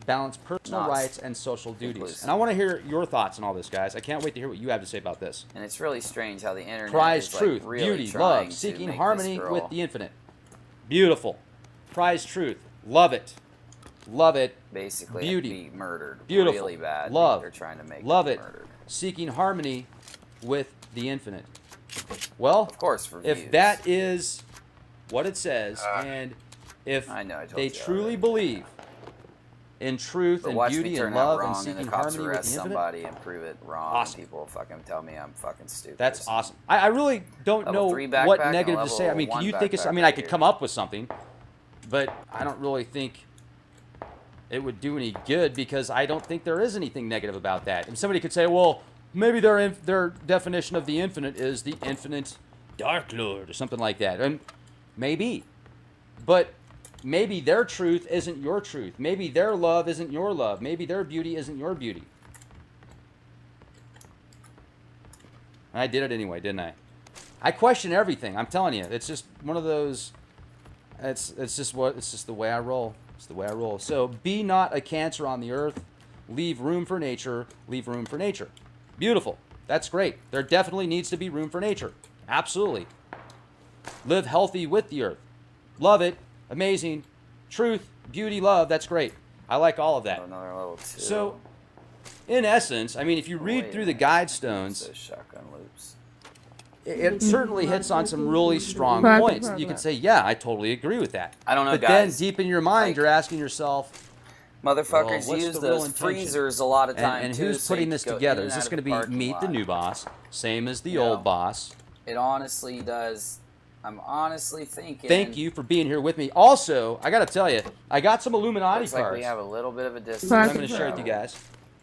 Balance personal not rights and social duties. inclusive. And I want to hear your thoughts on all this, guys. I can't wait to hear what you have to say about this. And it's really strange how the internet Prize is truth, like really beauty, trying love, to seeking make harmony this girl, with the infinite. Beautiful. Prize truth, love it. Love it. basically beauty, be murdered. beautiful, Really bad. love, They're trying to make love her it. murdered. Seeking harmony with the infinite. Well, Of course, for if views. that is what it says, and if I know, I told they you truly already. believe in truth But and watch beauty me and turn out love and wrong, and seeking the cops harmony with arrest the infinite, somebody and prove it wrong. Awesome. And people fucking tell me I'm fucking stupid. that's awesome. I really don't Level know 3 what backpack and negative to say. I level mean, can 1 you think of? I backpack mean, I right could here. come up with something, but I don't really think it would do any good because I don't think there is anything negative about that. And somebody could say, well, maybe their definition of the infinite is the infinite Dark Lord or something like that, and maybe, but maybe their truth isn't your truth. Maybe their love isn't your love. Maybe their beauty isn't your beauty. I did it anyway, didn't I? I question everything. I'm telling you, it's just one of those. It's just the way I roll. It's the way I roll. So be not a cancer on the earth. Leave room for nature. Leave room for nature. Beautiful. That's great. There definitely needs to be room for nature. Absolutely. Live healthy with the earth. Love it. Amazing. Truth, beauty, love. That's great. I like all of that. Another level 2. So, in essence, I mean, if you read through the guide stones, Those shotgun loops. it certainly hits on some really strong points. You can say, yeah, I totally agree with that. I don't know, But guys. then deep in your mind, Like, you're asking yourself, Motherfuckers well, what's use the real those intention? freezers a lot of times and too, who's so putting you this go in together? and Is out this of going to the be parking meet the lot. new boss, same as the You know, old boss? It honestly does. I'm honestly thinking. Thank you for being here with me. Also, I got to tell you, I got some Illuminati Looks like cards we have a little bit of a distance. I'm going to share with you guys.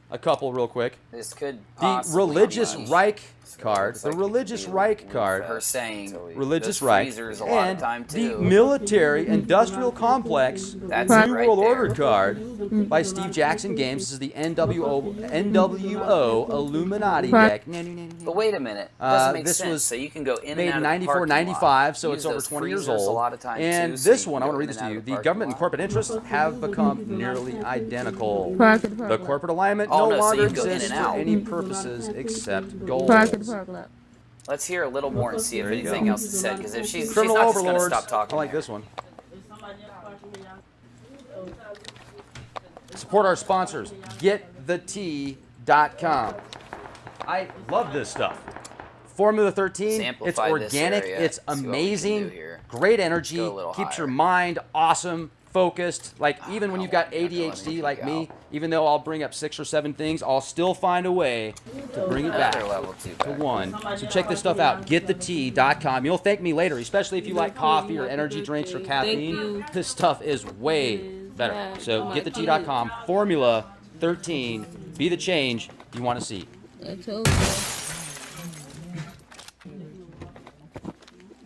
A couple real quick. This could The possibly Religious be Reich So card. it's The like Religious we- Reich we- card. Her saying Religious those Reich. freezers a lot And of time the too. Military Industrial Complex That's New it right World there. Order card by Steve Jackson Games. This is the NWO Illuminati deck. But wait a minute, doesn't make this sense. was So you can go in made and in out of the 94, parking 95, lot. so Use it's over those 20 years freezers old. A lot of times And too, so this you one, can I go want to read in this and to out you. of The parking government and lot. corporate interests have become nearly identical. Park at The corporate alignment Oh, no no, so longer you can go in exists and for out. any purposes except goals. Park at the parking lot. Let's hear a little more and see if There you anything go. else is said. Because if she's Criminal not just going to overlords. stop talking. I like there. this one. Support our sponsors. GetTheT.com. I love this stuff. Formula 13. Samplify It's this organic. area, It's see what we can do amazing. here. Great energy. Go a little Keeps your higher. mind awesome, focused. Like even when come you've got on, you're not gonna let ADHD me like freak me, out. even though I'll bring up 6 or 7 things, I'll still find a way to bring it back Another level 2 to back. one. So check this stuff out. GetTheT.com. You'll thank me later, especially if you like coffee or energy drinks or caffeine. This stuff is way better. So GetTheT.com. Formula 13. Be the change you want to see. I told you.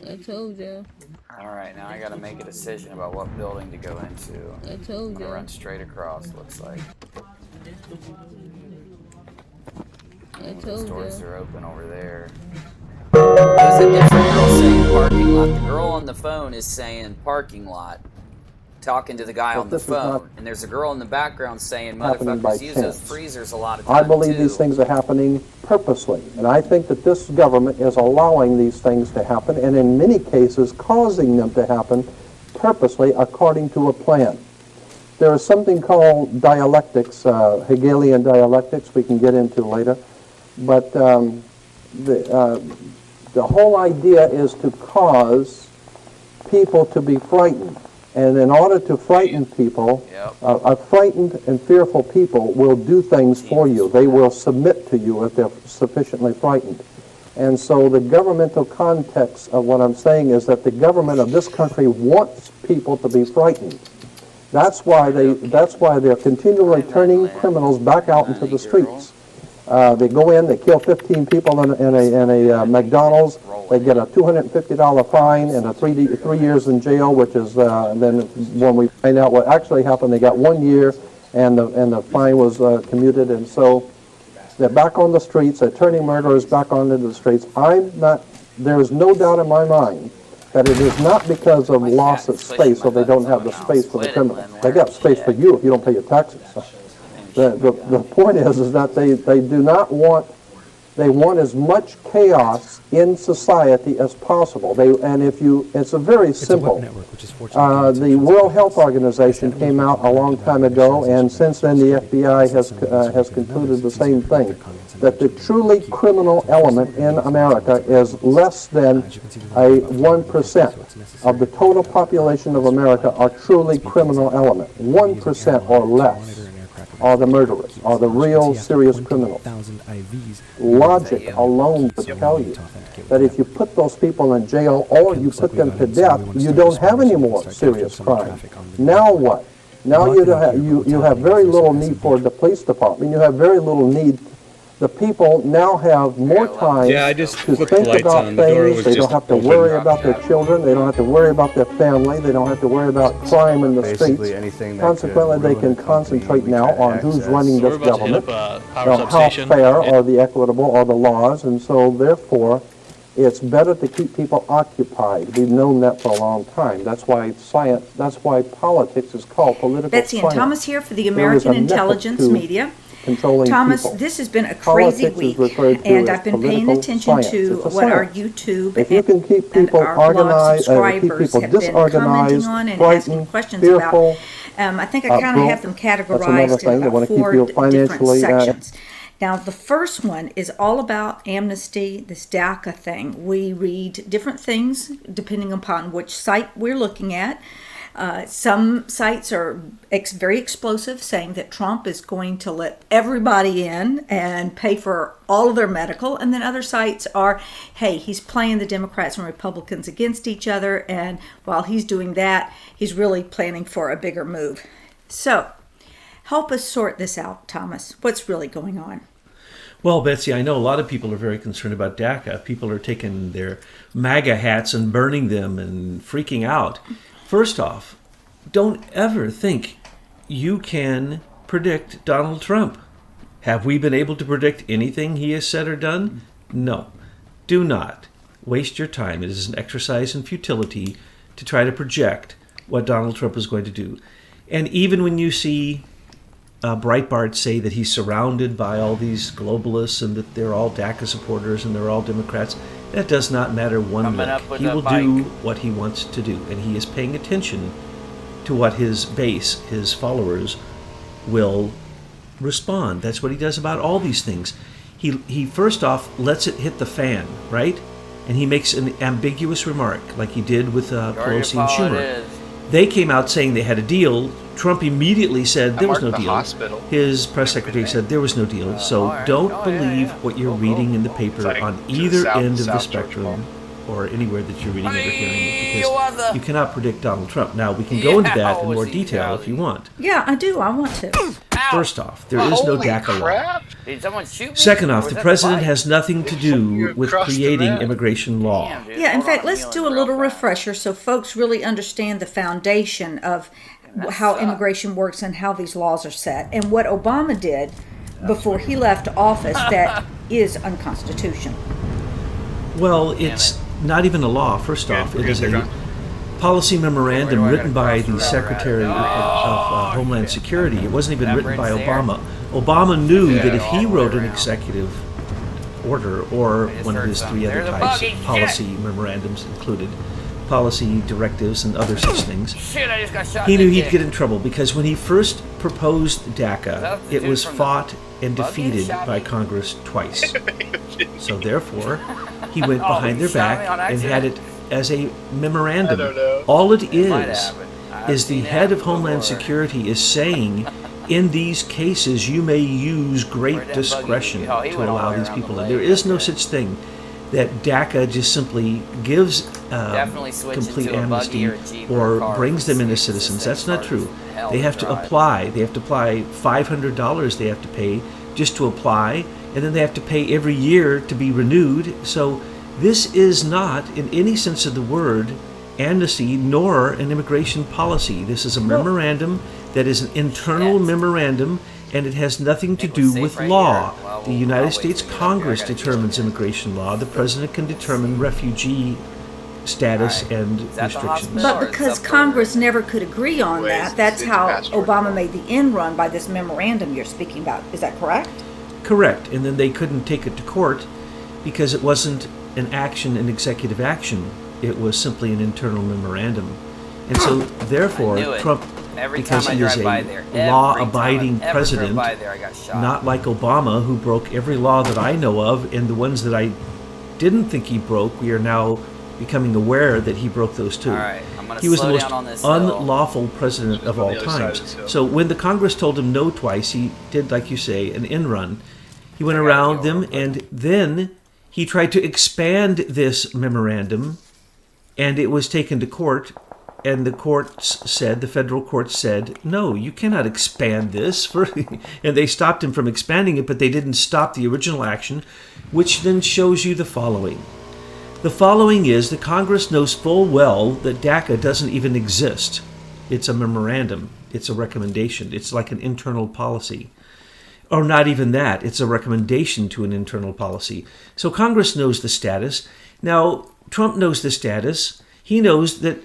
I told you. All right, now I got to make a decision about what building to go into. I I'm told gonna you. run straight across. Looks like I those told doors you. are open over there. There's a different girl saying Parking lot. The girl on the phone is saying parking lot, talking to the guy on the phone, and there's a girl in the background saying motherfuckers use those freezers a lot of times. I believe these things are happening purposely, and I think that this government is allowing these things to happen, and in many cases causing them to happen purposely according to a plan. There is something called dialectics, Hegelian dialectics, we can get into later, but the whole idea is to cause people to be frightened. And in order to frighten people, a frightened and fearful people will do things for you. They will submit to you if they're sufficiently frightened. And so the governmental context of what I'm saying is that the government of this country wants people to be frightened. That's why they're continually turning criminals back out into the streets. They go in, they kill 15 people in a McDonald's, they get a $250 fine and a 3 years in jail, which is then when we find out what actually happened, they got 1 year and the fine was commuted, and so they're back on the streets, they're turning murderers back onto the streets. There is no doubt in my mind that it is not because of loss of space, or they don't have the space for the criminal. They got space for you if you don't pay your taxes. The point is that they do not want, they want as much chaos in society as possible. It's a very simple. The World Health Organization came out a long time ago, and since then the FBI has concluded the same thing, that the truly criminal element in America is less than 1% of the total population of America are truly criminal element. 1% or less are the murderers, are the real serious criminals. Logic alone would tell you that if you put those people in jail or you put them to death, you don't have any more serious crime. Now what? Now you have very little need for the police department. You have very little need. The people now have more time to think about things. They don't have to worry about their children. They don't have to worry about their family. They don't have to worry about crime in the streets. Consequently, they can concentrate now on who's running this government, how fair are the equitable or the laws, and so therefore it's better to keep people occupied. We've known that for a long time. That's why science, that's why politics is called political Betsy science. and Thomas here for the American Intelligence Media. Thomas, people. this has been a crazy week, and I've been paying attention to what our YouTube and our blog subscribers have been commenting on and asking questions about. I think I kind of have them categorized in about 4 different sections. Now, the first one is all about amnesty, this DACA thing. We read different things depending upon which site we're looking at. Some sites are very explosive, saying that Trump is going to let everybody in and pay for all of their medical. And then other sites are, hey, he's playing the Democrats and Republicans against each other. And while he's doing that, he's really planning for a bigger move. So help us sort this out, Thomas. What's really going on? Well, Betsy, I know a lot of people are very concerned about DACA. People are taking their MAGA hats and burning them and freaking out. First off, don't ever think you can predict Donald Trump. Have we been able to predict anything he has said or done? No. Do not waste your time. It is an exercise in futility to try to project what Donald Trump is going to do. And even when you see Breitbart say that he's surrounded by all these globalists and that they're all DACA supporters and they're all Democrats, that does not matter one lick. He will do what he wants to do, and he is paying attention to what his base, his followers, will respond. That's what he does about all these things. He first off lets it hit the fan, right? And he makes an ambiguous remark, like he did with Pelosi and Schumer. They came out saying they had a deal. Trump immediately said there was no deal. His press secretary said there was no deal. So don't believe what you're reading in the paper on either end of the spectrum or anywhere that you're reading it or hearing it, because you cannot predict Donald Trump. Now, we can go into that in more detail if you want. Yeah, I do. I want to. First off, there is no DACA law. Second off, the president has nothing to do with creating immigration law. Yeah, in fact, let's do a little refresher so folks really understand the foundation of how immigration works and how these laws are set. And what Obama did before he left office that is unconstitutional. Well, it's not even a law, first off. It is a policy memorandum written by the Secretary of Homeland Security. It wasn't even written by Obama. Obama knew that if he wrote an executive order or one of his 3 other types of policy memorandums included, policy directives and other such things, he knew he'd get in trouble because when he first proposed DACA, it was fought and defeated by Congress twice. So therefore, he went behind their back and had it as a memorandum. All it is the head of Homeland Security is saying, in these cases, you may use great discretion to allow these people in. There is no such thing that DACA just simply gives complete amnesty or brings them into citizens. That's not true. They have to apply. They have to apply $500 they have to pay just to apply, and then they have to pay every year to be renewed. So this is not, in any sense of the word, amnesty nor an immigration policy. This is a memorandum that is an internal memorandum, and it has nothing to do with law. The United States Congress determines immigration law. The President can determine refugee status and restrictions. But because Congress never could agree on that, that's how Obama made the end run by this memorandum you're speaking about. Is that correct? Correct. And then they couldn't take it to court because it wasn't an executive action. It was simply an internal memorandum. And so, therefore, Trump, because he is a law-abiding president, not like Obama, who broke every law that I know of, and the ones that I didn't think he broke, we are now becoming aware that he broke those too. He was the most unlawful president of all times. So when the Congress told him no twice, he did, like you say, an end run. He went around them, and then he tried to expand this memorandum, and it was taken to court. And the courts said, the federal courts said, no, you cannot expand this. And they stopped him from expanding it, but they didn't stop the original action, which then shows you the following. The following is the Congress knows full well that DACA doesn't even exist. It's a memorandum. It's a recommendation. It's like an internal policy. Or not even that. It's a recommendation to an internal policy. So Congress knows the status. Now, Trump knows the status. He knows that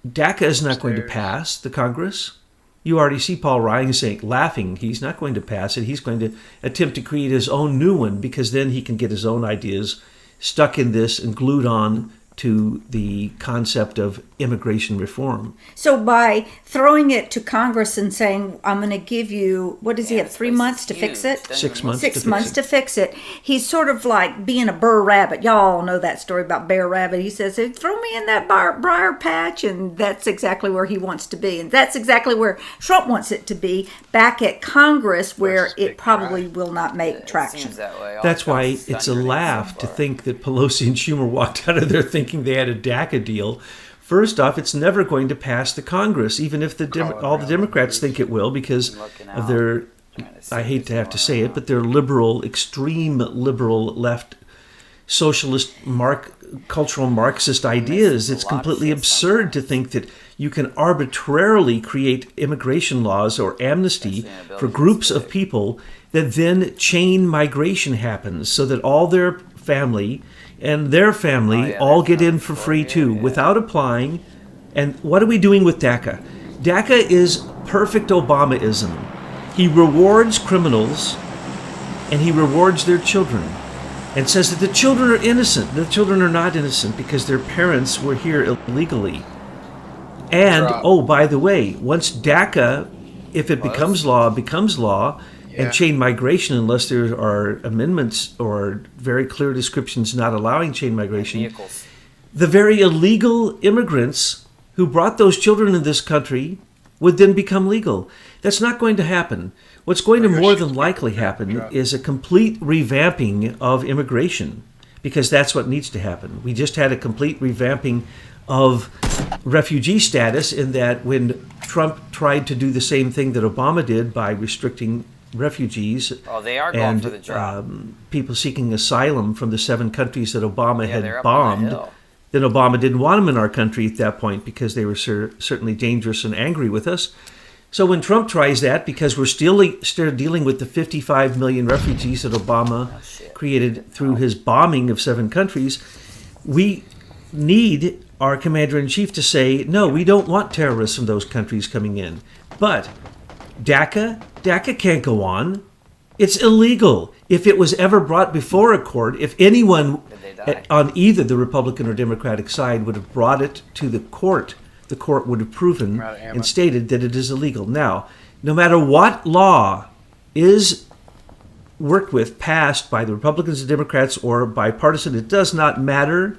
DACA is not going to pass the Congress. You already see Paul Ryan saying, laughing, he's not going to pass it. He's going to attempt to create his own new one because then he can get his own ideas stuck in this and glued on to the concept of immigration reform. So by throwing it to Congress and saying, I'm going to give you, what does he have, 3 months to fix it? 6 months. 6 months to fix it. He's sort of like being a Burr Rabbit. Y'all know that story about Bear Rabbit. He says, throw me in that briar patch, and that's exactly where he wants to be. And that's exactly where Trump wants it to be, back at Congress, where it probably will not make traction. That's why it's a laugh to think that Pelosi and Schumer walked out of there thinking they had a DACA deal. First off, it's never going to pass the Congress, even if all the Democrats think it will, because of their, I hate to have to say it, but their liberal, extreme liberal left socialist cultural Marxist ideas. It's completely absurd to think that you can arbitrarily create immigration laws or amnesty for groups of people that then chain migration happens so that all their family and their family all get in for free too, without applying. And what are we doing with DACA? DACA is perfect Obamaism. He rewards criminals and he rewards their children and says that the children are innocent. The children are not innocent because their parents were here illegally. And, oh, by the way, once DACA, if it becomes law, and chain migration, unless there are amendments or very clear descriptions not allowing chain migration, the very illegal immigrants who brought those children in this country would then become legal. That's not going to happen. What's going to more than likely happen is a complete revamping of immigration, because that's what needs to happen. We just had a complete revamping of refugee status in that when Trump tried to do the same thing that Obama did by restricting refugees and people seeking asylum from the 7 countries that Obama had bombed, then Obama didn't want them in our country at that point because they were certainly dangerous and angry with us. So when Trump tries that, because we're still dealing with the 55 million refugees that Obama created through his bombing of 7 countries, we need our commander-in-chief to say, no, we don't want terrorists from those countries coming in. But DACA can't go on. It's illegal. If it was ever brought before a court, if anyone on either the Republican or Democratic side would have brought it to the court would have proven and stated that it is illegal. Now, no matter what law is worked with, passed by the Republicans and Democrats or bipartisan, it does not matter.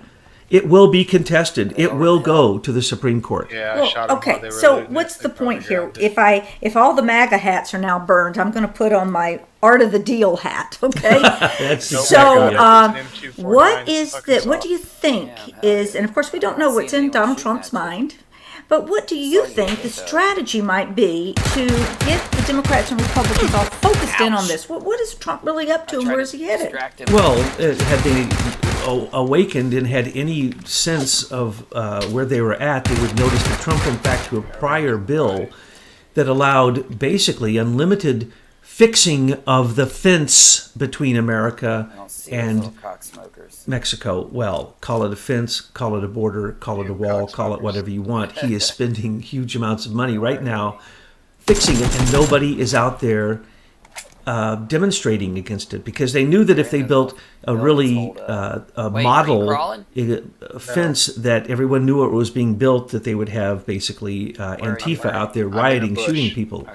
It will be contested. It will go to the Supreme Court. Yeah, well, I shot 'em okay, while they were so looting what's it. the They probably point here? grabbed it. If all the MAGA hats are now burned, I'm going to put on my Art of the Deal hat, okay? That's So, exactly it. what is the, what do you think is, and of course we don't know what's in Donald Trump's mind, but what do you think the strategy might be to get the Democrats and Republicans all focused in on this? What is Trump really up to, and where is he headed? Well, had they awakened and had any sense of where they were at, they would notice that Trump went back to a prior bill that allowed basically unlimited fixing of the fence between America and Mexico. Well, call it a fence, call it a border, call it a wall, call it whatever you want. He is spending huge amounts of money right now fixing it, and nobody is out there demonstrating against it, because they knew that if they built a really model fence that everyone knew it was being built, that they would have basically Antifa out there rioting, shooting people,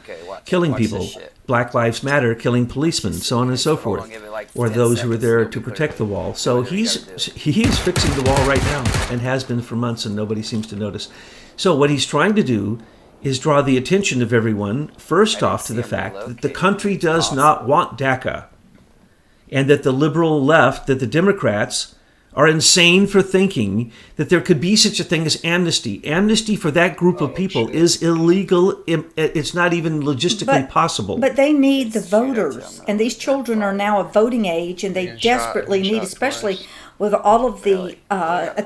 killing people, Black Lives Matter, killing policemen, so on and so forth, or those who were there to protect the wall. So he is fixing the wall right now and has been for months, and nobody seems to notice. So what he's trying to do is draw the attention of everyone, first off, to the fact that the country does not want DACA, and that the liberal left, that the Democrats are insane for thinking that there could be such a thing as amnesty. Amnesty for that group of people is illegal. It's not even logistically possible. But they need the voters, and these children are now of voting age, and they desperately need, especially with all of the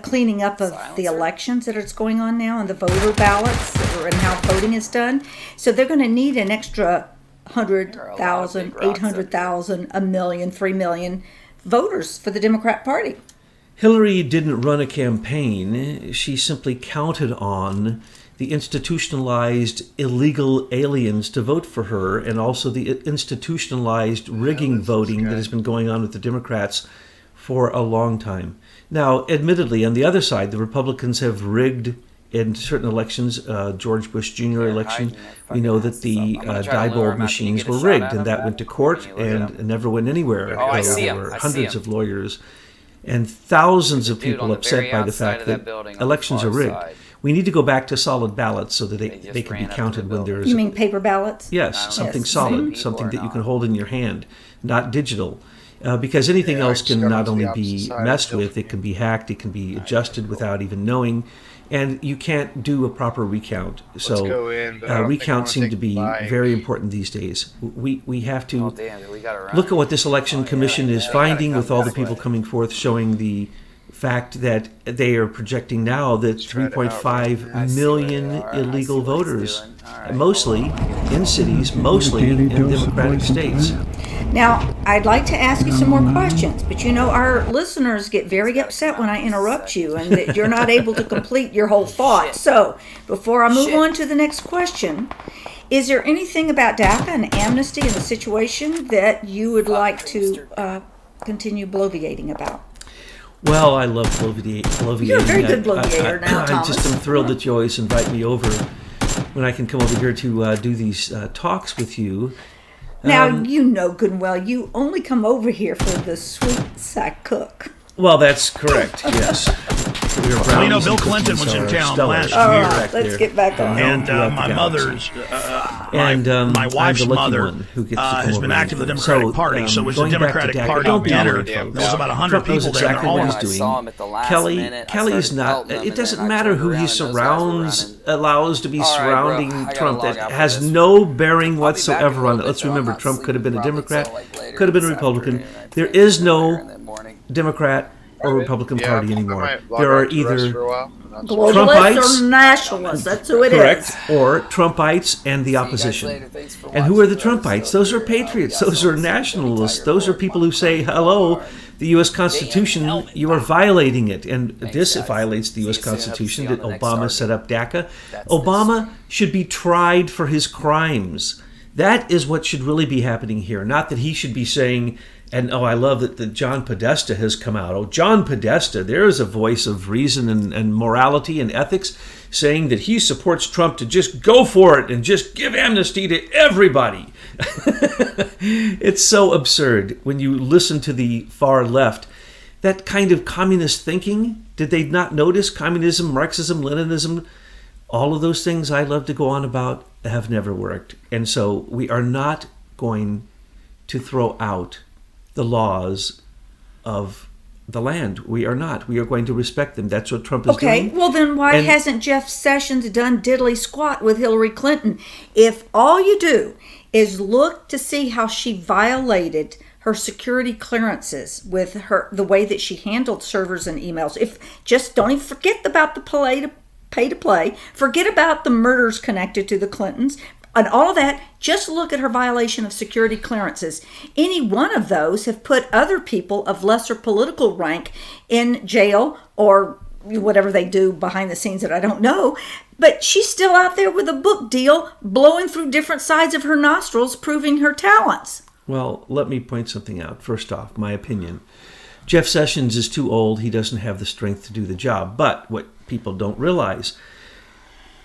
cleaning up of the elections that is going on now, and the voter ballots, and how voting is done. So they're going to need an extra 100,000, 800,000, a million, 3 million voters for the Democrat Party. Hillary didn't run a campaign. She simply counted on the institutionalized illegal aliens to vote for her, and also the institutionalized rigging voting that has been going on with the Democrats for a long time. Now, admittedly, on the other side, the Republicans have rigged in certain elections. George Bush Jr. election, we know that the die bulb machines were rigged, and that went to court and never went anywhere. There were hundreds of lawyers and thousands of people upset by the fact that elections are rigged. We need to go back to solid ballots so that they can be counted when there's... You mean paper ballots? Yes, something solid, something that you can hold in your hand, not digital. Because anything else can not only be messed with, it can be hacked, it can be adjusted without even knowing, and you can't do a proper recount. So recounts seem to be very important these days. We have to look at what this election commission is finding with all the people coming forth showing the fact that they are projecting now that 3.5 million illegal voters, mostly in cities, mostly in democratic states. Now, I'd like to ask you some more questions, but you know, our listeners get very upset when I interrupt you and that you're not able to complete your whole thought. So, before I move on to the next question, is there anything about DACA and amnesty and the situation that you would like to continue bloviating about? Well, I love bloviating. You're a very good bloviator now, Thomas. I just am thrilled that you always invite me over when I can come over here to do these talks with you. Now, you know good and well, you only come over here for the sweets I cook. Well, that's correct, yes. Well, you know, Bill Clinton was in town last year. All right, let's get back on. And my mother's, my wife's mother has been active in the Democratic Party, so it was a Democratic Party dinner. There was about 100 people there. Exactly what he's doing. Kelly's not, it doesn't matter who he allows to be surrounding Trump. That has no bearing whatsoever on it. Let's remember, Trump could have been a Democrat, could have been a Republican. There is no Democrat or Republican Yeah, Party I anymore. might log There are on to Rust either for a while. Globalists or nationalists. That's who it correct, is. or Trumpites and the opposition. And who are the Trumpites? Those are patriots. Those are nationalists. Those are people who say, hello, the U.S. Constitution, you are violating it. And this violates the U.S. Constitution that Obama set up DACA. Obama should be tried for his crimes. That is what should really be happening here. Not that he should be saying, and I love that John Podesta has come out. Oh, John Podesta, there is a voice of reason and morality and ethics saying that he supports Trump to just go for it and just give amnesty to everybody. It's so absurd when you listen to the far left. That kind of communist thinking, did they not notice communism, Marxism, Leninism, all of those things I love to go on about have never worked. And so we are not going to throw out the laws of the land. We are not. We are going to respect them. That's what Trump is doing. Okay, well then why hasn't Jeff Sessions done diddly squat with Hillary Clinton? If all you do is look to see how she violated her security clearances with the way that she handled servers and emails, don't even forget about the pay to play, forget about the murders connected to the Clintons, and all of that, just look at her violation of security clearances. Any one of those have put other people of lesser political rank in jail or whatever they do behind the scenes that I don't know. But she's still out there with a book deal, blowing through different sides of her nostrils, proving her talents. Well, let me point something out. First off, my opinion. Jeff Sessions is too old. He doesn't have the strength to do the job. But what people don't realize,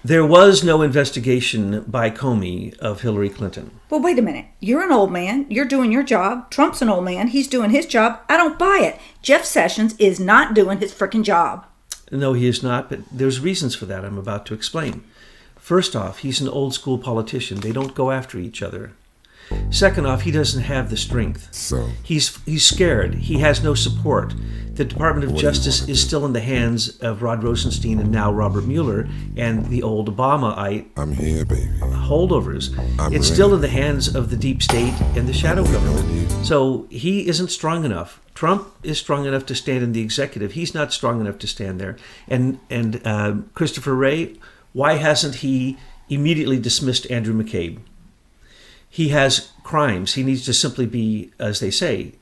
there was no investigation by Comey of Hillary Clinton. Well, wait a minute. You're an old man. You're doing your job. Trump's an old man. He's doing his job. I don't buy it. Jeff Sessions is not doing his frickin' job. No, he is not, but there's reasons for that I'm about to explain. First off, he's an old school politician. They don't go after each other. Second off, he doesn't have the strength. So he's scared. He has no support. The Department of Justice is still in the hands of Rod Rosenstein and now Robert Mueller and the old Obama-ite holdovers. It's still in the hands of the deep state and the shadow government. So he isn't strong enough. Trump is strong enough to stand in the executive. He's not strong enough to stand there. And Christopher Wray, why hasn't he immediately dismissed Andrew McCabe? He has crimes. He needs to simply be, as they say,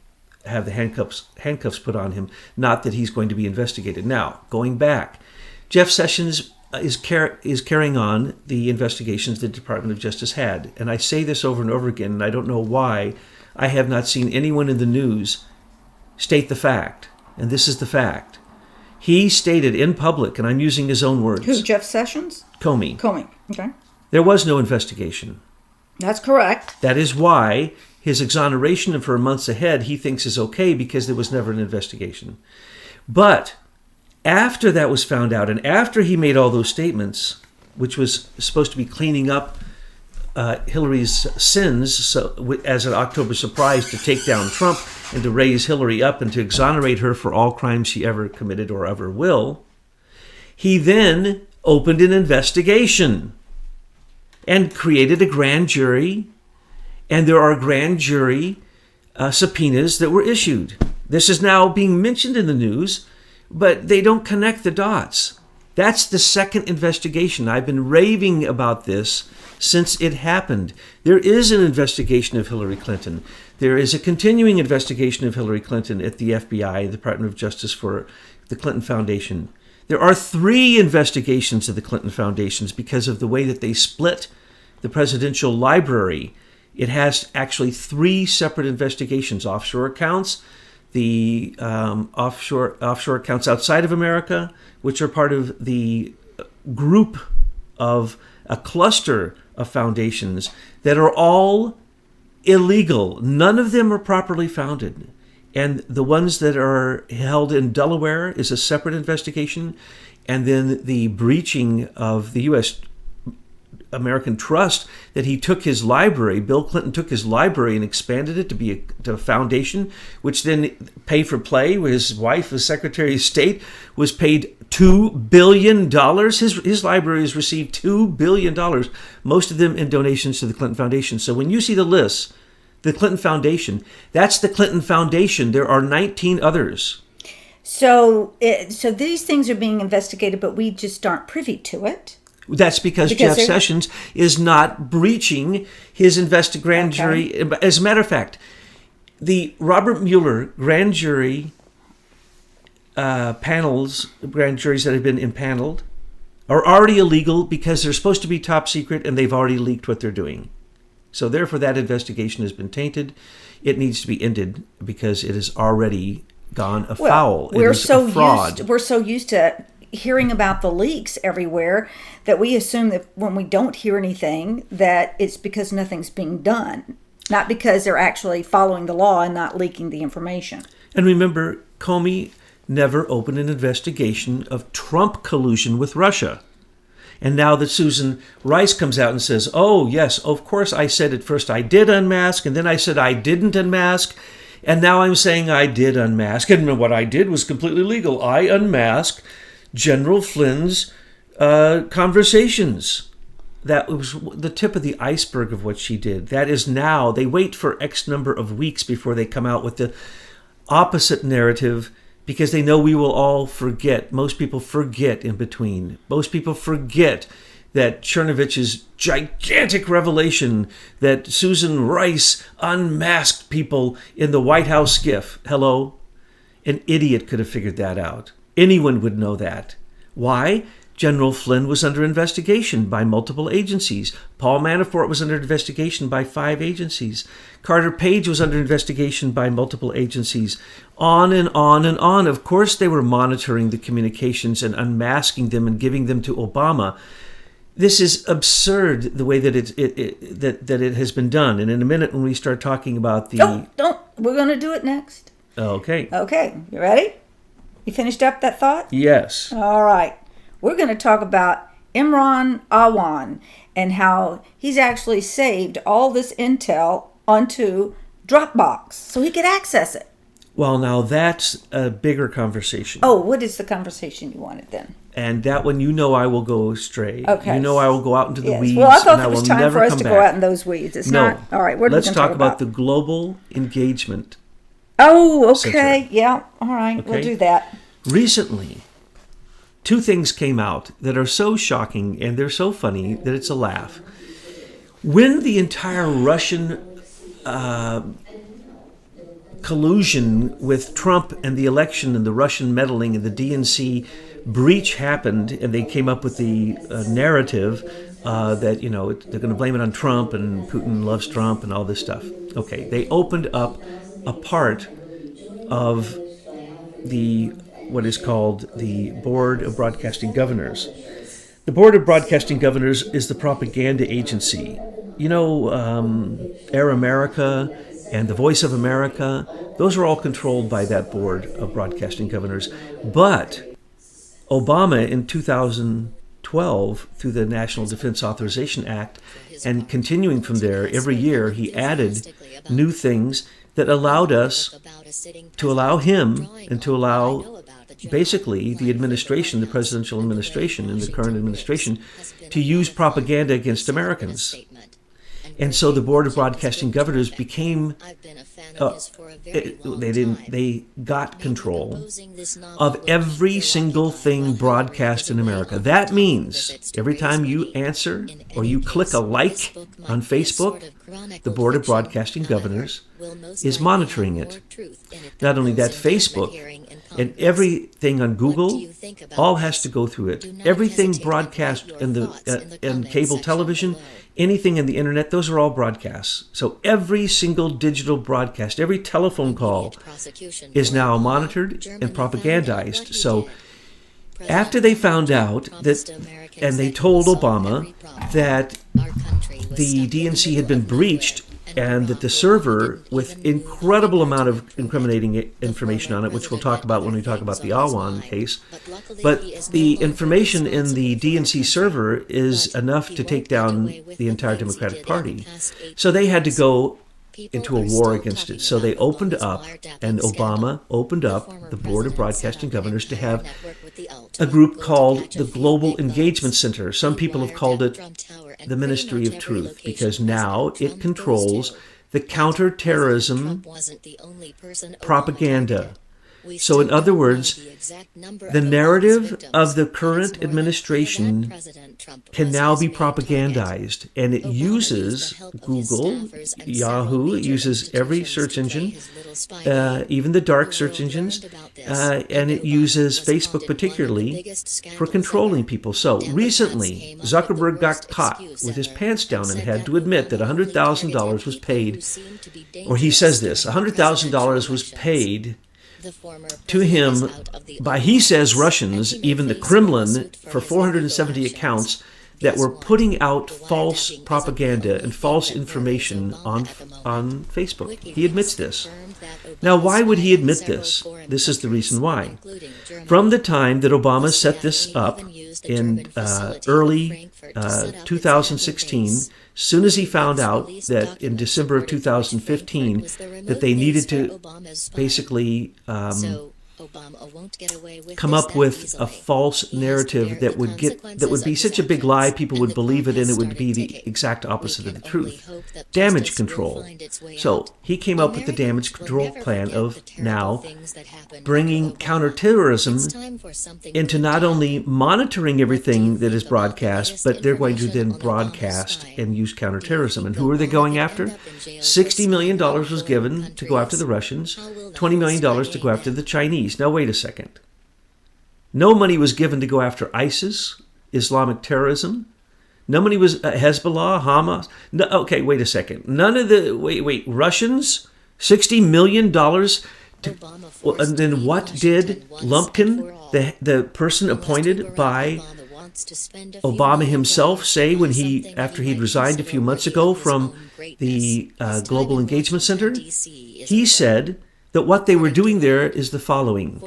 have the handcuffs put on him, not that he's going to be investigated. Now, going back, Jeff Sessions is carrying on the investigations the Department of Justice had. And I say this over and over again, and I don't know why I have not seen anyone in the news state the fact. And this is the fact. He stated in public, and I'm using his own words. Who, Jeff Sessions? Comey. Comey, okay. There was no investigation. That's correct. That is why his exoneration for months ahead he thinks is okay, because there was never an investigation. But after that was found out, and after he made all those statements, which was supposed to be cleaning up Hillary's sins, so as an October surprise to take down Trump and to raise Hillary up and to exonerate her for all crimes she ever committed or ever will, he then opened an investigation and created a grand jury, and there are grand jury subpoenas that were issued. This is now being mentioned in the news, but they don't connect the dots. That's the second investigation. I've been raving about this since it happened. There is an investigation of Hillary Clinton. There is a continuing investigation of Hillary Clinton at the FBI, the Department of Justice, for the Clinton Foundation. There are 3 investigations of the Clinton Foundations because of the way that they split the presidential library. It has actually 3 separate investigations: offshore accounts, the offshore accounts outside of America, which are part of the group of a cluster of foundations that are all illegal. None of them are properly founded. And the ones that are held in Delaware is a separate investigation. And then the breaching of the U.S. American Trust, that he took his library, Bill Clinton took his library and expanded it to be a foundation, which then pay for play, where his wife, as Secretary of State, was paid $2 billion. His library has received $2 billion, most of them in donations to the Clinton Foundation. So when you see the list, the Clinton Foundation, that's the Clinton Foundation. There are 19 others. So these things are being investigated, but we just aren't privy to it. That's because Jeff Sessions is not breaching his grand jury. As a matter of fact, the Robert Mueller grand jury panels, grand juries that have been impaneled, are already illegal because they're supposed to be top secret and they've already leaked what they're doing. So therefore, that investigation has been tainted. It needs to be ended because it has already gone afoul. Well, we're so used to hearing about the leaks everywhere that we assume that when we don't hear anything, that it's because nothing's being done, not because they're actually following the law and not leaking the information. And remember, Comey never opened an investigation of Trump collusion with Russia. And now that Susan Rice comes out and says, oh, yes, of course I said at first I did unmask, and then I said I didn't unmask, and now I'm saying I did unmask, and what I did was completely legal. I unmasked General Flynn's conversations. That was the tip of the iceberg of what she did. That is now, they wait for X number of weeks before they come out with the opposite narrative because they know we will all forget. Most people forget in between. Most people forget that Chernovich's gigantic revelation that Susan Rice unmasked people in the White House skiff. Hello? An idiot could have figured that out. Anyone would know that. Why? General Flynn was under investigation by multiple agencies. Paul Manafort was under investigation by 5 agencies. Carter Page was under investigation by multiple agencies. On and on and on. Of course they were monitoring the communications and unmasking them and giving them to Obama. This is absurd the way that it has been done. And in a minute when we start talking about the... Don't. We're going to do it next. Okay. Okay. You ready? You finished up that thought? Yes. All right. We're going to talk about Imran Awan and how he's actually saved all this intel onto Dropbox so he could access it. Well, now that's a bigger conversation. Oh, what is the conversation you wanted then? And that one, I will go astray. Okay. I will go out into the weeds. Well, I thought and it was time for us to go out in those weeds. It's not. All right. What are we going to talk about? Let's talk about the global engagement. Oh, okay. Center. Yeah. All right. Okay. We'll do that. Recently, 2 things came out that are so shocking and they're so funny that it's a laugh. When the entire Russian collusion with Trump and the election and the Russian meddling and the DNC breach happened, and they came up with the narrative that they're going to blame it on Trump and Putin loves Trump and all this stuff. Okay, they opened up a part of what is called the Board of Broadcasting Governors. The Board of Broadcasting Governors is the propaganda agency. Air America and the Voice of America, those are all controlled by that Board of Broadcasting Governors. But Obama in 2012, through the National Defense Authorization Act, and continuing from there, every year he added new things that allowed us to allow him and to allow basically the administration, the presidential administration and the current administration, to use propaganda against Americans. And so the Board of Broadcasting Governors became, they got control of every single thing broadcast in America. That means every time you answer or you click a like on Facebook, the Board of Broadcasting Governors is monitoring it. Not only that, Facebook and everything on Google all has to go through it. Everything broadcast in cable television, anything in the internet, those are all broadcasts. So every single digital broadcast, every telephone call is now monitored and propagandized. So after they found out that, and they told Obama that the DNC had been breached and that the server with incredible amount of incriminating information on it, which we'll talk about when we talk about the Awan case, but the information in the DNC server is enough to take down the entire Democratic Party. So they had to go into a war against it. So they opened up, and Obama opened up the Board of Broadcasting Governors to have a group called the Global Engagement Center. Some people have called it the Ministry of Truth, because now it controls the counterterrorism propaganda. So in other words, the narrative of the current administration can now be propagandized, and it uses Google, Yahoo, it uses every search engine, even the dark search engines, and it uses Facebook particularly for controlling people. So recently, Zuckerberg got caught with his pants down and had to admit that $100,000 was paid, or he says this, $100,000 was paid to him by, he says, Russians, even the Kremlin, for 470 accounts that were putting out false propaganda and false information on Facebook. He admits this. Now, why would he admit this? This is the reason why. From the time that Obama set this up in early 2016, soon as he found out that in December of 2015 that they needed to basically come up with a false narrative that would be such a big lie people would believe it, and it would be the exact opposite of the truth. Damage control. So he came up with the damage control plan of now bringing counterterrorism into not only monitoring everything that is broadcast, but they're going to then broadcast and use counterterrorism. And who are they going after? $60 million was given to go after the Russians, $20 million to go after the Chinese. Now, wait a second. No money was given to go after ISIS, Islamic terrorism. No money was Hezbollah, Hamas. No, okay, wait a second. None of the, Russians? $60 million to, and then what did Lumpkin, the person appointed by Obama himself, say when after he'd resigned a few months ago from the Global Engagement Center? He said that what they were doing there is the following.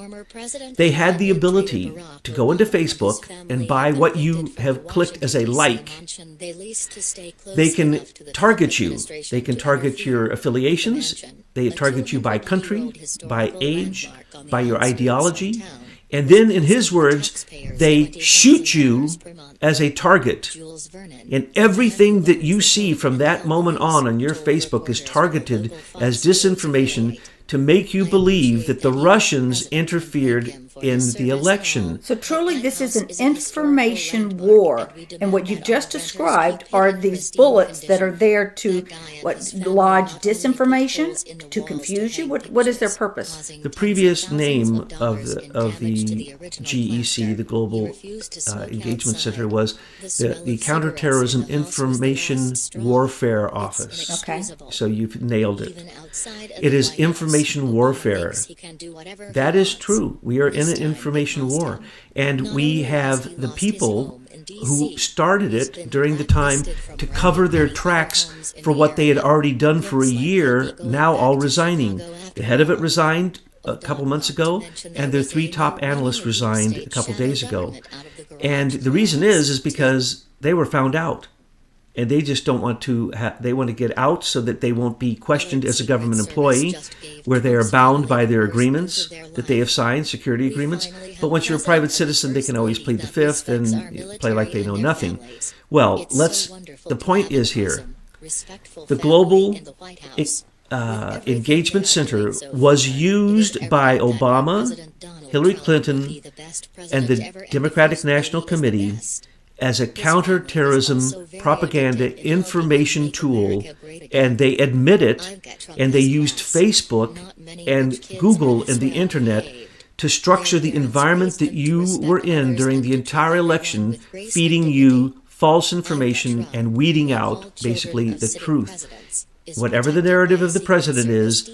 They had the ability to go into Facebook and buy what you have clicked as a like. They can target you. They can target your affiliations. They target you by country, by age, by your ideology. And then, in his words, they shoot you as a target. And everything that you see from that moment on your Facebook is targeted as disinformation to make you believe that the Russians interfered in the election. So truly this is an information war. And what you've just described are these bullets that are there to lodge disinformation, to confuse you? What is their purpose? The previous name of the GEC, the Global Engagement Center, was the Counterterrorism Information Warfare Office. Okay. So you've nailed it. It is information warfare. That is true. We are in an information war. And we have the people who started it during the time to cover their tracks for what they had already done for a year, now all resigning. The head of it resigned a couple months ago, and their 3 top analysts resigned a couple days ago. And the reason is because they were found out. And they just don't want to, they want to get out so that they won't be questioned as a government employee, where they are bound by their agreements that they have signed, security agreements. But once you're a private citizen, they can always plead the fifth and play like they know nothing. Well, the point is here, the Global Engagement Center was used by Obama, Hillary Clinton, and the Democratic National Committee as a counterterrorism propaganda information tool, and they admit it, and they used Facebook and Google and the internet to structure the environment that you were in during the entire election, feeding you false information and weeding out basically the truth. Whatever the narrative of the president is,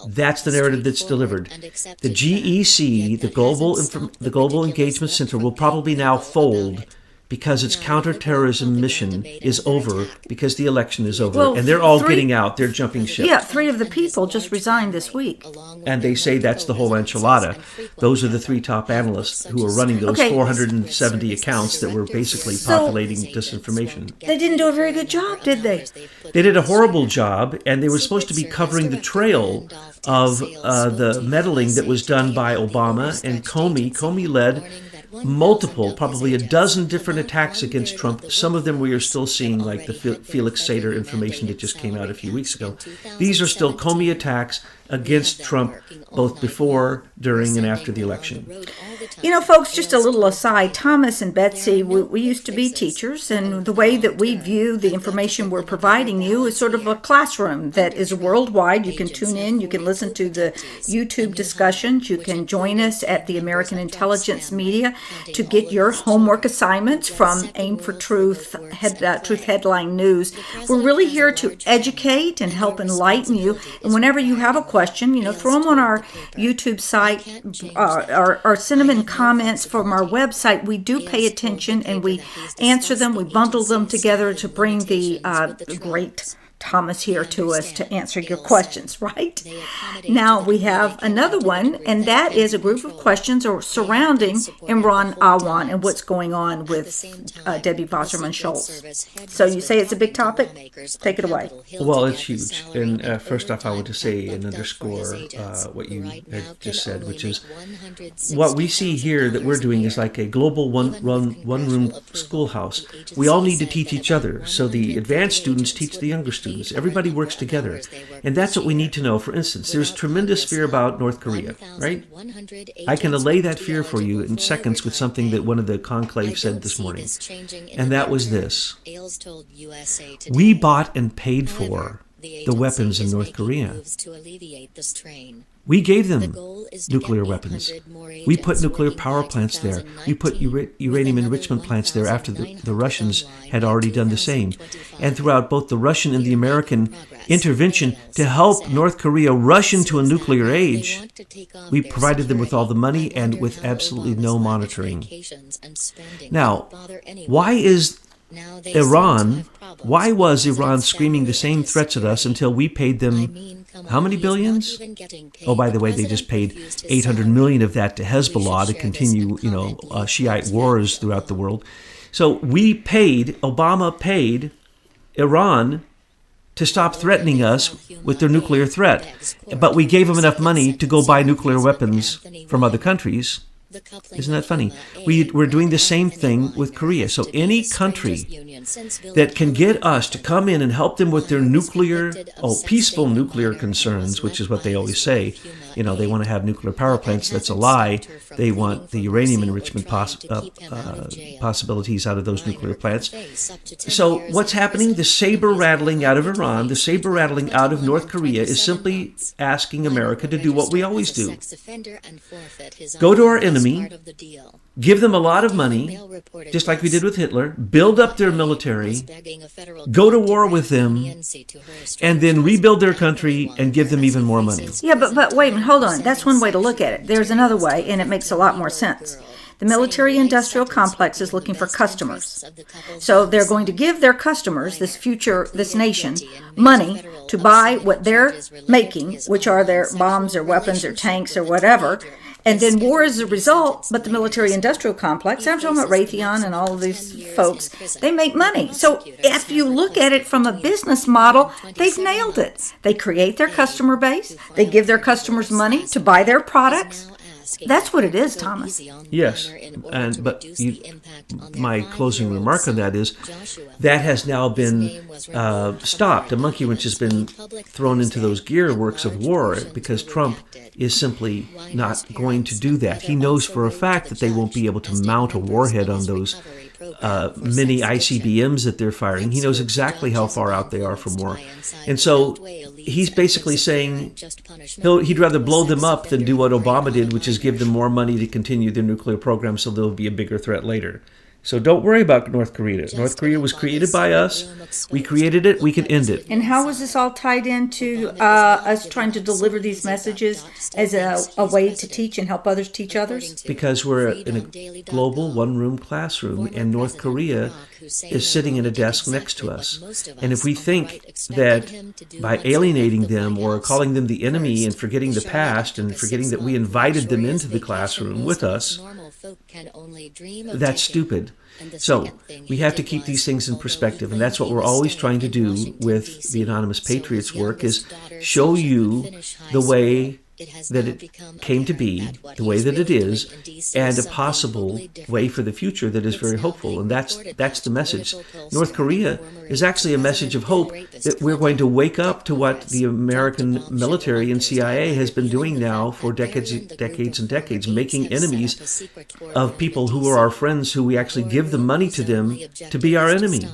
that's the narrative that's delivered. The GEC, the Global Engagement Center, will probably now fold because its counterterrorism mission is over, because the election is over. Well, and they're all getting out. They're jumping ship. Yeah, 3 of the people just resigned this week. And they say that's the whole enchilada. Those are the 3 top analysts who are running those 470 accounts that were basically populating disinformation. They didn't do a very good job, did they? They did a horrible job, and they were supposed to be covering the trail of the meddling that was done by Obama and Comey. Comey led multiple, probably a dozen different attacks against Trump. Some of them we are still seeing, like the Felix Sater information that just came out a few weeks ago. These are still Comey attacks against Trump, both before, during, and after the election. You know, folks, just a little aside, Thomas and Betsy, we used to be teachers, and the way that we view the information we're providing you is sort of a classroom that is worldwide. You can tune in, you can listen to the YouTube discussions, you can join us at the American Intelligence Media to get your homework assignments from Aim for Truth, Truth Headline News. We're really here to educate and help enlighten you, and whenever you have a question, you know, throw them on our YouTube site or send them in comments from our website. We do pay attention and we answer them. We bundle them together to bring the great Thomas here to us to answer your questions, right? Now we have another one, and that is a group of questions surrounding Imran Awan and what's going on with Debbie Wasserman Schultz. So you say it's a big topic? Take it away. Well, it's huge. And first off, I want to say and underscore what you had just said, which is what we see here that we're doing is like a global one-room schoolhouse. We all need to teach each other. So the advanced students teach the younger students. Everybody works together. And that's what we need to know. For instance, there's tremendous fear about North Korea, right? I can allay that fear for you in seconds with something that one of the conclave said this morning. And that was this. We bought and paid for the weapons in North Korea. We gave them nuclear weapons. We put nuclear power plants there. We put uranium enrichment plants there after the Russians had already done the same. And throughout both the Russian and the American intervention to help North Korea rush into a nuclear age, we provided them with all the money and with absolutely no monitoring. Now, why was Iran screaming the same threats at us until we paid them how many billions? Oh, by the way, they just paid 800 million of that to Hezbollah to continue, Shiite wars throughout the world. So Obama paid Iran to stop threatening us with their nuclear threat. But we gave them enough money to go buy nuclear weapons from other countries. Isn't that funny? We're doing the same thing with Korea. So any country that can get us to come in and help them with their peaceful nuclear concerns, which is what they always say. They want to have nuclear power plants. That's a lie. They want the uranium enrichment possibilities out of those nuclear plants. So what's happening? The saber rattling out of Iran, the saber rattling out of North Korea is simply asking America to do what we always do. Go to our enemy, give them a lot of money, just like we did with Hitler, build up their military, go to war with them, and then rebuild their country and give them even more money. Yeah, but wait a minute, hold on. That's one way to look at it. There's another way, and it makes a lot more sense. The military-industrial complex is looking for customers. So they're going to give their customers, this nation, money to buy what they're making, which are their bombs or weapons or tanks or whatever. And then war is a result, but the military-industrial complex, I'm talking about Raytheon and all of these folks, they make money. So if you look at it from a business model, they've nailed it. They create their customer base. They give their customers money to buy their products. That's what it is, Thomas. Yes, but my closing remark on that is that has now been stopped. A monkey wrench has been thrown into those gearworks of war because Trump is simply not going to do that. He knows for a fact that they won't be able to mount a warhead on those mini ICBMs that they're firing. He knows exactly how far out they are from war. And so he's basically saying he'd rather blow them up than do what Obama did, which is give them more money to continue their nuclear program so they'll be a bigger threat later. So don't worry about North Korea. North Korea was created by us. We created it. We can end it. And how was this all tied into us trying to deliver these messages as a way to teach and help others teach others? Because we're in a global one-room classroom, and North Korea is sitting at a desk next to us. And if we think that by alienating them or calling them the enemy and forgetting the past and forgetting that we invited them into the classroom with us, that's stupid. So we have to keep these things in perspective, and that's what we're always trying to do with the Anonymous Patriots work, is show you the way that it came to be the way that it is, and a possible way for the future that is very hopeful. And that's the message. North Korea is actually a message of hope that we're going to wake up to what the American military and CIA has been doing now for decades and decades, making enemies of people who are our friends, who we actually give the money to them to be our enemy.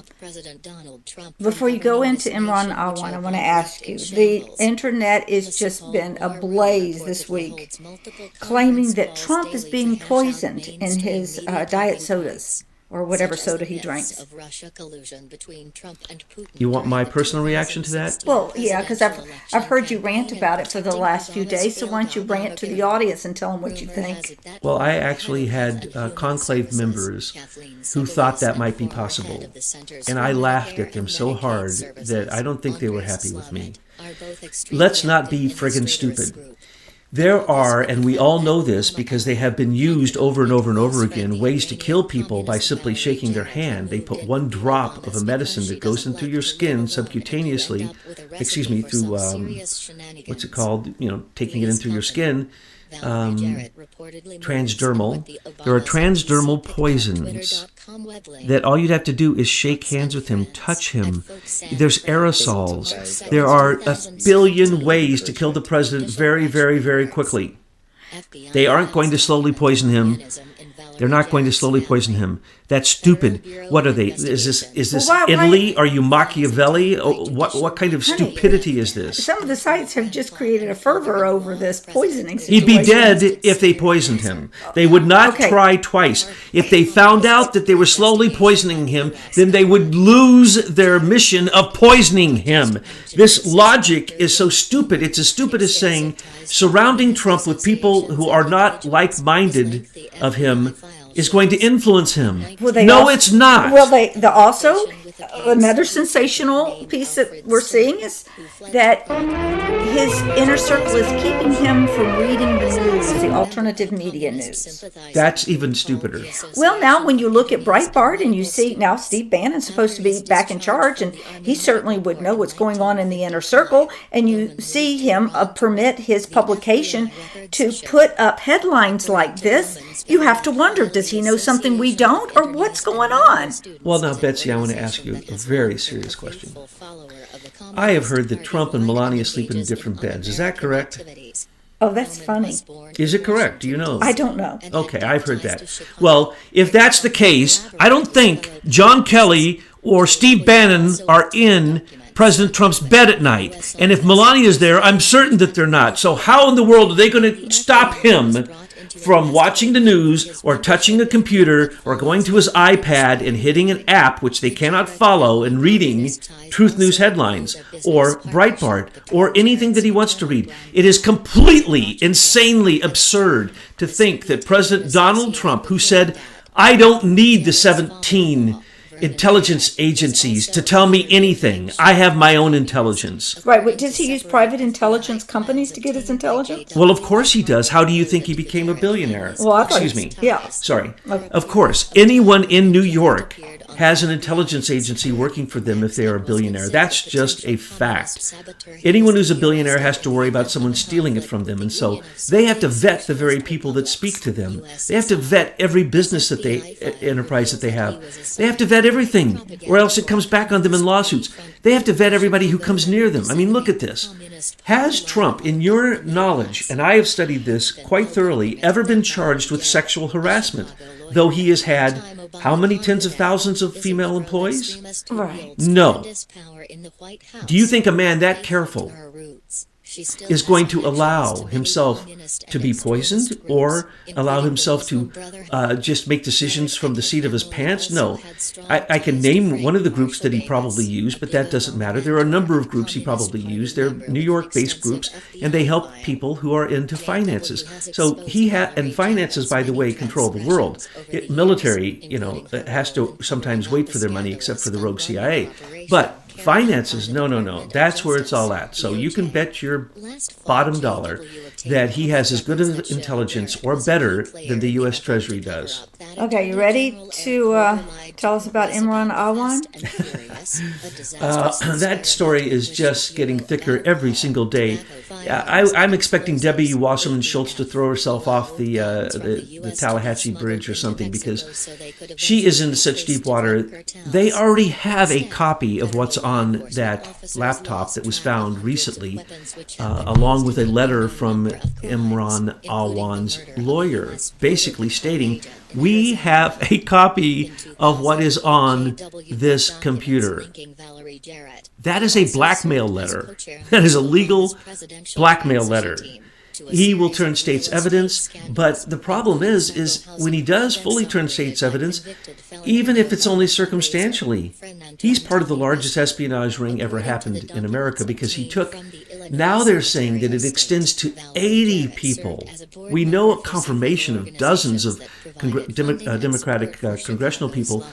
Before you go into Imran, I want to ask you, the internet has just been ablaze this week, claiming that Trump is being poisoned in his diet sodas, or whatever soda he drinks. You want my personal reaction to that? Well, yeah, because I've heard you rant about it for the last few days, so why don't you rant to the audience and tell them what you think? Well, I actually had conclave members who thought that might be possible, and I laughed at them so hard that I don't think they were happy with me. Let's not be friggin' stupid. There are, and we all know this because they have been used over and over and over again, ways to kill people by simply shaking their hand. They put one drop of a medicine that goes into your skin subcutaneously, through, what's it called, taking it in through your skin, transdermal. There are transdermal poisons that all you'd have to do is shake hands with him, touch him. There's aerosols. There are a billion ways to kill the president very, very, very quickly. They aren't going to slowly poison him. They're not going to slowly poison him. That's stupid. What are they? Is this Italy? Are you Machiavelli? Oh, what kind of stupidity is this? Some of the sites have just created a fervor over this poisoning He'd situation. be dead if they poisoned him. They would not try twice. If they found out that they were slowly poisoning him, then they would lose their mission of poisoning him. This logic is so stupid. It's as stupid as saying surrounding Trump with people who are not like-minded of him is going to influence him. No, it's not. Well, also, another sensational piece that we're seeing is that his inner circle is keeping him from reading the news, the alternative media news. That's even stupider. Well, now when you look at Breitbart and you see now Steve Bannon's supposed to be back in charge, and he certainly would know what's going on in the inner circle, and you see him permit his publication to put up headlines like this, you have to wonder, does he know something we don't, or what's going on? Well, now, Betsy, I want to ask you a very serious question. I have heard that Trump and Melania sleep in different beds. Is that correct? Oh, that's funny. Is it correct? Do you know? I don't know. Okay, I've heard that. Well, if that's the case, I don't think John Kelly or Steve Bannon are in President Trump's bed at night. And if Melania's there, I'm certain that they're not. So how in the world are they going to stop him from watching the news or touching a computer or going to his iPad and hitting an app which they cannot follow and reading Truth News headlines or Breitbart or anything that he wants to read? It is completely, insanely absurd to think that President Donald Trump, who said, I don't need the 17 intelligence agencies to tell me anything. I have my own intelligence. Right. But does he use private intelligence companies to get his intelligence? Well, of course he does. How do you think he became a billionaire? Well, excuse me. Yeah. Sorry. Okay. Of course. Anyone in New York has an intelligence agency working for them if they are a billionaire. That's just a fact. Anyone who's a billionaire has to worry about someone stealing it from them. And so they have to vet the very people that speak to them. They have to vet every business that enterprise that they have. They have to vet everything, or else it comes back on them in lawsuits. They have to vet everybody who comes near them. I mean, look at this. Has Trump, in your knowledge, and I have studied this quite thoroughly, ever been charged with sexual harassment, though he has had how many tens of thousands of female employees? Right. No. Do you think a man that careful is going to allow himself to be poisoned or allow himself to just make decisions from the seat of his pants? No. I can name one of the groups that he probably used, but that doesn't matter. There are a number of groups he probably used. They're New York-based groups, and they help people who are into finances. So and finances, by the way, control the world. Military, has to sometimes wait for their money, except for the rogue CIA. But finances, no. That's where it's all at. So you can bet your bottom dollar that he has as good of intelligence or better than the U.S. Treasury does. Okay, you ready to tell us about Imran Awan? That story is just getting thicker every single day. I'm expecting Debbie Wasserman Schultz to throw herself off the Tallahatchie Bridge or something, because she is in such deep water. They already have a copy of what's on that laptop that was found recently, along with a letter from Imran Awan's lawyer, basically stating, we have a copy of what is on this computer. That is a blackmail letter. That is a legal blackmail letter. He will turn state's evidence, but the problem is when he does fully turn state's evidence, even if it's only circumstantially, he's part of the largest espionage ring ever happened in America, because he took, now they're saying that it extends to 80 people. We know a confirmation of dozens of Democratic congressional people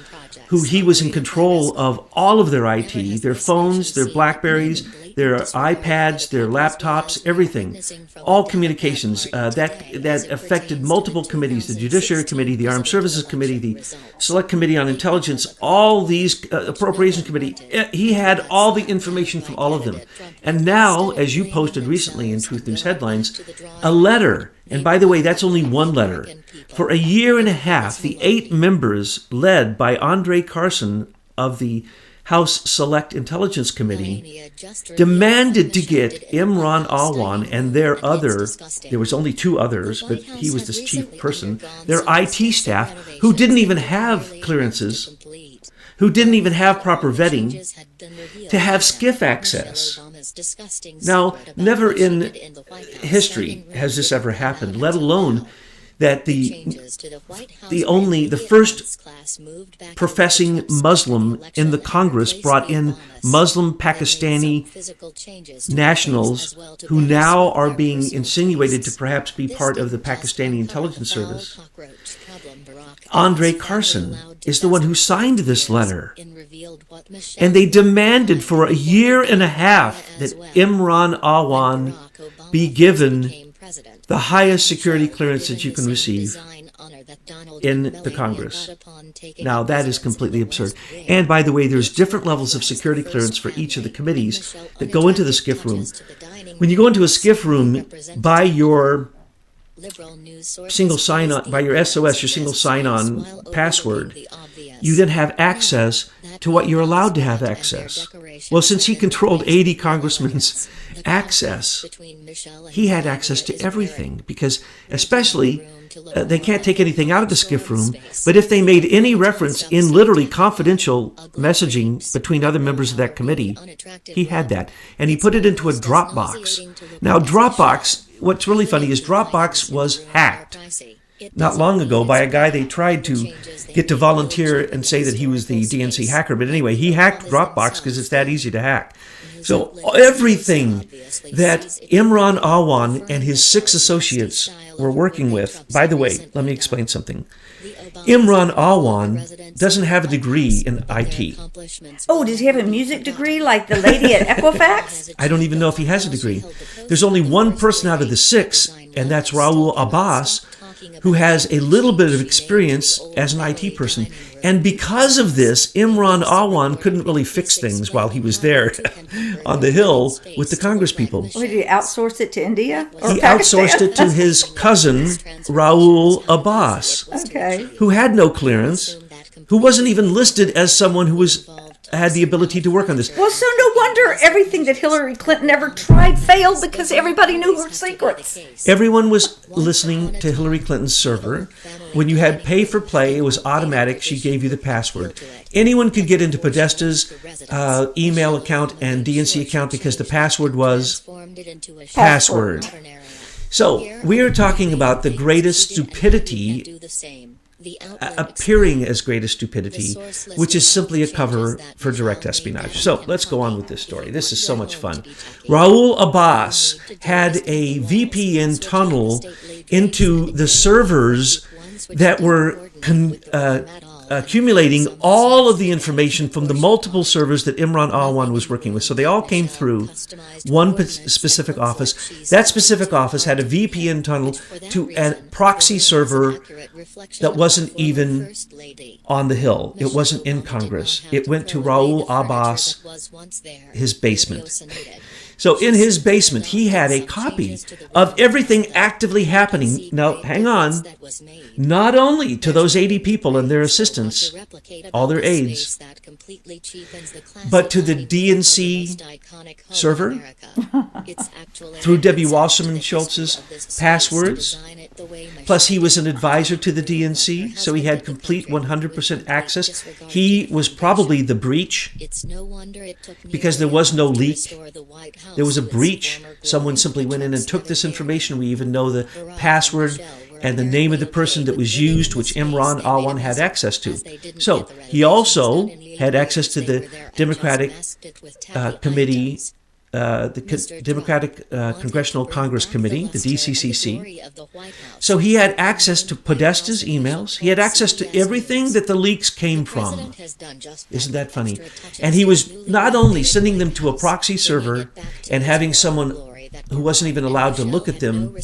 who he was in control of all of their IT, their phones, their Blackberries, their iPads, their laptops, everything, all communications that affected multiple committees, the Judiciary Committee, the Armed Services Committee, the Select Committee on Intelligence, all these Appropriations Committee. He had all the information from all of them. And now, as you posted recently in Truth News Headlines, a letter, and by the way, that's only one letter. For a year and a half, the 8 members led by Andre Carson of the House Select Intelligence Committee demanded to get Imran Awan and there was only 2 others, but he was the chief person, their IT staff, who didn't even have clearances, who didn't even have proper vetting, to have SCIF access. Now, never in history has this ever happened, let alone that the first professing Muslim in the Congress brought in Muslim Pakistani nationals who now are being insinuated to perhaps be part of the Pakistani intelligence service. Andre Carson is the one who signed this letter. And they demanded for a year and a half that Imran Awan be given the highest security clearance that you can receive in the Congress. Now, that is completely absurd. And by the way, there's different levels of security clearance for each of the committees that go into the SCIF room. When you go into a SCIF room, by your single sign-on, by your SOS, your single sign-on password, you then have access to what you're allowed to have access. Well, since he controlled 80 congressmen's access, he had access to everything, because especially they can't take anything out of the SCIF room, but if they made any reference in literally confidential messaging between other members of that committee, he had that. And he put it into a Dropbox. Now, Dropbox, what's really funny is Dropbox was hacked not long ago by a guy they tried to get to volunteer and say that he was the DNC hacker. But anyway, he hacked Dropbox because it's that easy to hack. So everything that Imran Awan and his 6 associates were working with, by the way, let me explain something. Imran Awan doesn't have a degree in IT. Oh, does he have a music degree like the lady at Equifax? I don't even know if he has a degree. There's only one person out of the 6, and that's Raul Abbas, who has a little bit of experience as an IT person. And because of this, Imran Awan couldn't really fix things while he was there on the Hill with the Congress people. Or did he outsource it to India? Or he Pakistan? outsourced it to his cousin, Raul Abbas, who had no clearance, who wasn't even listed as someone who had the ability to work on this. Well, so no wonder everything that Hillary Clinton ever tried failed, because everybody knew her secrets. Everyone was listening to Hillary Clinton's server. When you had pay for play, it was automatic. She gave you the password. Anyone could get into Podesta's email account and DNC account because the password was password. So we are talking about the greatest stupidity appearing as greatest stupidity, which is simply a cover for direct espionage. So let's go on with this story. This is so much fun. Raul Abbas had a VPN tunnel into the servers that were accumulating all of the information from the multiple servers that Imran Awan was working with. So they all came through one specific office. That specific office had a VPN tunnel to a proxy server that wasn't even on the Hill. It wasn't in Congress. It went to Raul Abbas, his basement. So in his basement, he had a copy of everything actively happening. Now, hang on. Not only to those 80 people and their assistants, all their aides, but to the DNC server, through Debbie Wasserman Schultz's passwords. Plus, he was an advisor to the DNC, so he had complete 100% access. He was probably the breach, because there was no leak. There was a breach. Someone simply went in and took this information. We even know the password and the name of the person that was used, which Imran Awan had access to. So he also had access to the Democratic Committee, the Democratic Congressional Congress Committee, the DCCC. So he had access to Podesta's emails. He had access to everything that the leaks came from. Isn't that funny? And he was not only sending them to a proxy server and having someone who wasn't even allowed to look at them,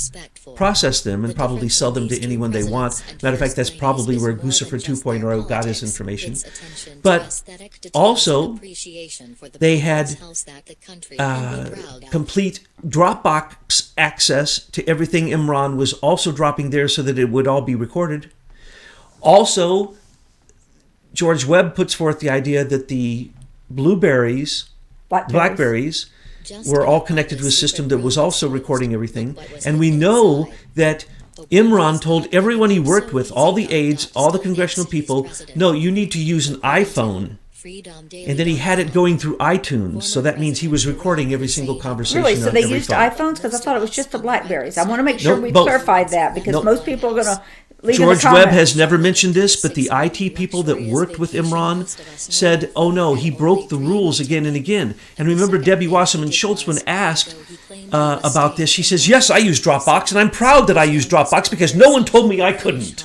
process them, and probably sell them to anyone they want. Matter of fact, that's probably where Guccifer 2.0 got his information. But also, they had complete Dropbox access to everything Imran was also dropping there so that it would all be recorded. Also, George Webb puts forth the idea that the Blackberries were all connected to a system that was also recording everything. And we know that Imran told everyone he worked with, all the aides, all the congressional people, no, you need to use an iPhone. And then he had it going through iTunes, so that means he was recording every single conversation. Really? So on they every used phone. iPhones? Because I thought it was just the Blackberries. I want to make sure we both. clarified that, because most people are going to leave George in the comments. Webb has never mentioned this, but the IT people that worked with Imran said, oh no, he broke the rules again and again. And remember Debbie Wasserman Schultz, when asked about this, she says, yes, I use Dropbox, and I'm proud that I use Dropbox because no one told me I couldn't.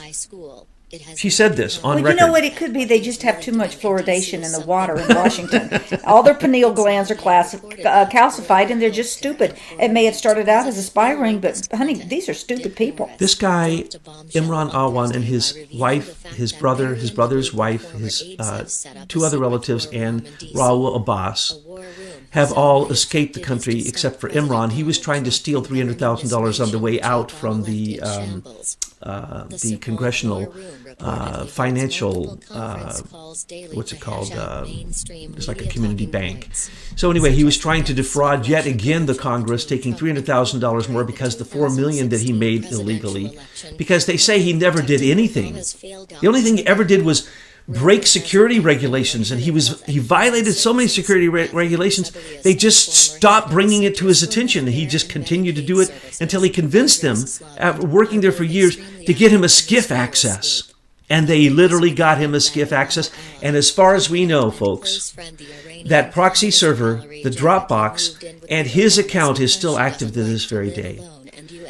She said this on record. Well, you know what it could be? They just have too much fluoridation in the water in Washington. All their pineal glands are calcified, and they're just stupid. It may have started out as a spy ring, but, honey, these are stupid people. This guy, Imran Awan, and his wife, his brother, his brother's wife, his two other relatives, and Raul Abbas have all escaped the country except for Imran. He was trying to steal $300,000 on the way out from the congressional financial, what's it called? It's like a community bank. So anyway, he was trying to defraud yet again the Congress, taking $300,000 more because the $4 million that he made illegally, because they say he never did anything. The only thing he ever did was break security regulations, and he violated so many security regulations, they just stopped bringing it to his attention. He just continued to do it until he convinced them, after working there for years, to get him a SCIF access. And they literally got him a SCIF access. And as far as we know, folks, that proxy server, the Dropbox, and his account is still active to this very day.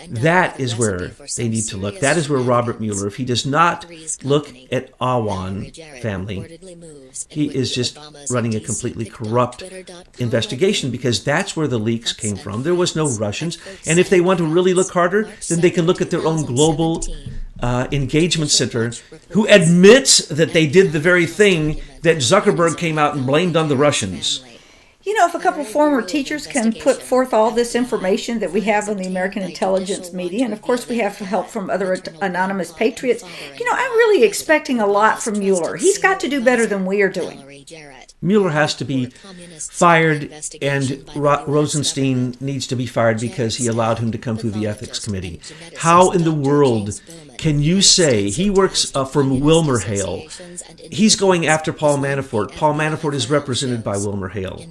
That is where they need to look. That is where Robert Mueller, if he does not look at Awan family, he is just running a completely corrupt investigation, because that's where the leaks came from. There was no Russians. And if they want to really look harder, then they can look at their own global engagement center, who admits that they did the very thing that Zuckerberg came out and blamed on the Russians. You know, if a couple former teachers can put forth all this information that we have on the American intelligence media, and of course we have help from other anonymous patriots, you know, I'm really expecting a lot from Mueller. He's got to do better than we are doing. Mueller has to be fired, and Rosenstein needs to be fired because he allowed him to come through the ethics committee. How in the world can you say he works for Wilmer Hale? He's going after Paul Manafort. Paul Manafort is represented by Wilmer Hale.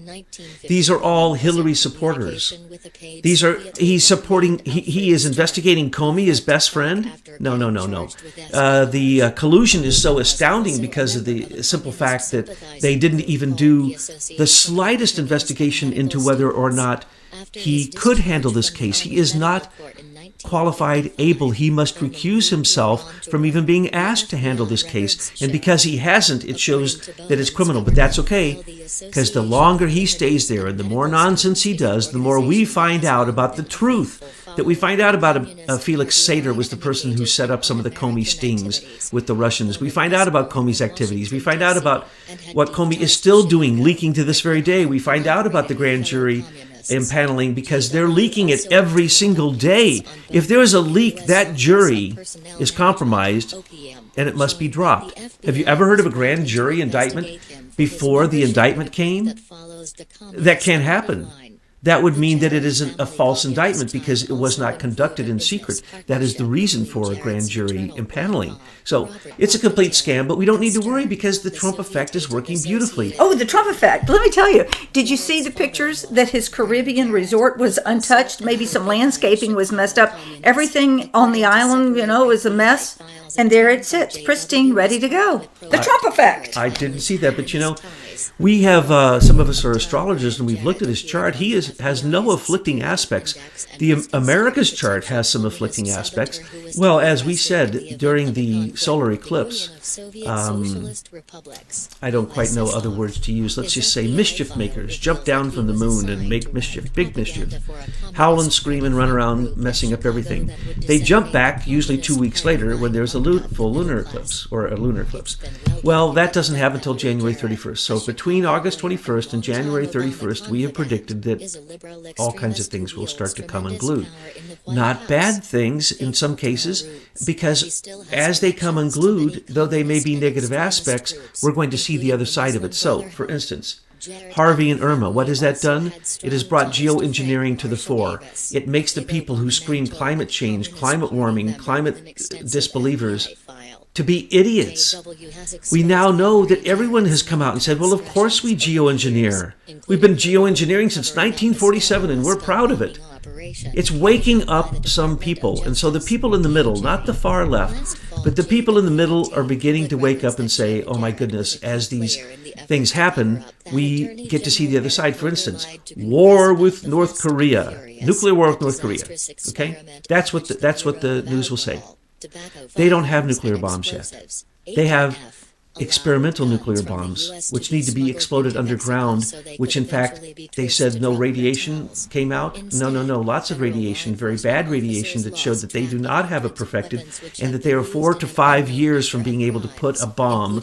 These are all Hillary supporters. He's supporting, he is investigating Comey, his best friend? No. The collusion is so astounding because of the simple fact that they didn't even do the slightest investigation into whether or not he could handle this case. He is not qualified, able, he must recuse himself from even being asked to handle this case. And because he hasn't, it shows that it's criminal. But that's okay, because the longer he stays there and the more nonsense he does, the more we find out about the truth. That we find out about Felix Sater was the person who set up some of the Comey stings with the Russians. We find out about Comey's activities. We find out about what Comey is still doing, leaking to this very day. We find out about the grand jury impaneling because they're leaking it every single day. If there is a leak, that jury is compromised and it must be dropped. Have you ever heard of a grand jury indictment before the indictment came? That can't happen. That would mean that it isn't a false indictment because it was not conducted in secret. That is the reason for a grand jury impaneling. So it's a complete scam, but we don't need to worry because the Trump effect is working beautifully. Oh, the Trump effect. Let me tell you, did you see the pictures that his Caribbean resort was untouched? Maybe some landscaping was messed up. Everything on the island, you know, is a mess. And there it sits, pristine, ready to go. The Trump effect. I didn't see that, but you know, we have, some of us are astrologers, and we've looked at his chart. He has no afflicting aspects. The America's chart has some afflicting aspects. Well, as we said during the solar eclipse, I don't quite know other words to use. Let's just say mischief makers jump down from the moon and make mischief, big mischief. Howl and scream and run around messing up everything. They jump back usually 2 weeks later when there's a full lunar eclipse or a lunar eclipse. Well, that doesn't happen until January 31st. So between August 21st and January 31st, we have predicted that all kinds of things will start to come unglued. Not bad things in some cases, because as they come unglued, though they may be negative aspects, we're going to see the other side of it. So, for instance, Harvey and Irma, what has that done? It has brought geoengineering to the fore. It makes the people who scream climate change, climate warming, climate disbelievers to be idiots. We now know that everyone has come out and said, well, of course we geoengineer. We've been geoengineering since 1947 and we're proud of it. It's waking up some people. And so the people in the middle, not the far left, but the people in the middle are beginning to wake up and say, oh my goodness, as these things happen, we get to see the other side. For instance, war with North Korea, nuclear war with North Korea. Okay, that's what the news will say. They don't have nuclear bombs yet. They have experimental nuclear bombs, which need to be exploded underground, which in fact, they said no radiation came out. No, lots of radiation, very bad radiation that showed that they do not have it perfected and that they are 4 to 5 years from being able to put a bomb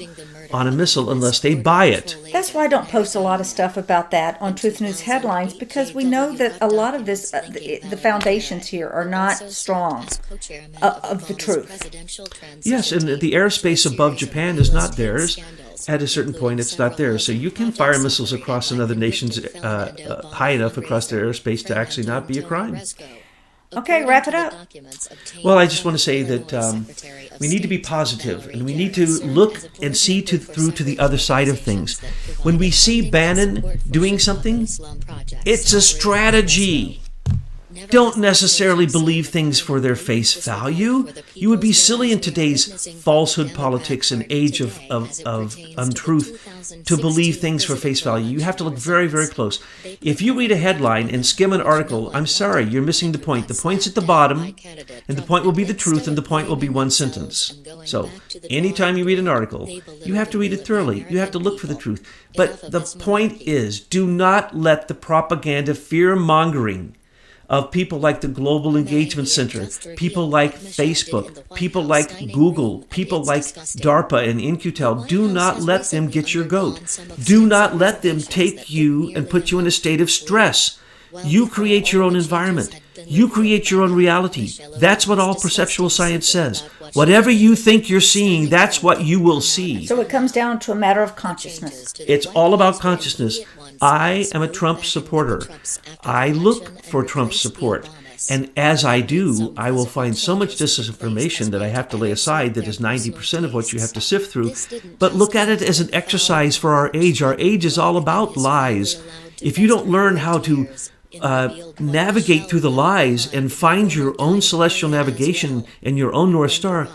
on a missile unless they buy it. That's why I don't post a lot of stuff about that on Truth News headlines, because we know that a lot of this, the foundations here are not strong of the truth. Yes, and the airspace above Japan is not theirs. At a certain point, it's not theirs. So you can fire missiles across another nation's high enough across their airspace to actually not be a crime. Okay, wrap it up. Well, I just want to say that we need to be positive, and we need to look and see through to the other side of things. When we see Bannon doing something, it's a strategy. Don't necessarily believe things for their face value. You would be silly in today's falsehood politics and age of untruth to believe things for face value. You have to look very, very close. If you read a headline and skim an article, I'm sorry, you're missing the point. The point's at the bottom, and the point will be the truth, and the point will be one sentence. So, anytime you read an article, you have to read it thoroughly. You have to look for the truth. But the point is, do not let the propaganda, fear-mongering of people like the Global Engagement Center, people like Facebook, people like Google, people like DARPA and In-Q-Tel, do not let them get your goat. Do not let them take you and put you in a state of stress. You create your own environment. You create your own reality. That's what all perceptual science says. Whatever you think you're seeing, that's what you will see. So it comes down to a matter of consciousness. It's all about consciousness. I am a Trump supporter. I look for Trump's support. And as I do, I will find so much disinformation that I have to lay aside that is 90% of what you have to sift through. But look at it as an exercise for our age. Our age is all about lies. If you don't learn how to navigate through the lies and find your own celestial navigation and your own North Star,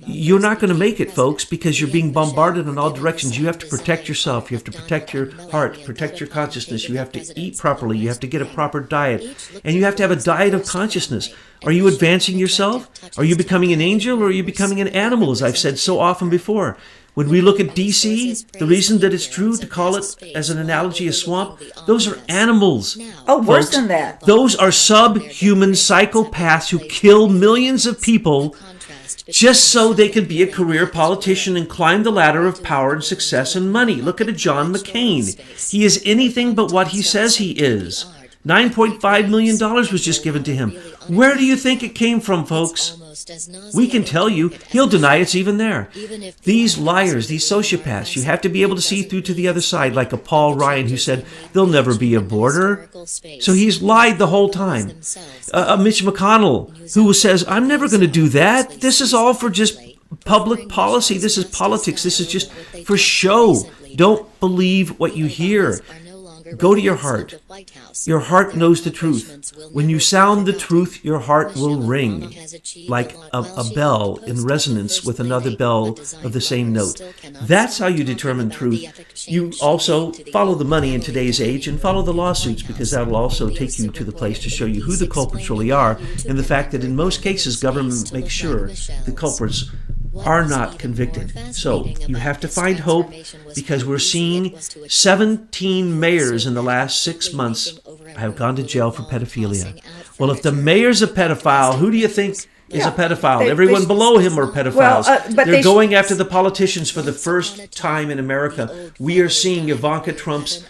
you're not going to make it, folks, because you're being bombarded in all directions. You have to protect yourself. You have to protect your heart, protect your consciousness. You have to eat properly. You have to get a proper diet. And you have to have a diet of consciousness. Are you advancing yourself? Are you becoming an angel, or are you becoming an animal, as I've said so often before? When we look at DC, the reason that it's true to call it, as an analogy, a swamp, those are animals. Oh, worse than that. Those are subhuman psychopaths who kill millions of people just so they can be a career politician and climb the ladder of power and success and money. Look at a John McCain. He is anything but what he says he is. $9.5 million was just given to him. Where do you think it came from, folks? We can tell you. He'll deny it's even there. These liars, these sociopaths, you have to be able to see through to the other side, like a Paul Ryan who said, there'll never be a border. So he's lied the whole time. Mitch McConnell, who says, I'm never going to do that. This is all for just public policy. This is politics. This is just for show. Don't believe what you hear. Go to your heart. Your heart knows the truth. When you sound the truth, your heart will ring like a bell in resonance with another bell of the same note. That's how you determine truth. You also follow the money in today's age and follow the lawsuits, because that will also take you to the place to show you who the culprits really are, and the fact that in most cases government makes sure the culprits are not convicted. So you have to find hope, because we're seeing 17 mayors in the last 6 months have gone to jail for pedophilia. Well, if the mayor's a pedophile, who do you think is a pedophile? Everyone below him are pedophiles. Well, they're going after the politicians for the first time in America. We are seeing Ivanka Trump's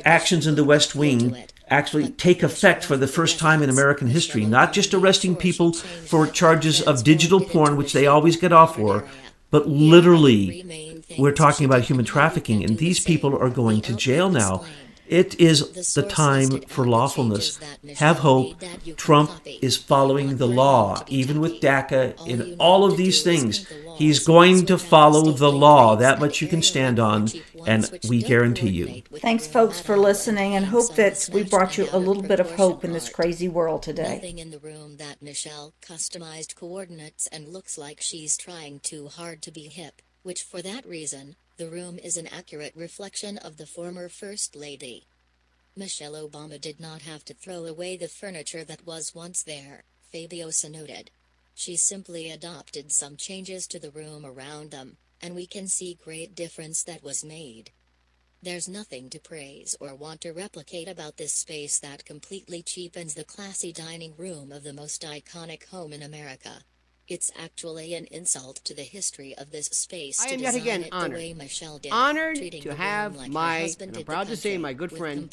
actions in the West Wing actually take effect for the first time in American history. Not just arresting people for charges of digital porn, which they always get off for, but literally we're talking about human trafficking, and these people are going to jail now. It is the time for lawfulness. Have hope. Trump is following the law, even with DACA and all of these things. He's going to follow the law. That much you can stand on, and we guarantee you. Thanks, folks, for listening, and hope that we brought you a little bit of hope in this crazy world today. Nothing in the room that Michelle customized coordinates and looks like she's trying too hard to be hip, which for that reason, the room is an accurate reflection of the former First Lady. Michelle Obama did not have to throw away the furniture that was once there, Fabiosa noted. She simply adopted some changes to the room around them, and we can see great difference that was made. There's nothing to praise or want to replicate about this space that completely cheapens the classy dining room of the most iconic home in America. It's actually an insult to the history of this space. I am yet again honored to have and I'm proud to say, my good friend,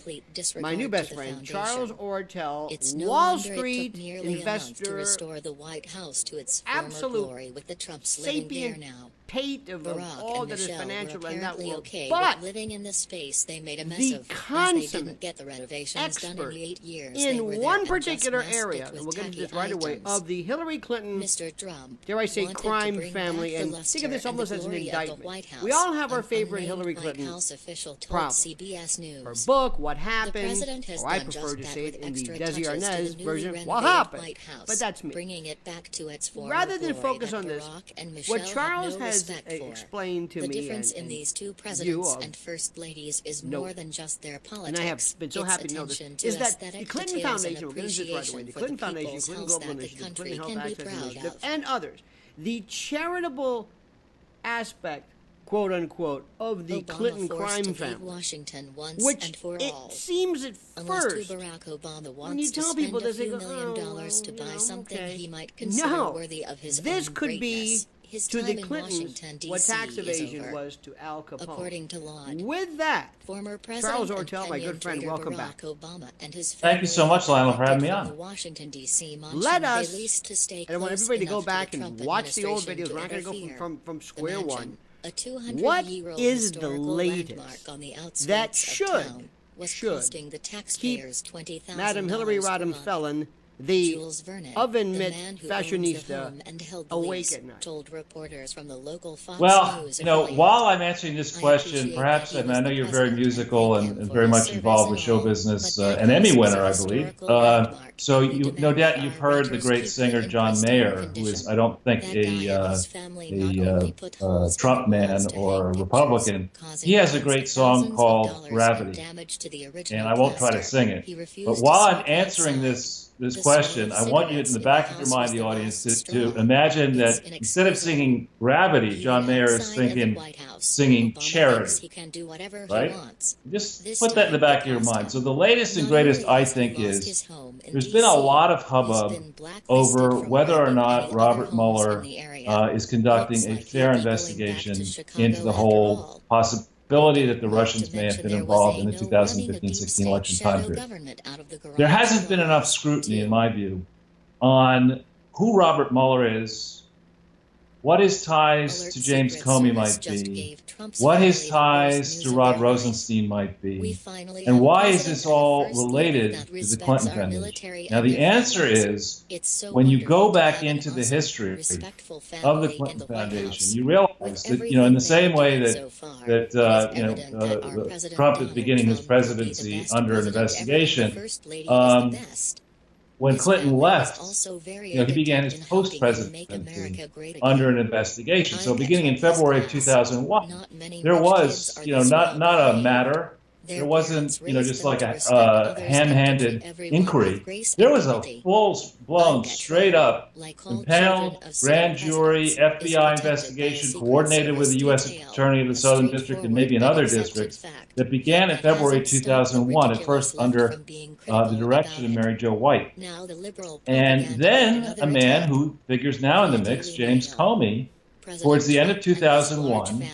my new best friend, Charles Ortel, Wall Street investor, restore the White House to its former glory with the Trumps living there now. Tate of all that is financial and that world. Okay, but living in this space they made a mess the of, consummate they didn't get the renovations done in the 8 years in one particular area, and we'll get into this right away, of the Hillary Clinton, dare I say, crime family, and think of this almost as an indictment. We all have our favorite Hillary Clinton problem. Her book, What Happened, or I prefer to say it in the Desi Arnaz version, What Happened? But that's me. Bringing it back to its former Rather than glory focus that on this, Barack and what Michelle Charles have no has respect for. explained to the me, difference in these two presidents and first ladies is more than just their politics. And I have been so happy to know this, is that the Clinton Foundation, we're going to do this right away, the Clinton Foundation, Clinton Global Initiative, Clinton Health Access Initiative, and others, the charitable aspect, quote unquote, of the Clinton crime family, Washington once which and for it all. seems at first, Barack Obama when you wants tell to people spend this, a they few go, $1 million to buy something he might no, consider worthy of his this own could greatness. be His to time the in Clintons Washington, D.C. what tax evasion over. was to Al Capone. According to law, with that, former President Charles Ortel, my good friend, welcome Barack back. Obama and his Thank you so much, Lionel, for having me on. Washington, D.C. Let us, and I want everybody to go back and watch the old videos. We're not going to go from square one. What is the latest that should keep Madam Hillary Rodham Felon the oven mitt fashionista awake at night? Told reporters from the local Fox Well, News you know, while I'm answering this question, perhaps, I mean, I know you're very musical and very much involved with show business, an Emmy winner, I believe. So you, no doubt you've heard the great singer John Mayer, who is, I don't think, a Trump man or a Republican. He has a great song called Gravity, and I won't try to sing it. But while I'm answering this question, I want you in the back of your mind, the audience, to imagine that instead of singing Gravity, John Mayer is singing Charity, right? Just put that in the back of your mind. So the latest and greatest, I think, is there's been a lot of hubbub over whether or not Robert Mueller is conducting a fair investigation into the whole possibility that the Russians may have been involved in the 2015-16 election time period. There hasn't been enough scrutiny, in my view, on who Robert Mueller is, what his ties to James Comey might be, what his ties to Rod Rosenstein might be, and why is this all related to the Clinton Foundation? Now, the answer is, when you go back into the history of the Clinton Foundation, you realize that, you know, in the same way that Trump is beginning his presidency under an investigation, when Clinton left, you know, he began his post-presidency under an investigation. So beginning in February of 2001, there was, you know, not a matter. There wasn't, you know, just like a ham-handed inquiry. There was a full-blown, straight-up, impaneled grand jury, FBI investigation coordinated with the U.S. Attorney of the Southern District and maybe in other districts that began in February 2001, at first under the direction of Mary Jo White. And then a man who figures now in the mix, James Comey, towards the end of 2001,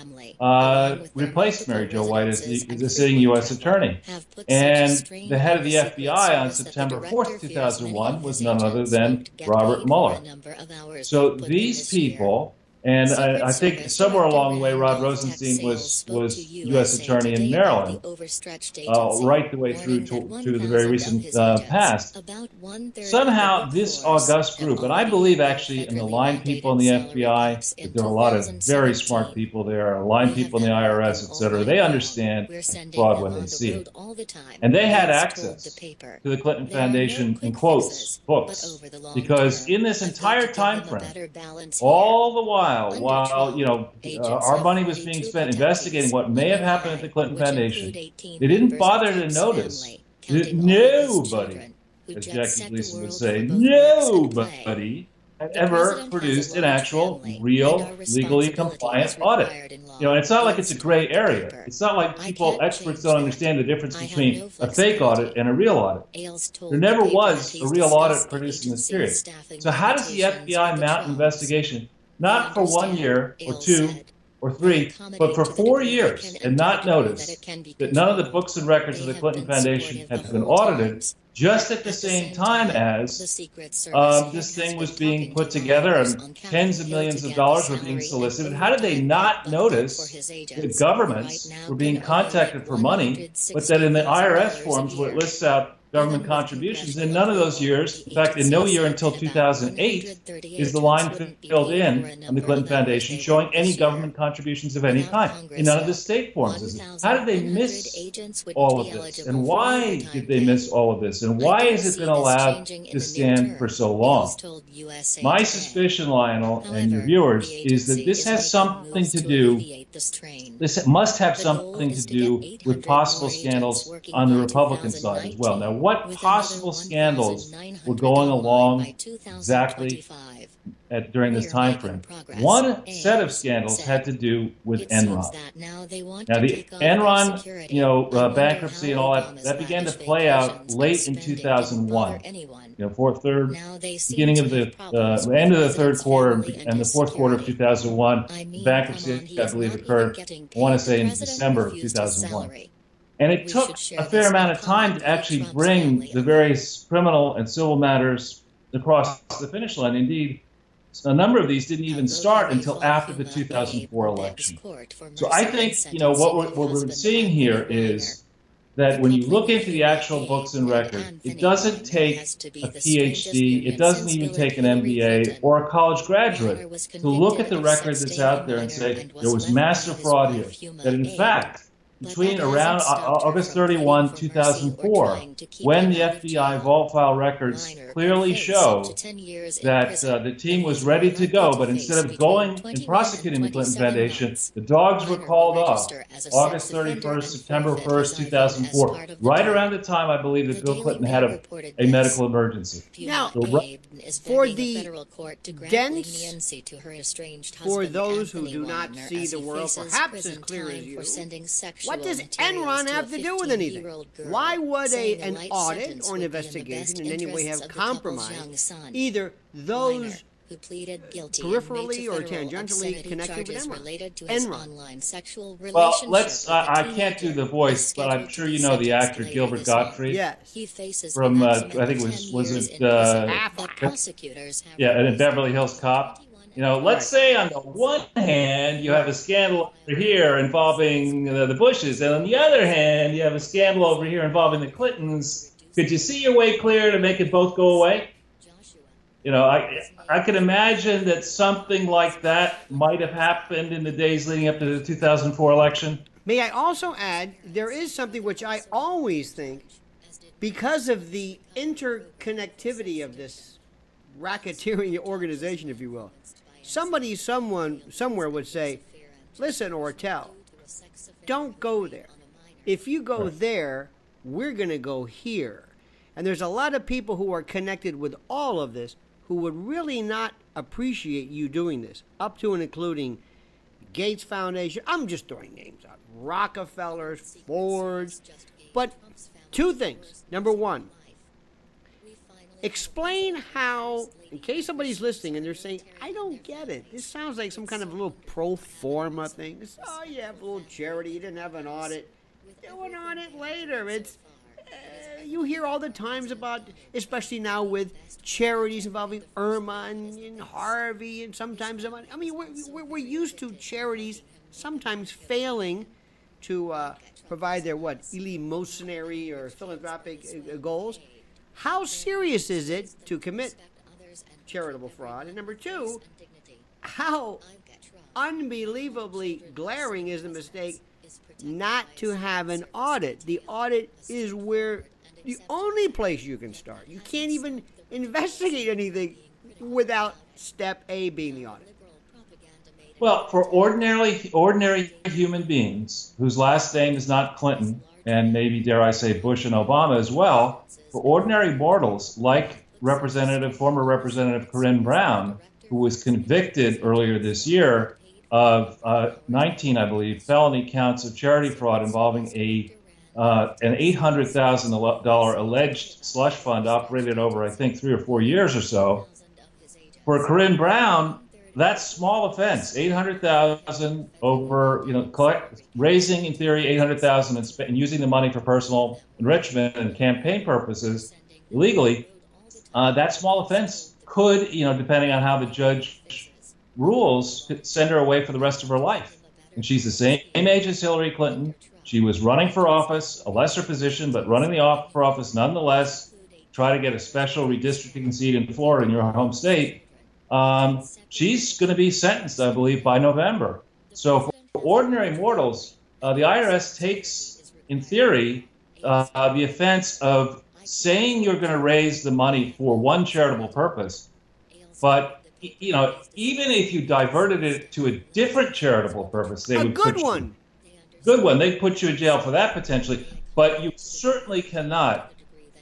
replaced Mary Jo White as the sitting U.S. attorney. And the head of the FBI on September 4th, 2001 was none other than Robert Mueller. So these people, and I think somewhere along the way, Rod Rosenstein was U.S. attorney in Maryland, right the way through to the very recent past. Somehow, this august group, and I believe actually in the line people in the FBI, that there are a lot of very smart people there, line people in the IRS, et cetera, they understand fraud when they see it. And they had access to the Clinton Foundation, in quotes, books, because in this entire time frame, all the while, you know, our money was being spent investigating what may have happened at the Clinton Foundation, they didn't bother to notice that nobody, as Jackie Gleason would say, nobody had ever produced an actual, real, legally compliant audit. You know, and it's not like it's a gray area. It's not like experts don't understand the difference between a fake audit and a real audit. There never was a real audit produced in this period. So how does the FBI mount an investigation, not for 1 year or 2 or 3, but for 4 years, and not notice that none of the books and records of the Clinton Foundation had been audited, just at the same time as this thing was being put together and tens of millions of dollars were being solicited? How did they not notice that governments were being contacted for money, but that in the IRS forms where it lists out government contributions, in none of those years, in fact, in no year until 2008, is the line filled in on the Clinton Foundation showing any government contributions of any kind. In none of the state forms is it. How did they miss all of this? And why did they miss all of this? And why has it been allowed to stand for so long? My suspicion, Lionel, and your viewers, is that this has something to do, this must have something to do with possible scandals on the Republican side as well. Now, what possible scandals were going along exactly during this time frame? One set of scandals had to do with Enron. Now, the Enron, you know, bankruptcy and all that began to play out late in 2001. You know, beginning of the end of the third quarter and the fourth quarter of 2001, bankruptcy, I believe, occurred, I want to say, in December of 2001. And it took a fair amount of time to actually bring the various criminal and civil matters across the finish line. Indeed, a number of these didn't even start until after the 2004 election. So I think, you know, what we're seeing here is that when you look into the actual books and records, it doesn't take a PhD, it doesn't even take an MBA or a college graduate to look at the record that's out there and say there was massive fraud here. That in fact, between around August 31, 2004, when the FBI vault file records clearly show that the team was ready to go, but instead of going and prosecuting the Clinton Foundation, the dogs were called off August 31st, September 1st, 2004, right around the time I believe that Bill Clinton had a medical emergency. Now, for the dense, for those who do not see the world perhaps as clear as you, what does Enron have to do with anything? Why would an audit or an investigation in any way have compromised either those peripherally or tangentially connected with Enron? Well, I can't do the voice, but I'm sure you know the actor Gilbert Gottfried. Yes. From, I think was it in Beverly Hills Cop. You know, let's say on the one hand, you have a scandal over here involving the Bushes, and on the other hand, you have a scandal over here involving the Clintons. Could you see your way clear to make it both go away? You know, I can imagine that something like that might have happened in the days leading up to the 2004 election. May I also add, there is something which I always think, because of the interconnectivity of this racketeering organization, if you will, someone somewhere would say, listen, Ortel, don't go there. If you go there, we're going to go here. And there's a lot of people who are connected with all of this who would really not appreciate you doing this, up to and including Gates Foundation. I'm just throwing names out. Rockefellers, Fords. But two things. Number one, explain how, in case somebody's listening and they're saying, I don't get it. This sounds like some kind of a little pro forma thing. This, oh, you have a little charity. You didn't have an audit. Do an audit later. It's you hear all the times about, especially now with charities involving Irma and Harvey and sometimes, I mean, we're used to charities sometimes failing to provide their, eleemosynary or philanthropic goals. How serious is it to commit charitable fraud? And number two, how unbelievably glaring is the mistake not to have an audit? The audit is the only place you can start. You can't even investigate anything without step A being the audit. Well, for ordinary human beings whose last name is not Clinton, and maybe, dare I say, Bush and Obama as well, for ordinary mortals like former Representative Corinne Brown, who was convicted earlier this year of 19, I believe, felony counts of charity fraud involving an $800,000 alleged slush fund operated over, I think, 3 or 4 years or so. For Corinne Brown, that's small offense, $800,000 over, raising in theory $800,000 and using the money for personal enrichment and campaign purposes illegally. That small offense could, depending on how the judge rules, could send her away for the rest of her life. And she's the same age as Hillary Clinton. She was running for office, a lesser position, but running for office nonetheless. Try to get a special redistricting seat in Florida, in your home state. She's going to be sentenced, I believe, by November. So for ordinary mortals, the IRS takes, in theory, the offense of saying you're going to raise the money for one charitable purpose, but even if you diverted it to a different charitable purpose, they would put you, they'd put you in jail for that potentially. But you certainly cannot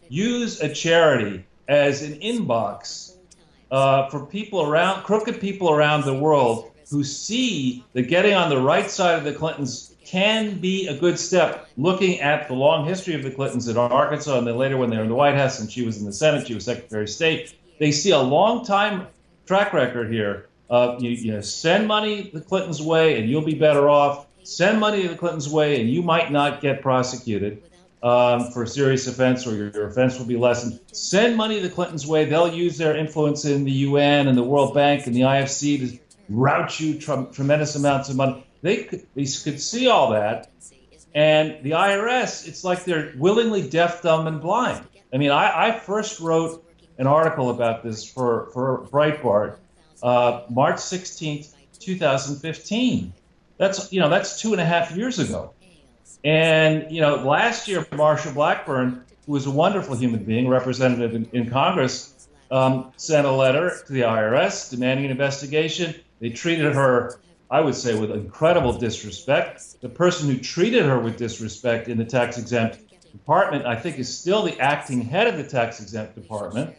use a charity as an inbox for crooked people around the world who see that getting on the right side of the Clintons can be a good step. Looking at the long history of the Clintons in Arkansas, and then later when they were in the White House and she was in the Senate, she was Secretary of State, they see a long time track record here of you send money the Clintons' way and you'll be better off. Send money the Clintons' way and you might not get prosecuted for a serious offense, or your offense will be lessened. Send money the Clintons' way. They'll use their influence in the UN and the World Bank and the IFC to route you tremendous amounts of money. They could see all that, And the IRS, it's like they're willingly deaf, dumb, and blind. I mean, I first wrote an article about this for Breitbart, March 16th, 2015. That's 2.5 years ago. And, last year, Marsha Blackburn, who was a wonderful human being, representative in Congress, sent a letter to the IRS demanding an investigation. They treated her, I would say, with incredible disrespect. The person who treated her with disrespect in the tax-exempt department, I think, is still the acting head of the tax-exempt department.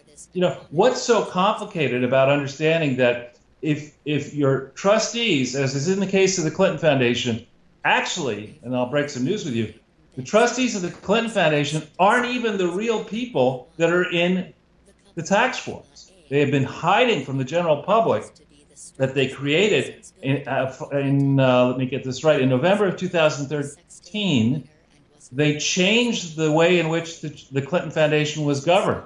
What's so complicated about understanding that if your trustees, as is in the case of the Clinton Foundation, actually, and I'll break some news with you, the trustees of the Clinton Foundation aren't even the real people that are in the tax forms. They have been hiding from the general public that they created let me get this right, in November of 2013, they changed the way in which the Clinton Foundation was governed.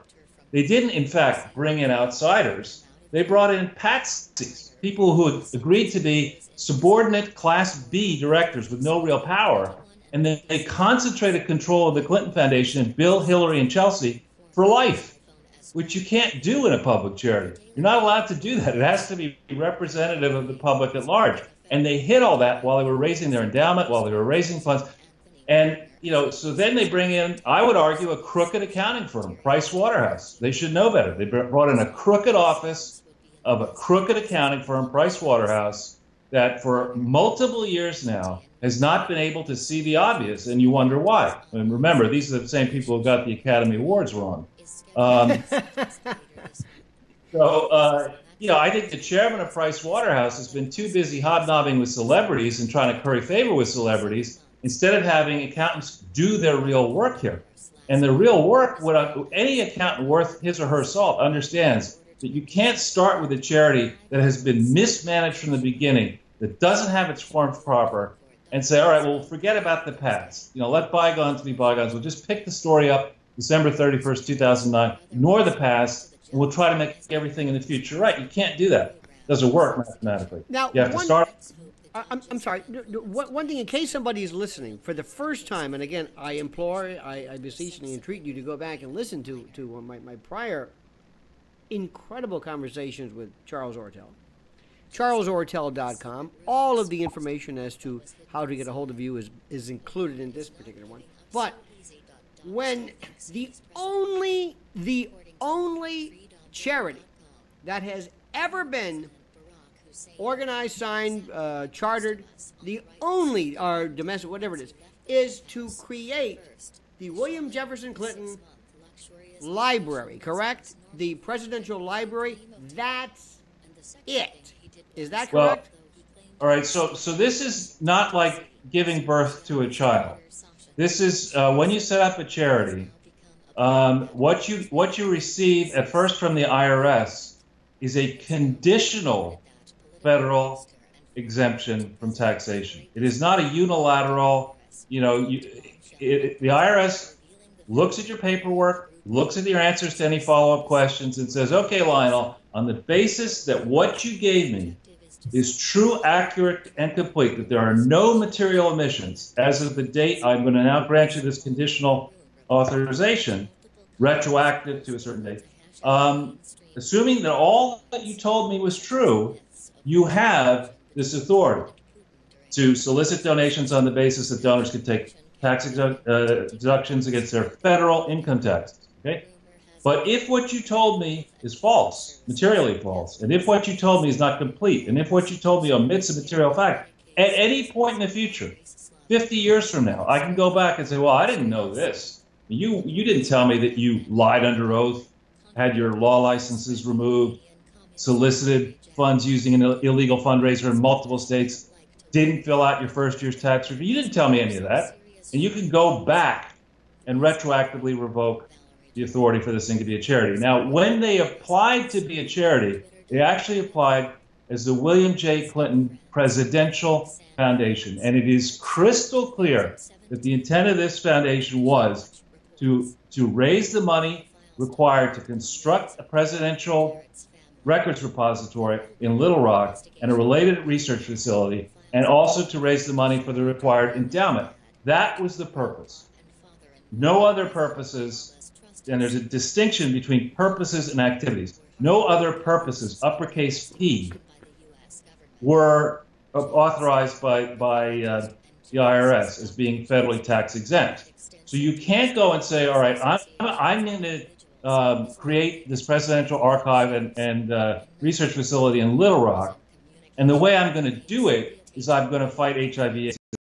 They didn't, in fact, bring in outsiders. They brought in patsies, people who had agreed to be subordinate Class B directors with no real power, and then they concentrated control of the Clinton Foundation in Bill, Hillary, and Chelsea for life, which you can't do in a public charity. You're not allowed to do that. It has to be representative of the public at large. And they hid all that while they were raising their endowment, while they were raising funds. And, so then they bring in, I would argue, a crooked accounting firm, Price Waterhouse. They should know better. They brought in a crooked office of a crooked accounting firm, Price Waterhouse, that for multiple years now has not been able to see the obvious, and you wonder why. And remember, these are the same people who got the Academy Awards wrong. I think the chairman of Price Waterhouse has been too busy hobnobbing with celebrities and trying to curry favor with celebrities instead of having accountants do their real work here. And the real work, any accountant worth his or her salt understands that you can't start with a charity that has been mismanaged from the beginning, that doesn't have its forms proper, and say, all right, well, forget about the past. Let bygones be bygones. We'll just pick the story up December 31st, 2009, ignore the past, and we'll try to make everything in the future right. You can't do that. It doesn't work mathematically. Now, you have to start. I'm sorry. One thing, in case somebody is listening for the first time, and again, I implore, I beseechingly entreat you to go back and listen to my prior incredible conversations with Charles Ortel. CharlesOrtel.com. All of the information as to how to get a hold of you is included in this particular one. But when the only charity that has ever been organized, signed, chartered, the only, or domestic, whatever it is to create the William Jefferson Clinton Library, correct? The Presidential Library, that's it. Is that correct? Well, all right, so this is not like giving birth to a child. This is when you set up a charity, what you receive at first from the IRS is a conditional federal exemption from taxation. It is not a unilateral, the IRS looks at your paperwork, looks at your answers to any follow-up questions and says, okay, Lionel, on the basis that what you gave me is true, accurate, and complete, that there are no material omissions, as of the date I'm going to now grant you this conditional authorization, retroactive to a certain date, assuming that all that you told me was true, you have this authority to solicit donations on the basis that donors can take tax deductions against their federal income taxes. Okay? But if what you told me is false, materially false, and if what you told me is not complete, and if what you told me omits a material fact, at any point in the future, 50 years from now, I can go back and say, well, I didn't know this. You didn't tell me that you lied under oath, had your law licenses removed, solicited funds using an illegal fundraiser in multiple states, didn't fill out your first year's tax return. You didn't tell me any of that. And you can go back and retroactively revoke the authority for this thing to be a charity. Now, when they applied to be a charity, they actually applied as the William J. Clinton Presidential Foundation. And it is crystal clear that the intent of this foundation was to raise the money required to construct a presidential records repository in Little Rock and a related research facility, and also to raise the money for the required endowment. That was the purpose. No other purposes, and there's a distinction between purposes and activities. No other purposes, uppercase P, were authorized by the IRS as being federally tax exempt. So you can't go and say, all right, I'm going to create this presidential archive and research facility in Little Rock, and the way I'm going to do it is I'm going to fight HIV/AIDS